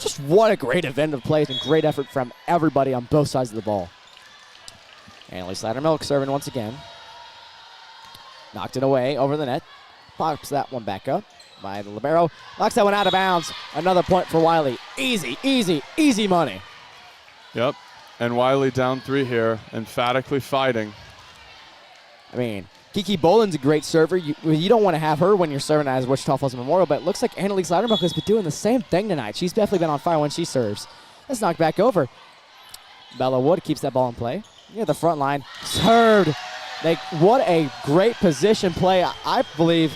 Just what a great event of plays and great effort from everybody on both sides of the ball. Annalise Loudermilk serving once again. Knocked it away over the net. Pops that one back up by the libero. Knocks that one out of bounds. Another point for Wylie. Easy, easy, easy money. Yep. And Wylie down 3 here, emphatically fighting. I mean, Kiki Boland's a great server. You don't want to have her when you're serving as Wichita Falls Memorial, but it looks like Annalise Loudermilk has been doing the same thing tonight. She's definitely been on fire when she serves. Let's knock back over. Bella Wood keeps that ball in play. Near the front line. Served. What a great position play, I believe.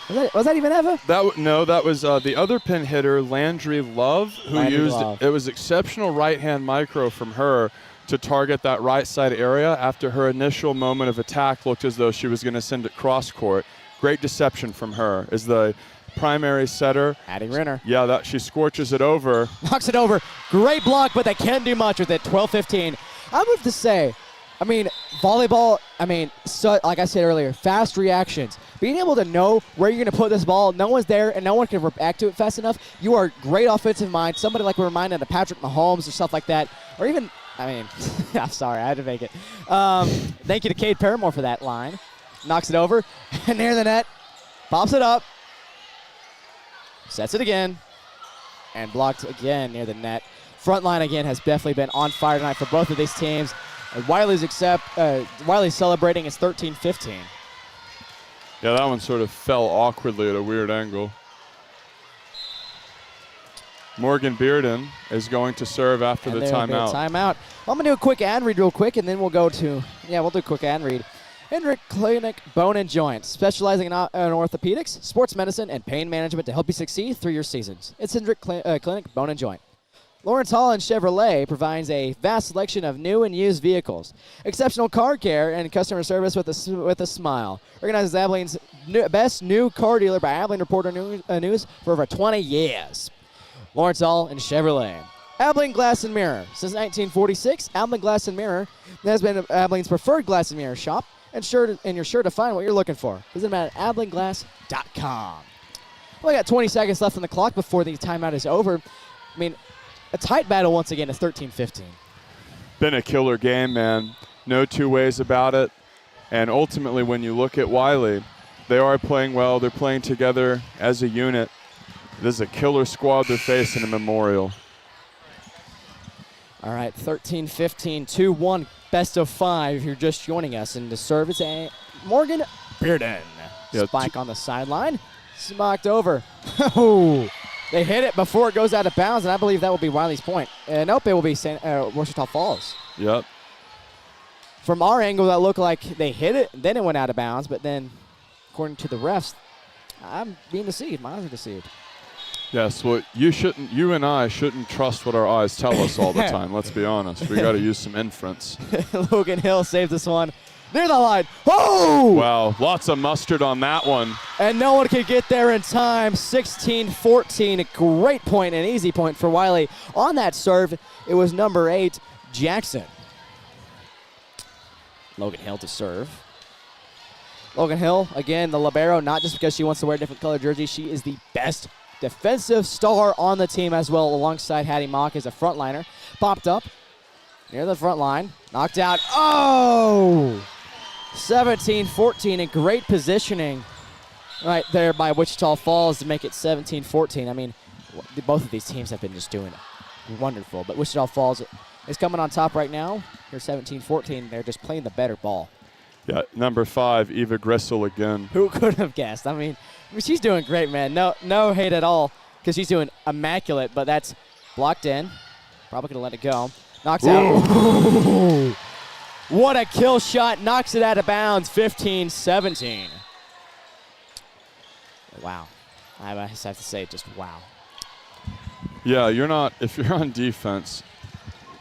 Was that even Eva? No, that was the other pin hitter, Landry Love, who it was exceptional right-hand micro from her to target that right side area after her initial moment of attack looked as though she was going to send it cross court. Great deception from her as the primary setter. Addie Renner. Yeah, she scorches it over. Knocks it over. Great block, but they can't do much with it. 12-15. I would have to say, volleyball, like I said earlier, fast reactions. Being able to know where you're going to put this ball, no one's there, and no one can react to it fast enough. You are great offensive mind. Somebody like we're reminded of Patrick Mahomes or stuff like that. Or even, I'm sorry, I had to make it. Thank you to Cade Paramore for that line. Knocks it over, and near the net, pops it up, sets it again, and blocked again near the net. Front line again has definitely been on fire tonight for both of these teams. Wiley's celebrating is 13-15. Yeah, that one sort of fell awkwardly at a weird angle. Morgan Bearden is going to serve after the timeout. Timeout. I'm going to do a quick ad read real quick, and then we'll go to, we'll do a quick ad read. Hendrick Clinic Bone and Joints, specializing in orthopedics, sports medicine, and pain management to help you succeed through your seasons. It's Hendrick Clinic Bone and Joint. Lawrence Holland Chevrolet provides a vast selection of new and used vehicles, exceptional car care, and customer service with a smile. Organizes Abilene's best new car dealer by Abilene Reporter News for over 20 years. Lawrence Holland Chevrolet. Abilene Glass and Mirror. Since 1946, Abilene Glass and Mirror has been Abilene's preferred glass and mirror shop, and you're sure to find what you're looking for. Visit them at AbileneGlass.com. We got 20 seconds left on the clock before the timeout is over. A tight battle once again is 13-15. Been a killer game, man. No two ways about it. And ultimately, when you look at Wylie, they are playing well. They're playing together as a unit. This is a killer squad they're facing in Memorial. All right, 13-15, 2-1, best of 5. If you're just joining us, and to serve is a Morgan Bearden. Spike on the sideline, smacked over. They hit it before it goes out of bounds, and I believe that will be Wylie's point. Nope, it will be Wichita Falls. Yep. From our angle, that looked like they hit it, then it went out of bounds, but then, according to the refs, I'm being deceived. My eyes are deceived. Yes, well, you and I shouldn't trust what our eyes tell us all the time. Let's be honest. We got to use some inference. Logan Hill saved this one. Near the line. Oh! Wow, lots of mustard on that one. And no one could get there in time. 16-14, a great point, an easy point for Wylie. On that serve, it was number 8, Jackson. Logan Hill to serve. Logan Hill, again, the libero, not just because she wants to wear a different color jersey. She is the best defensive star on the team as well, alongside Hattie Mock as a frontliner. Popped up near the front line. Knocked out. Oh! 17-14, and great positioning right there by Wichita Falls to make it 17-14. Both of these teams have been just doing wonderful, but Wichita Falls is coming on top right now. Here 17-14, they're just playing the better ball. Yeah, number 5, Eva Grissel again. Who could have guessed? She's doing great, man. No hate at all, because she's doing immaculate, but that's blocked in. Probably going to let it go. Knocks out. What a kill shot. Knocks it out of bounds. 15-17. Wow. I just have to say, just wow. Yeah, if you're on defense,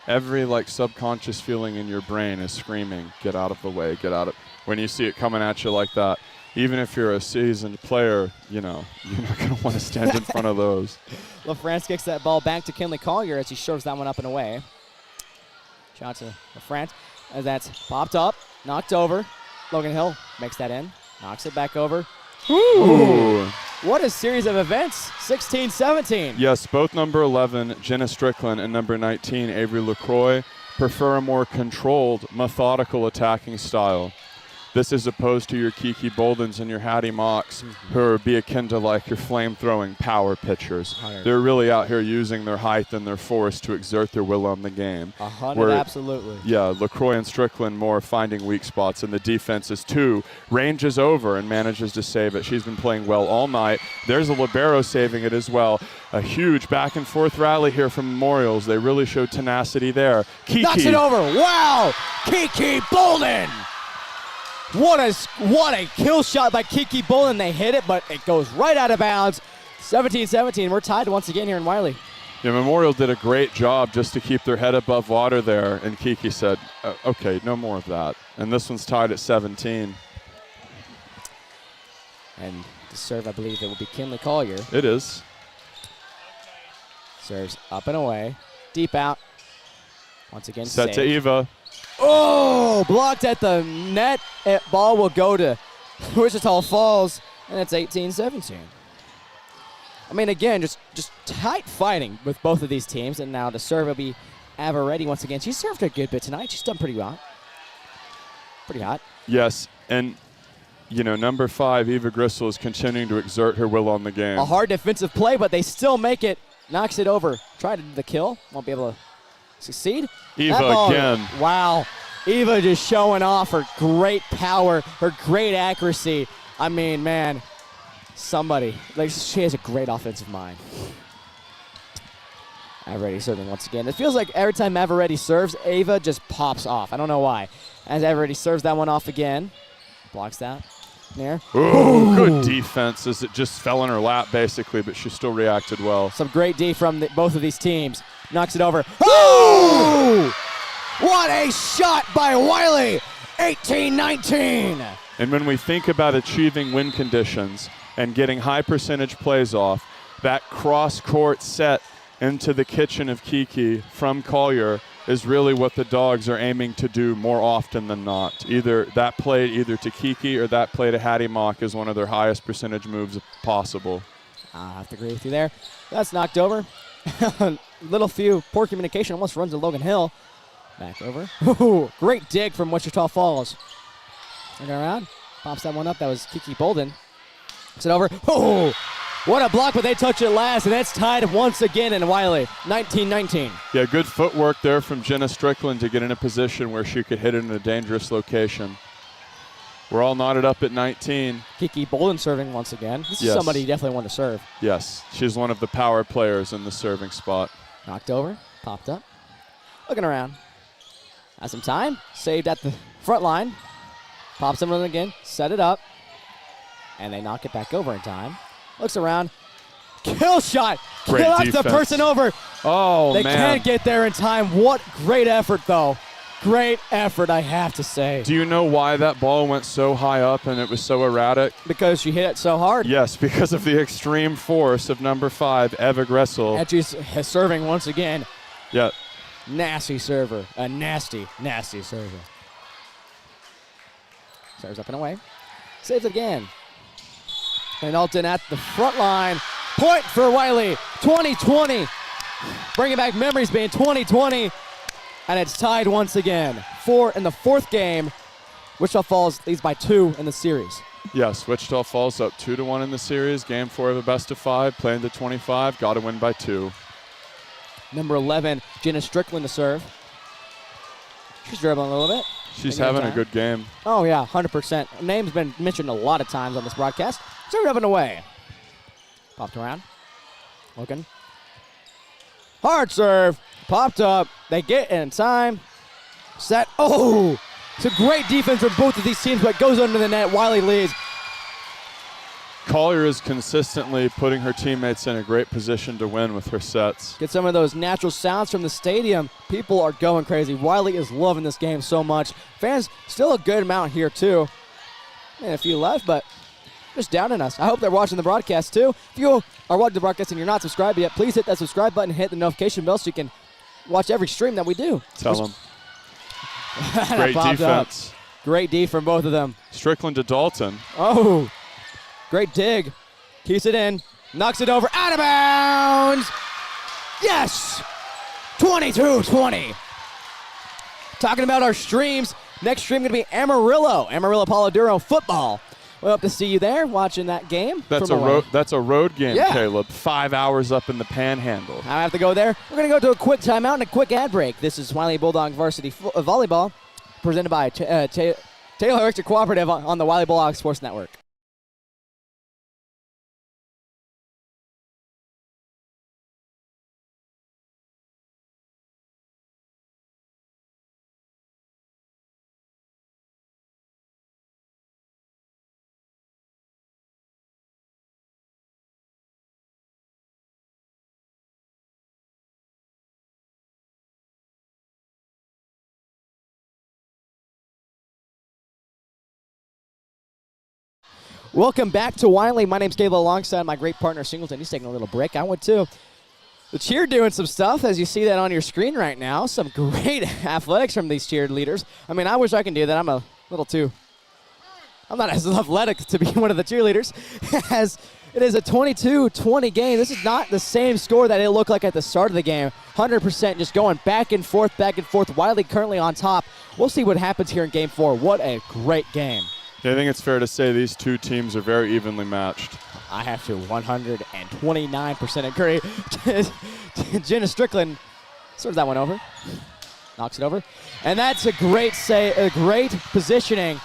every subconscious feeling in your brain is screaming, get out of the way, get out of, when you see it coming at you like that. Even if you're a seasoned player, you're not going to want to stand in front of those. LaFrance kicks that ball back to Kinley Collier as he shoves that one up and away. Shout to LaFrance as that's popped up, knocked over. Logan Hill makes that in, knocks it back over. Ooh. What a series of events. 16-17. Yes, both number 11, Jenna Strickland, and number 19, Avery LaCroix, prefer a more controlled, methodical attacking style. This is opposed to your Kiki Boldens and your Hattie Mocks, who are be akin to like your flame-throwing power pitchers. They're really out here using their height and their force to exert their will on the game. 100, absolutely. Yeah, LaCroix and Strickland more finding weak spots, and the defense is too. Ranges over and manages to save it. She's been playing well all night. There's a libero saving it as well. A huge back-and-forth rally here from Memorials. They really showed tenacity there. Kiki knocks it over. Wow! Kiki Bolden! What a kill shot by Kiki Bolden. They hit it, but it goes right out of bounds. 17-17. We're tied once again here in Wylie. Yeah, Memorial did a great job just to keep their head above water there, and Kiki said, okay, no more of that. And this one's tied at 17. And the serve, I believe it will be Kinley Collier. It is. Serves up and away. Deep out. Once again, set saved. to Eva. Oh, blocked at the net. Ball will go to Wichita Falls, and it's 18-17. I mean, again, just tight fighting with both of these teams, and now the serve will be Avaretti once again. She served a good bit tonight. She's done pretty well. Pretty hot. Yes, and, you know, number 5, Eva Grisel, is continuing to exert her will on the game. A hard defensive play, but they still make it. Knocks it over. Try to do the kill. Won't be able to succeed. Eva again. Wow. Eva just showing off her great power, her great accuracy. I mean, man, somebody. Like, she has a great offensive mind. Avaretti serving once again. It feels like every time Avaretti serves, Ava just pops off. I don't know why. As Avaretti serves that one off again. Blocks that. There. Ooh, good defense as it just fell in her lap, basically, but she still reacted well. Some great D from both of these teams. Knocks it over. Oh! What a shot by Wylie! 18-19. And when we think about achieving win conditions and getting high percentage plays off, that cross-court set into the kitchen of Kiki from Collier is really what the Dogs are aiming to do more often than not. Either that play either to Kiki or that play to Hattie Mock is one of their highest percentage moves possible. I have to agree with you there. That's knocked over. Little poor communication, almost runs to Logan Hill. Back over. Ooh, great dig from Wichita Falls. Turn around, pops that one up. That was Kiki Bolden. Puts it over. Oh, what a block, but they touch it last, and that's tied once again in Wylie, 19-19. Yeah, good footwork there from Jenna Strickland to get in a position where she could hit it in a dangerous location. We're all knotted up at 19. Kiki Bolden serving once again. This is somebody you definitely want to serve. Yes, she's one of the power players in the serving spot. Knocked over, popped up. Looking around. Has some time. Saved at the front line. Pops them in again. Set it up. And they knock it back over in time. Looks around. Kill shot. Knocks the person over. Oh, man. They can't get there in time. What great effort, though. Great effort, I have to say. Do you know why that ball went so high up and it was so erratic? Because she hit it so hard. Yes, because of the extreme force of number 5, Eva Gressel. And she's serving once again. Yeah. Nasty server. A nasty, nasty server. Serves up and away. Saves it again. And Alton at the front line. Point for Wylie. 20-20. Bringing back memories being 20-20. And it's tied once again. 4 in the 4th game. Wichita Falls leads by 2 in the series. Yes, Wichita Falls up 2-1 in the series. Game 4 of a best of 5. Playing to 25. Got to win by 2. Number 11, Jenna Strickland to serve. She's dribbling a little bit. She's having a good game. Oh, yeah, 100%. Name's been mentioned a lot of times on this broadcast. Serve up and away. Popped around. Looking. Hard serve. Popped up. They get in time. Set. Oh! It's a great defense from both of these teams, but it goes under the net. Wylie leads. Collier is consistently putting her teammates in a great position to win with her sets. Get some of those natural sounds from the stadium. People are going crazy. Wylie is loving this game so much. Fans, still a good amount here, too. And a few left, but just doubting us. I hope they're watching the broadcast, too. If you are watching the broadcast and you're not subscribed yet, please hit that subscribe button and hit the notification bell so you can watch every stream that we do. Tell them. Great defense. Great D from both of them. Strickland to Dalton. Oh, great dig. Keeps it in. Knocks it over. Out of bounds. Yes. 22-20. Talking about our streams. Next stream going to be Amarillo Palo Duro football. We'll hope to see you there watching that game. That's a road game, Caleb. 5 hours up in the Panhandle. I have to go there. We're going to go to a quick timeout and a quick ad break. This is Wylie Bulldog Varsity Volleyball, presented by Taylor Electric Cooperative on the Wylie Bulldog Sports Network. Welcome back to Wylie. My name's Caleb alongside my great partner Singleton. He's taking a little break. I went too. The cheer doing some stuff, as you see that on your screen right now. Some great athletics from these cheerleaders. I mean, I wish I can do that. I'm not as athletic to be one of the cheerleaders. As it is a 22-20 game. This is not the same score that it looked like at the start of the game. 100% just going back and forth, back and forth. Wylie currently on top. We'll see what happens here in Game 4. What a great game. Yeah, I think it's fair to say these two teams are very evenly matched. I have to 129% agree. Jenna Strickland serves that one over, knocks it over, and that's a great positioning.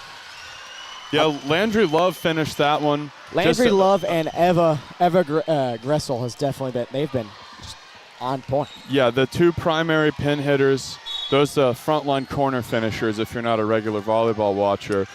Yeah, Landry Love finished that one. Landry Love and Eva Gressel has definitely they've been just on point. Yeah, the two primary pin hitters, those frontline corner finishers if you're not a regular volleyball watcher.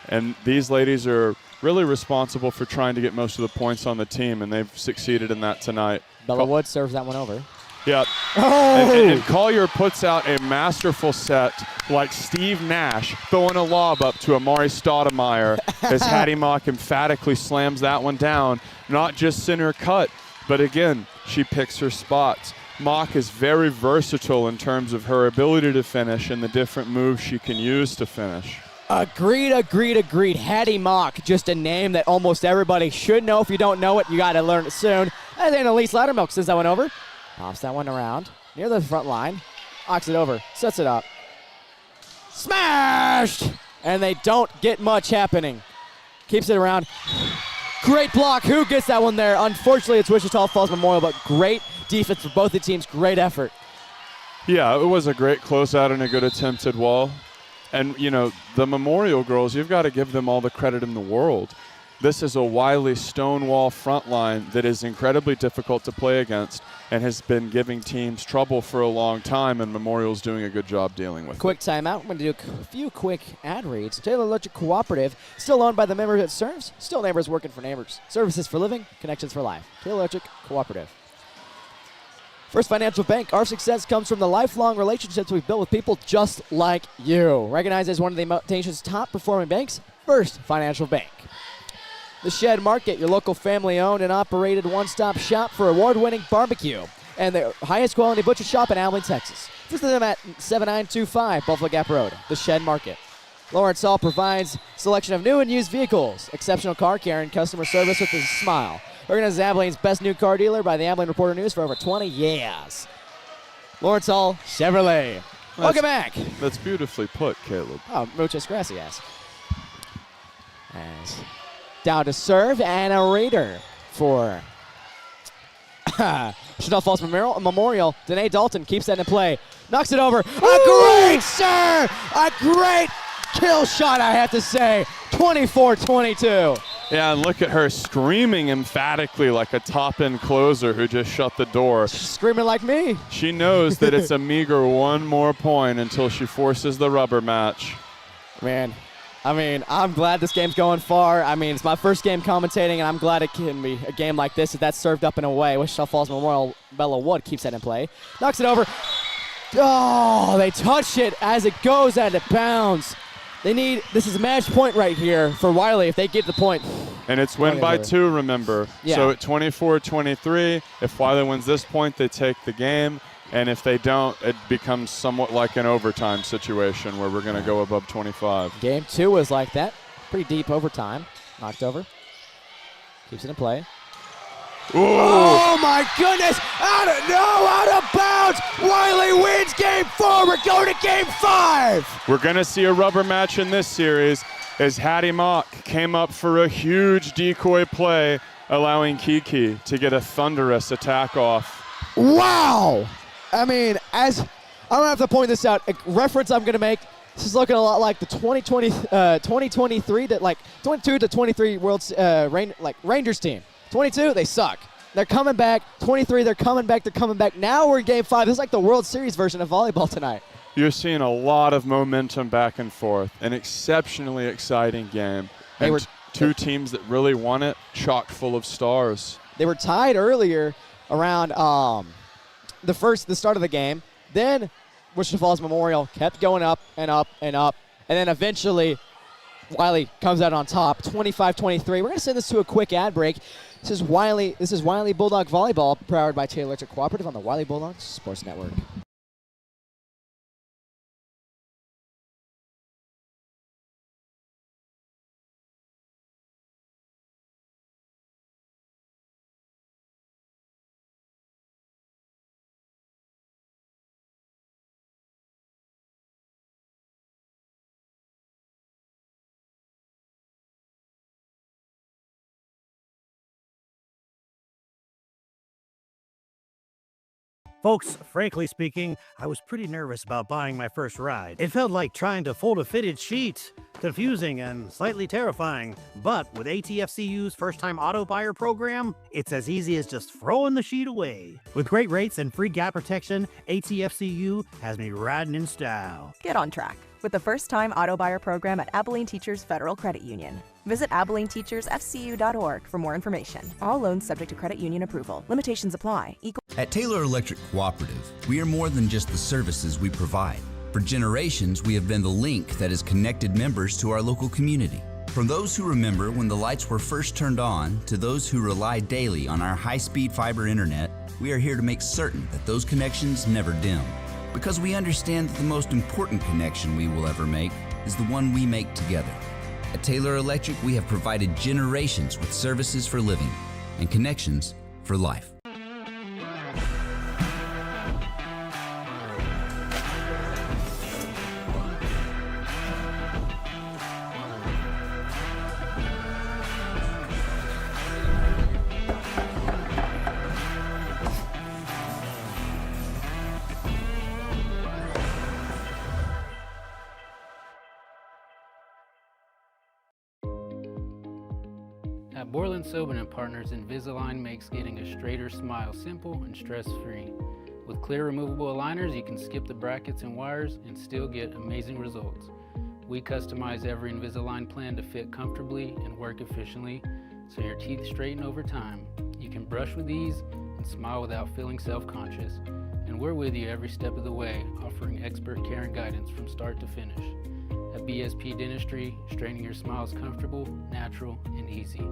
And these ladies are really responsible for trying to get most of the points on the team, and they've succeeded in that tonight. Bella Wood serves that one over. Yeah. Oh! And Collier puts out a masterful set like Steve Nash throwing a lob up to Amari Stoudemire as Hattie Mock emphatically slams that one down. Not just center cut, but again, she picks her spots. Mock is very versatile in terms of her ability to finish and the different moves she can use to finish. Agreed. Hattie Mock, just a name that almost everybody should know. If you don't know it, you got to learn it soon. And then Elise Loudermilk sends that one over. Pops that one around near the front line. Knocks it over. Sets it up. Smashed! And they don't get much happening. Keeps it around. Great block. Who gets that one there? Unfortunately, it's Wichita Falls Memorial, but great defense for both the teams. Great effort. Yeah, it was a great closeout and a good attempted wall. And, you know, the Memorial girls, you've got to give them all the credit in the world. This is a Wylie Stonewall front line that is incredibly difficult to play against and has been giving teams trouble for a long time, and Memorial's doing a good job dealing with Quick timeout. I'm going to do a few quick ad reads. Taylor Electric Cooperative, still owned by the members it serves, still neighbors working for neighbors. Services for living, connections for life. Taylor Electric Cooperative. First Financial Bank, our success comes from the lifelong relationships we've built with people just like you. Recognized as one of the nation's top performing banks, First Financial Bank. The Shed Market, your local family-owned and operated one-stop shop for award-winning barbecue and the highest quality butcher shop in Abilene, Texas. Visit them at 7925 Buffalo Gap Road. The Shed Market. Lawrence Hall provides selection of new and used vehicles, exceptional car care, and customer service with a smile. Organized as Abilene's best new car dealer by the Abilene Reporter News for over 20 years. Lawrence Hall Chevrolet. Welcome back. That's beautifully put, Caleb. Oh, muchas gracias. As down to serve and a raider for Wichita Falls Memorial. Danae Dalton keeps that in play. Knocks it over. A great serve! A great kill shot, I have to say. 24-22. Yeah, and look at her screaming emphatically like a top-end closer who just shut the door. She's screaming like me. She knows that it's a meager one more point until she forces the rubber match. Man, I mean, I'm glad this game's going far. I mean, it's my first game commentating, and I'm glad it can be a game like this if that's served up in a way. Wichita Falls Memorial Bella Wood keeps that in play. Knocks it over. Oh, they touch it as it goes out of bounds. This is a match point right here for Wylie if they get the point. And it's win by 2, remember. Yeah. So at 24-23, if Wylie wins this point, they take the game. And if they don't, it becomes somewhat like an overtime situation where we're going to go above 25. Game 2 was like that. Pretty deep overtime. Knocked over. Keeps it in play. Oh my goodness! Out of bounds! Wylie wins game 4. We're going to game 5. We're going to see a rubber match in this series as Hattie Mock came up for a huge decoy play, allowing Kiki to get a thunderous attack off. Wow! I mean, I'm gonna have to point this out. A reference I'm gonna make. This is looking a lot like the 2023 to like 22 to 23 World's Rangers team. 22, they suck. They're coming back. 23, they're coming back. They're coming back. Now we're in game 5. This is like the World Series version of volleyball tonight. You're seeing a lot of momentum back and forth. An exceptionally exciting game. They were two teams that really won it, chock full of stars. They were tied earlier around the start of the game. Then Wichita Falls Memorial kept going up and up and up. And then eventually Wylie comes out on top, 25-23. We're going to send this to a quick ad break. This is Wylie Bulldog Volleyball, powered by Taylor Electric Cooperative on the Wylie Bulldogs Sports Network. Folks, frankly speaking, I was pretty nervous about buying my first ride. It felt like trying to fold a fitted sheet. Confusing and slightly terrifying, but with ATFCU's first-time auto buyer program, it's as easy as just throwing the sheet away. With great rates and free gap protection, ATFCU has me riding in style. Get on track with the first-time auto buyer program at Abilene Teachers Federal Credit Union. Visit AbileneTeachersFCU.org for more information. All loans subject to credit union approval. Limitations apply. At Taylor Electric Cooperative, we are more than just the services we provide. For generations, we have been the link that has connected members to our local community. From those who remember when the lights were first turned on to those who rely daily on our high-speed fiber internet, we are here to make certain that those connections never dim. Because we understand that the most important connection we will ever make is the one we make together. At Taylor Electric, we have provided generations with services for living and connections for life. At Borland Sobin & Partners, Invisalign makes getting a straighter smile simple and stress-free. With clear removable aligners, you can skip the brackets and wires and still get amazing results. We customize every Invisalign plan to fit comfortably and work efficiently, so your teeth straighten over time. You can brush with ease and smile without feeling self-conscious. And we're with you every step of the way, offering expert care and guidance from start to finish. At BSP Dentistry, straightening your smile is comfortable, natural, and easy.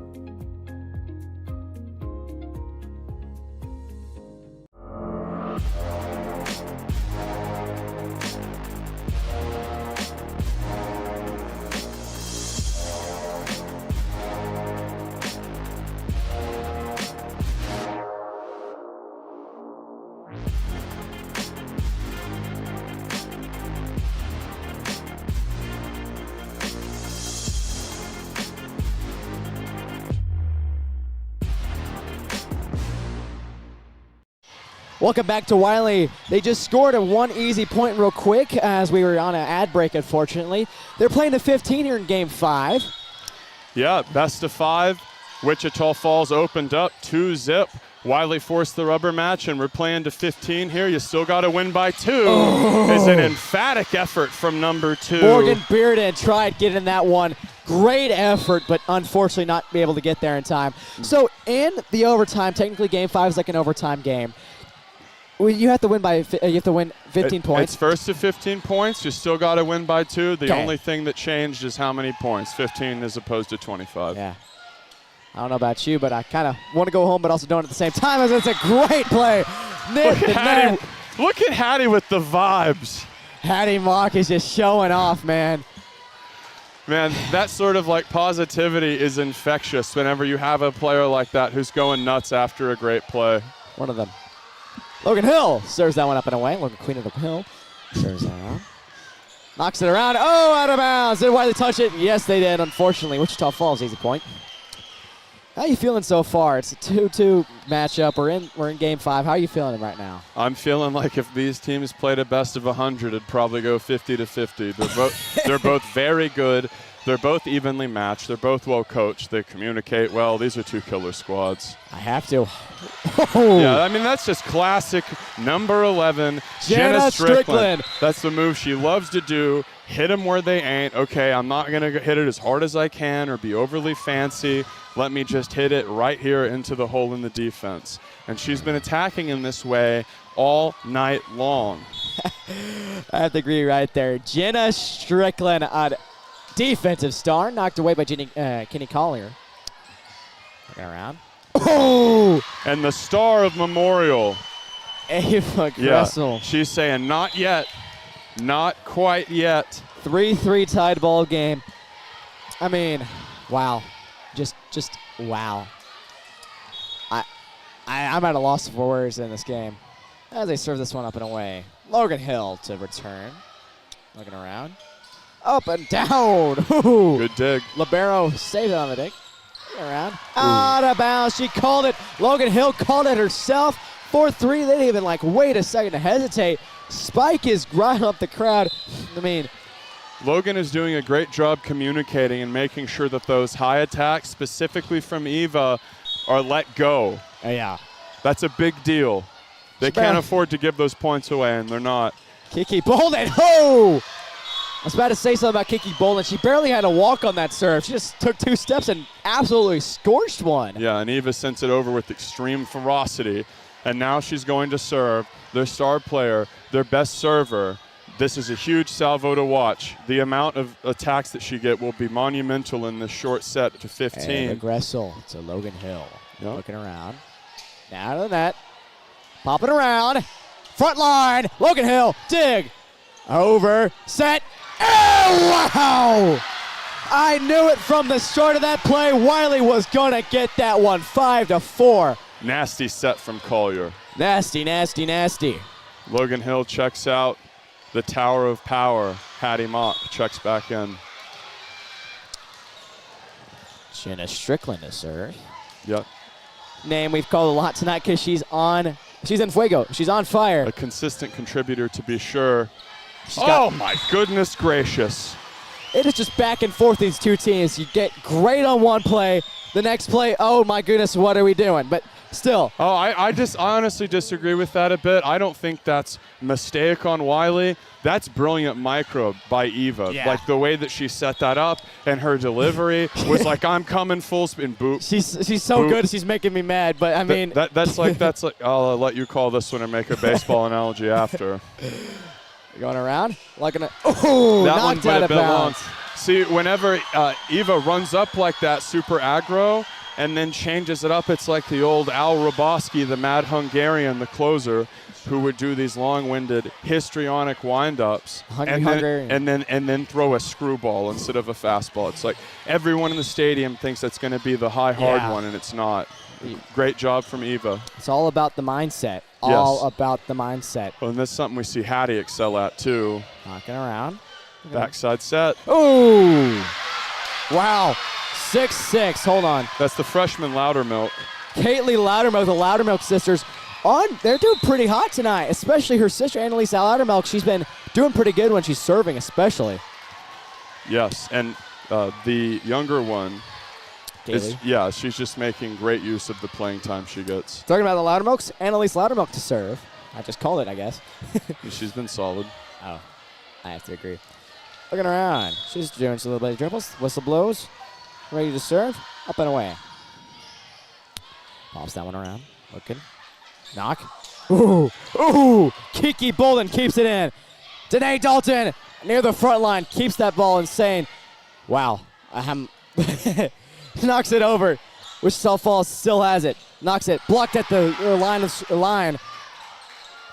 Welcome back to Wylie. They just scored one easy point real quick as we were on an ad break, unfortunately. They're playing to 15 here in game 5. Yeah, best of 5. Wichita Falls opened up 2-0. Wylie forced the rubber match, and we're playing to 15 here. You still got to win by 2. It's an emphatic effort from number 2. Morgan Bearden tried getting that one. Great effort, but unfortunately not be able to get there in time. So in the overtime, technically game 5 is like an overtime game. You have to win 15 points. It's first to 15 points. You still got to win by 2. The only thing that changed is how many points, 15 as opposed to 25. Yeah. I don't know about you, but I kind of want to go home, but also don't at the same time. As it's a great play. Look at Hattie with the vibes. Hattie Mock is just showing off, man. Man, that sort of like positivity is infectious whenever you have a player like that who's going nuts after a great play. One of them. Logan Hill serves that one up and away. Logan Queen of the Hill serves that around. Knocks it around. Oh, out of bounds. Did Wylie touch it? Yes, they did. Unfortunately, Wichita Falls, easy point. How are you feeling so far? It's a 2-2 matchup. We're in game 5. How are you feeling right now? I'm feeling like if these teams played a best of 100, it'd probably go 50-50. They're both very good. They're both evenly matched. They're both well coached. They communicate well. These are two killer squads. I have to. Yeah, I mean, that's just classic number 11, Jenna Strickland. That's the move she loves to do. Hit them where they ain't. Okay, I'm not going to hit it as hard as I can or be overly fancy. Let me just hit it right here into the hole in the defense. And she's been attacking in this way all night long. I have to agree right there. Jenna Strickland on defensive star, knocked away by Kenny Collier. Looking around. Oh! And the star of Memorial. Ava Gressel. Yeah, she's saying not yet. Not quite yet. 3-3 tied ball game. I mean, wow. Just wow. I'm at a loss for words in this game. As they serve this one up and away. Logan Hill to return. Looking around. Up and down. Ooh. Good dig. Libero saved it on the dig. Looking around. Out of bounds. She called it. Logan Hill called it herself. 4-3. They didn't even wait a second to hesitate. Spike is grinding up the crowd. I mean, Logan is doing a great job communicating and making sure that those high attacks, specifically from Eva, are let go. Yeah. That's a big deal. They can't afford to give those points away, and they're not. Kiki Bolden. Oh! I was about to say something about Kiki Bolden. She barely had to walk on that serve. She just took 2 steps and absolutely scorched one. Yeah, and Eva sent it over with extreme ferocity. And now she's going to serve their star player, their best server. This is a huge salvo to watch. The amount of attacks that she get will be monumental in this short set to 15. And Gressel to Logan Hill. Yep. Looking around. Down to the net. Popping around. Front line. Logan Hill. Dig. Over. Set. Oh, wow! I knew it from the start of that play. Wylie was going to get that one. 5-4. Nasty set from Collier. Nasty, nasty, nasty. Logan Hill checks out. The Tower of Power. Hattie Mock checks back in. Jenna Strickland to serve. Yep. Name we've called a lot tonight because she's in fuego. She's on fire. A consistent contributor to be sure. Oh my goodness gracious. It is just back and forth, these two teams. You get great on one play. The next play, oh my goodness, what are we doing? But still. Oh, I honestly disagree with that a bit. I don't think that's mistake on Wylie. That's brilliant micro by Eva. Yeah. Like the way that she set that up and her delivery was like, I'm coming full spin. Boop. She's so good. She's making me mad. But I mean, that's like I'll let you call this one and make a baseball analogy after. Going around, looking at knocked out of bounds. See, whenever Eva runs up like that, super aggro, and then changes it up, it's like the old Al Roboski, the mad Hungarian, the closer, who would do these long-winded histrionic wind-ups and then throw a screwball instead of a fastball. It's like everyone in the stadium thinks that's going to be the high, hard one, and it's not. Great job from Eva. It's all about the mindset. All about the mindset. Well, and that's something we see Hattie excel at, too. Knocking around. Backside set. Ooh! Wow. 6-6. Hold on. That's the freshman Loudermilk. Caitlin Loudermilk, the Loudermilk sisters, they're doing pretty hot tonight, especially her sister, Annalise Loudermilk. She's been doing pretty good when she's serving, especially. Yes, and the younger one, she's just making great use of the playing time she gets. Talking about the Loudermilks, Annalise Loudermilk to serve. I just called it, I guess. She's been solid. Oh, I have to agree. Looking around. She's doing a little bit of dribbles. Whistle blows. Ready to serve. Up and away. Pops that one around. Looking. Knock. Ooh. Ooh. Kiki Bolden keeps it in. Danae Dalton near the front line. Keeps that ball insane. Wow. Knocks it over. Wichita Falls still has it. Knocks it. Blocked at the line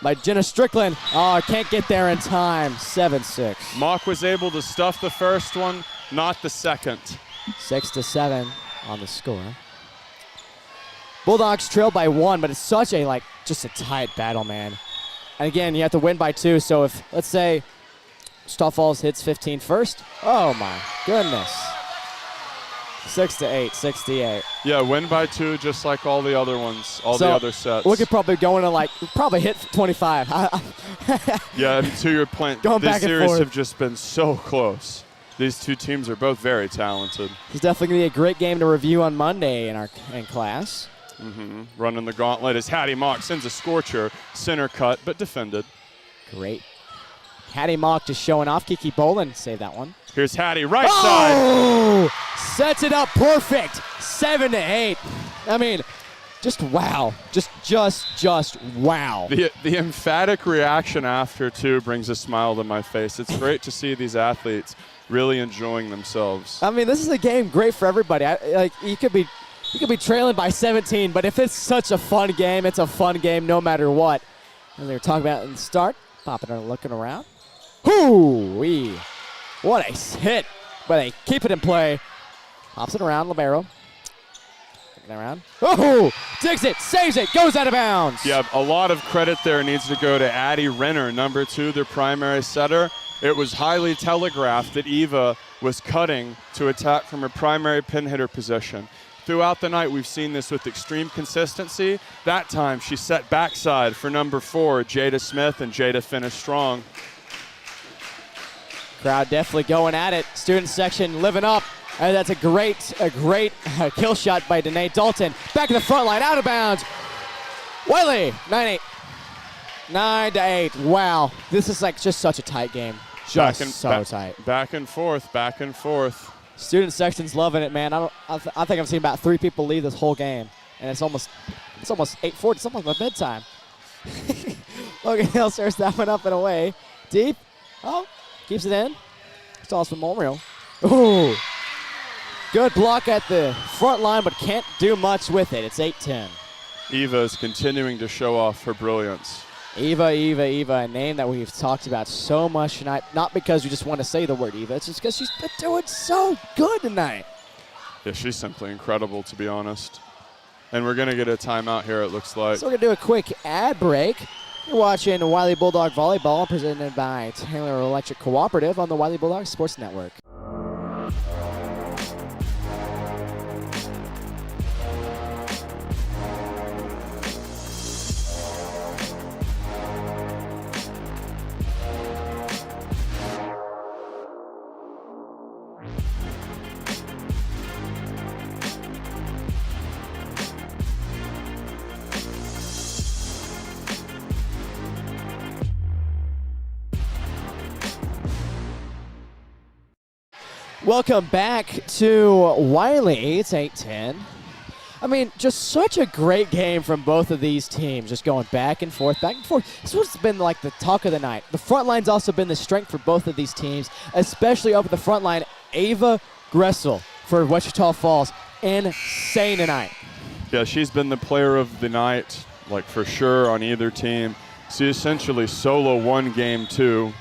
by Jenna Strickland. Oh, can't get there in time. 7-6. Mock was able to stuff the first one, not the second. 6-7 on the score. Bulldogs trailed by 1, but it's such a, just a tight battle, man. And again, you have to win by 2, so if, let's say, Wichita Falls hits 15 first, oh my goodness. 6-8, 6-8. Yeah, win by 2 just like all the other ones, the other sets. We could probably go into probably hit 25. Yeah, and to your point, these series have just been so close. These two teams are both very talented. It's definitely going to be a great game to review on Monday in class. Running the gauntlet as Hattie Mock sends a scorcher, center cut, but defended. Great. Hattie Mock just showing off. Kiki Bolin saved that one. Here's Hattie, right side. Sets it up perfect. 7-8. I mean, just wow. Just wow. The emphatic reaction after, too, brings a smile to my face. It's great to see these athletes really enjoying themselves. I mean, this is a game great for everybody. You could be trailing by 17, but if it's such a fun game, it's a fun game no matter what. And they were talking about in the start, popping and looking around. Hoo-wee. What a hit. But they keep it in play. Hops it around, libero. Looking around. Oh, digs it, saves it, goes out of bounds. Yeah, a lot of credit there needs to go to Addie Renner, number 2, their primary setter. It was highly telegraphed that Eva was cutting to attack from her primary pin hitter position. Throughout the night, we've seen this with extreme consistency. That time, she set backside for number 4, Jada Smith, and Jada finished strong. Crowd definitely going at it. Student section living up. And that's a great kill shot by Danae Dalton. Back to the front line, out of bounds. Wylie, 9-8. 9-8. Wow, this is just such a tight game. Tight. Back and forth. Student section's loving it, man. I think I've seen about 3 people leave this whole game, and it's almost 8:40. It's almost my bedtime. Logan Hill starts that one up and away, deep. Oh, keeps it in. Stalls Memorial. Ooh, good block at the front line, but can't do much with it. It's 8-10. Eva is continuing to show off her brilliance. Eva, a name that we've talked about so much tonight. Not because we just want to say the word Eva, it's just because she's been doing so good tonight. Yeah, she's simply incredible, to be honest. And we're going to get a timeout here, it looks like. So we're going to do a quick ad break. You're watching Wylie Bulldog Volleyball, presented by Taylor Electric Cooperative on the Wylie Bulldog Sports Network. Welcome back to Wylie. It's 8-10. I mean, just such a great game from both of these teams, just going back and forth, back and forth. This is what's been the talk of the night. The front line's also been the strength for both of these teams, especially over the front line. Ava Gressel for Wichita Falls, insane tonight. Yeah, she's been the player of the night, for sure on either team. She essentially solo won game 2.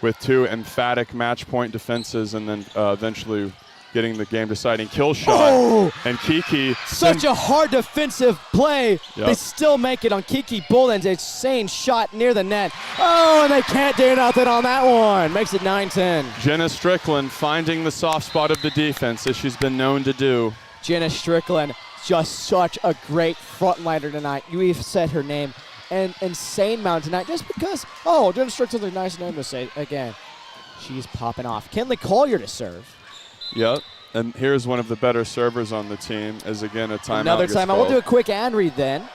With 2 emphatic match point defenses and then eventually getting the game deciding kill shot. Oh! And Kiki. Such a hard defensive play. Yep. They still make it on Kiki Bolin's insane shot near the net. Oh, and they can't do nothing on that one. Makes it 9-10. Jenna Strickland finding the soft spot of the defense as she's been known to do. Jenna Strickland, just such a great frontliner tonight. You've said her name an insane amount tonight just because, Jenna Strickland's a nice name to say again. She's popping off. Kinley Collier to serve. Yep. And here's one of the better servers on the team as, again, a timeout. Another timeout. We'll do a quick ad read then.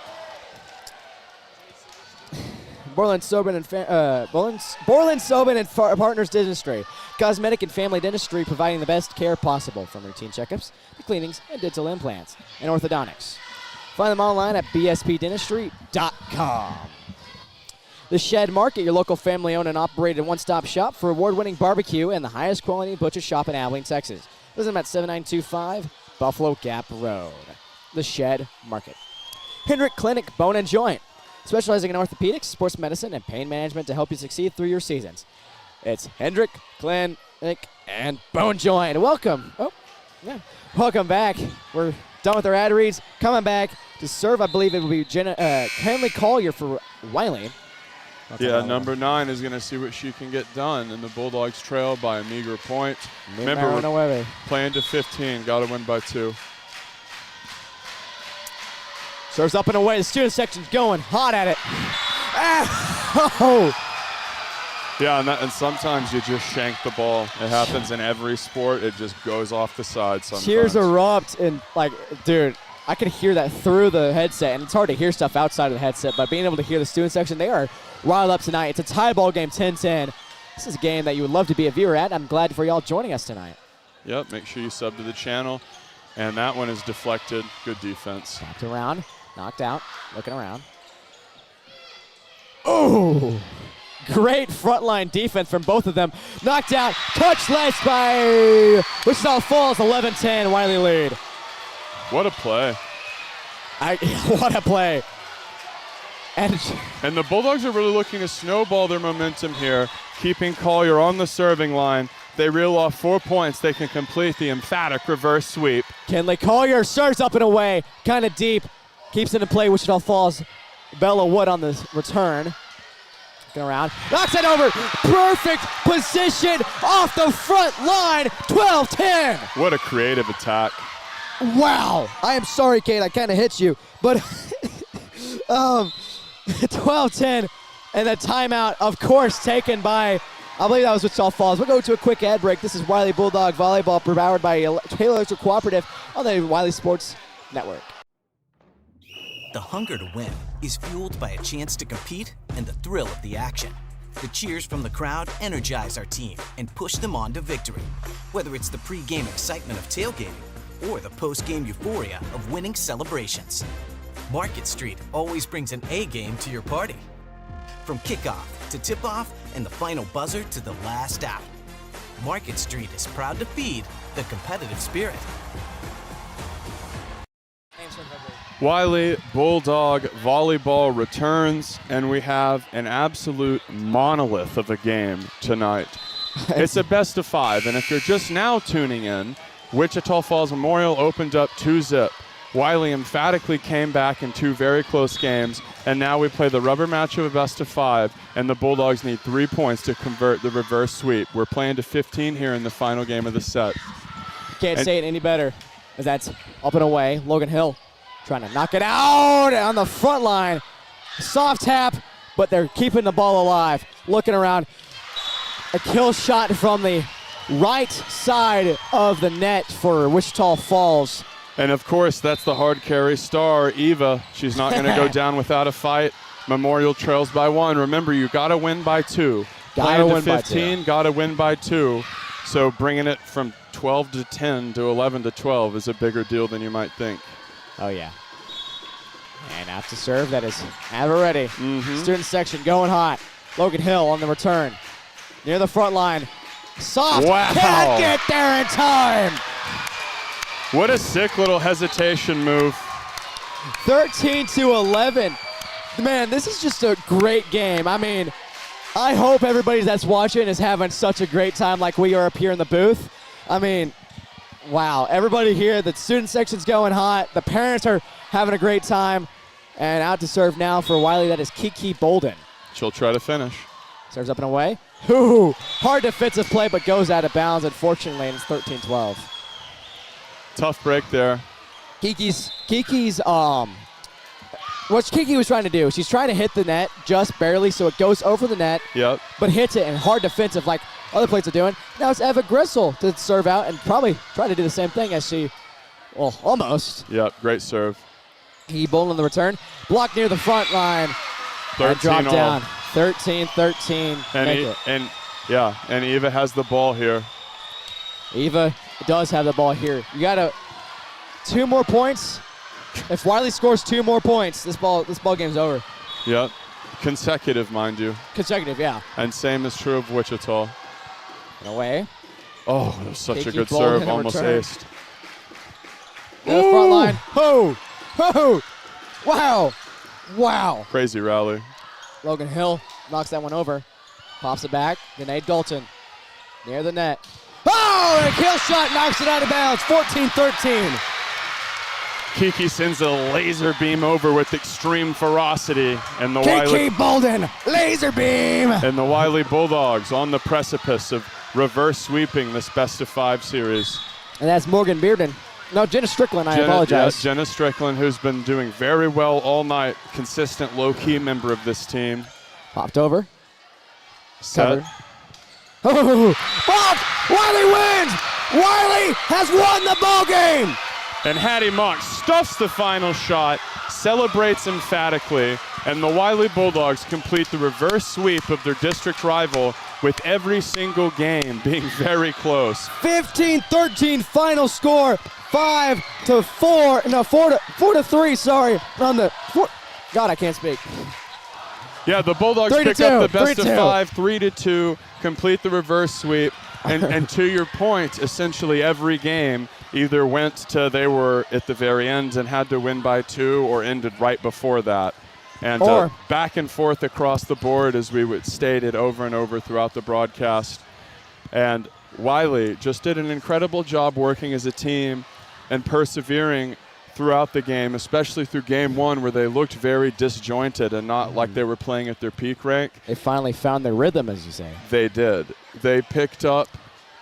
Borland Sobin and Partners Dentistry. Cosmetic and family dentistry providing the best care possible, from routine checkups to cleanings and dental implants and orthodontics. Find them online at bspdentistry.com. The Shed Market, your local family-owned and operated one-stop shop for award-winning barbecue and the highest quality butcher shop in Abilene, Texas. Visit them at 7925 Buffalo Gap Road. The Shed Market. Hendrick Clinic Bone and Joint, specializing in orthopedics, sports medicine, and pain management to help you succeed through your seasons. It's Hendrick Clinic And bone joint. Welcome. Oh, yeah. Welcome back. We're done with our ad reads. Coming back to serve, I believe it will be Kenley Collier for Wylie. Yeah, number 9 is going to see what she can get done, and the Bulldogs trail by a meager point. Remember, we're playing to 15. Got to win by 2. Serves up and away. The student section's going hot at it. Oh! Yeah, and sometimes you just shank the ball. It happens in every sport. It just goes off the side sometimes. Cheers erupt, and dude, I can hear that through the headset, and it's hard to hear stuff outside of the headset, but being able to hear the student section, they are riled up tonight. It's a tie ball game, 10-10. This is a game that you would love to be a viewer at. I'm glad for y'all joining us tonight. Yep, make sure you sub to the channel. And that one is deflected. Good defense. Knocked around, knocked out, looking around. Oh! Great frontline defense from both of them. Knocked out, touchless by Wichita Falls, 11-10, Wylie lead. What a play. What a play. And the Bulldogs are really looking to snowball their momentum here, keeping Collier on the serving line. They reel off 4 points. They can complete the emphatic reverse sweep. Kenley Collier serves up and away, kind of deep. Keeps it in play, Wichita Falls. Bella Wood on the return. Looking around, knocks it over. Perfect position off the front line, 12-10. What a creative attack. Wow. I am sorry, Kate, I kind of hit you. But 12-10, and the timeout, of course, taken by, I believe that was Wichita Falls. We'll go to a quick ad break. This is Wylie Bulldog Volleyball, powered by Taylor Electric Cooperative on the Wylie Sports Network. The hunger to win is fueled by a chance to compete and the thrill of the action. The cheers from the crowd energize our team and push them on to victory. Whether it's the pre-game excitement of tailgating or the post-game euphoria of winning celebrations, Market Street always brings an A game to your party. From kickoff to tip-off and the final buzzer to the last out, Market Street is proud to feed the competitive spirit. Wylie Bulldog volleyball returns, and we have an absolute monolith of a game tonight. It's a best of 5, and if you're just now tuning in, Wichita Falls Memorial opened up 2-0. Wylie emphatically came back in 2 very close games, and now we play the rubber match of a best of 5, and the Bulldogs need 3 points to convert the reverse sweep. We're playing to 15 here in the final game of the set. Can't say it any better, as that's up and away. Logan Hill trying to knock it out on the front line. Soft tap, but they're keeping the ball alive. Looking around, a kill shot from the right side of the net for Wichita Falls. And of course, that's the hard carry star, Eva. She's not going to go down without a fight. Memorial trails by 1. Remember, you got to win by 2. Gotta win by 15, got to win by 2. So bringing it from 12 to 10 to 11 to 12 is a bigger deal than you might think. Oh, yeah. And out to serve, that is ever ready. Student section going hot. Logan Hill on the return. Near the front line. Soft. Wow. Can't get there in time. What a sick little hesitation move. 13-11. Man, this is just a great game. I mean, I hope everybody that's watching is having such a great time like we are up here in the booth. I mean, wow. Everybody here, the student section's going hot. The parents are having a great time. And out to serve now for Wylie, that is Kiki Bolden. She'll try to finish. Serves up and away. Ooh, hard defensive play, but goes out of bounds, unfortunately, and it's 13-12. Tough break there. Kiki's what Kiki was trying to do, she's trying to hit the net just barely so it goes over the net, yep, but hits it and hard defensive like other players are doing. Now it's Eva Grisel to serve out and probably try to do the same thing as she, well, almost. Yep, great serve. Kiki Bolden on the return. Blocked near the front line. 13 and dropped all. down. 13-13. And Eva has the ball here. Eva does have the ball here. You got 2 more points. If Wylie scores 2 more points, this ball game's over. Yep. Consecutive, mind you. Consecutive, yeah. And same is true of Wichita. And away. Oh, that was such Kiki a good Bolden serve. Almost aced. The front line. Oh! Oh! Wow! Wow. Crazy rally. Logan Hill knocks that one over. Pops it back. Danae Dalton near the net. Oh, and a kill shot knocks it out of bounds. 14-13. Kiki sends a laser beam over with extreme ferocity, and the Kiki Bolden, laser beam. And the Wylie Bulldogs on the precipice of reverse sweeping this best-of-5 series. And that's Morgan Bearden. No, Jenna Strickland, I apologize. Yeah, Jenna Strickland, who's been doing very well all night, consistent low-key member of this team. Popped over. Set. Covered. Oh, Bob! Wylie wins! Wylie has won the ball game! And Hattie Mock stuffs the final shot, celebrates emphatically, and the Wylie Bulldogs complete the reverse sweep of their district rival, with every single game being very close. 15-13 final score. 4 to 3, sorry. On the God, I can't speak. Yeah, the Bulldogs pick up the best of 5, 3-2, complete the reverse sweep. And to your point, essentially every game either went to they were at the very end and had to win by 2 or ended right before that. And back and forth across the board, as we stated over and over throughout the broadcast. And Wylie just did an incredible job working as a team and persevering throughout the game, especially through game 1 where they looked very disjointed and not like they were playing at their peak rank. They finally found their rhythm, as you say. They did. They picked up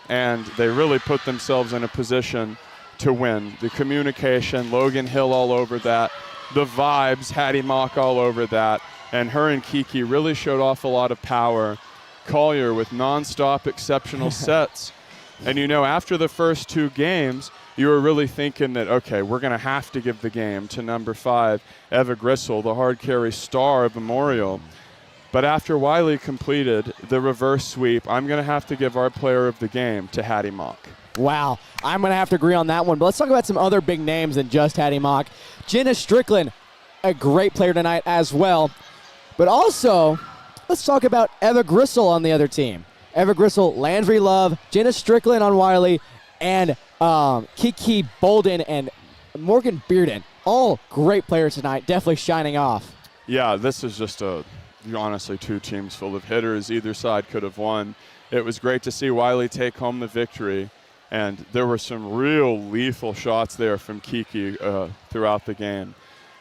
and they really put themselves in a position to win. The communication, Logan Hill all over that. The vibes, Hattie Mock all over that. And her and Kiki really showed off a lot of power. Collier with nonstop exceptional sets. And you know, after the first 2 games, you were really thinking that, okay, we're going to have to give the game to number 5, Eva Grissel, the hard carry star of Memorial. But after Wylie completed the reverse sweep, I'm going to have to give our player of the game to Hattie Mock. Wow, I'm going to have to agree on that one. But let's talk about some other big names than just Hattie Mock. Jenna Strickland, a great player tonight as well. But also, let's talk about Eva Grissel on the other team. Eva Grissel, Landry Love, Jenna Strickland on Wylie, and Kiki Bolden and Morgan Bearden. All great players tonight, definitely shining off. Yeah, this is just honestly 2 teams full of hitters. Either side could have won. It was great to see Wylie take home the victory. And there were some real lethal shots there from Kiki throughout the game.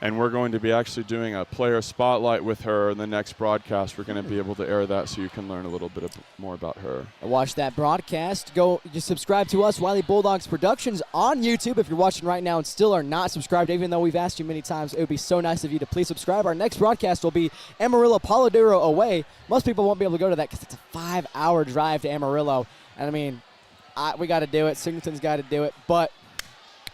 And we're going to be actually doing a player spotlight with her in the next broadcast. We're going to be able to air that so you can learn a little bit more about her. Watch that broadcast. Go just subscribe to us, Wylie Bulldogs Productions, on YouTube. If you're watching right now and still are not subscribed, even though we've asked you many times, it would be so nice of you to please subscribe. Our next broadcast will be Amarillo Polidoro away. Most people won't be able to go to that because it's a 5-hour drive to Amarillo. And I mean, we got to do it. Singleton's got to do it. But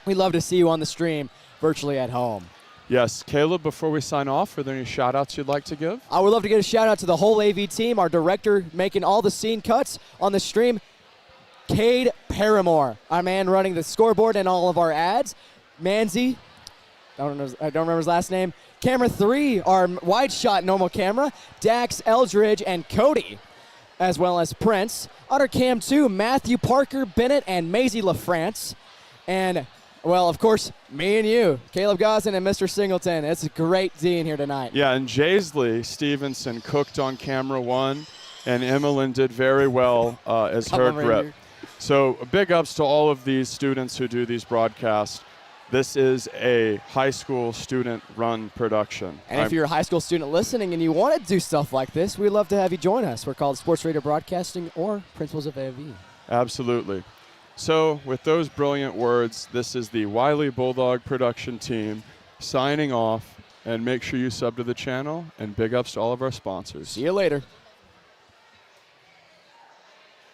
we'd love to see you on the stream virtually at home. Yes. Caleb, before we sign off, are there any shout-outs you'd like to give? I would love to give a shout-out to the whole AV team, our director making all the scene cuts on the stream, Cade Paramore, our man running the scoreboard and all of our ads. Manzi, I don't remember his last name. Camera 3, our wide shot normal camera. Dax Eldridge and Cody, as well as Prince. Otter Cam 2, Matthew Parker, Bennett, and Maisie LaFrance. And, well, of course, me and you, Caleb Gosden and Mr. Singleton. It's a great D in here tonight. Yeah, and Jaisley Stevenson cooked on camera 1, and Emmeline did very well as her grip. So big ups to all of these students who do these broadcasts. This is a high school student-run production. And if you're a high school student listening and you want to do stuff like this, we'd love to have you join us. We're called Sports Radio Broadcasting or Principals of AV. Absolutely. So with those brilliant words, this is the Wylie Bulldog production team signing off. And make sure you sub to the channel. And big ups to all of our sponsors. See you later.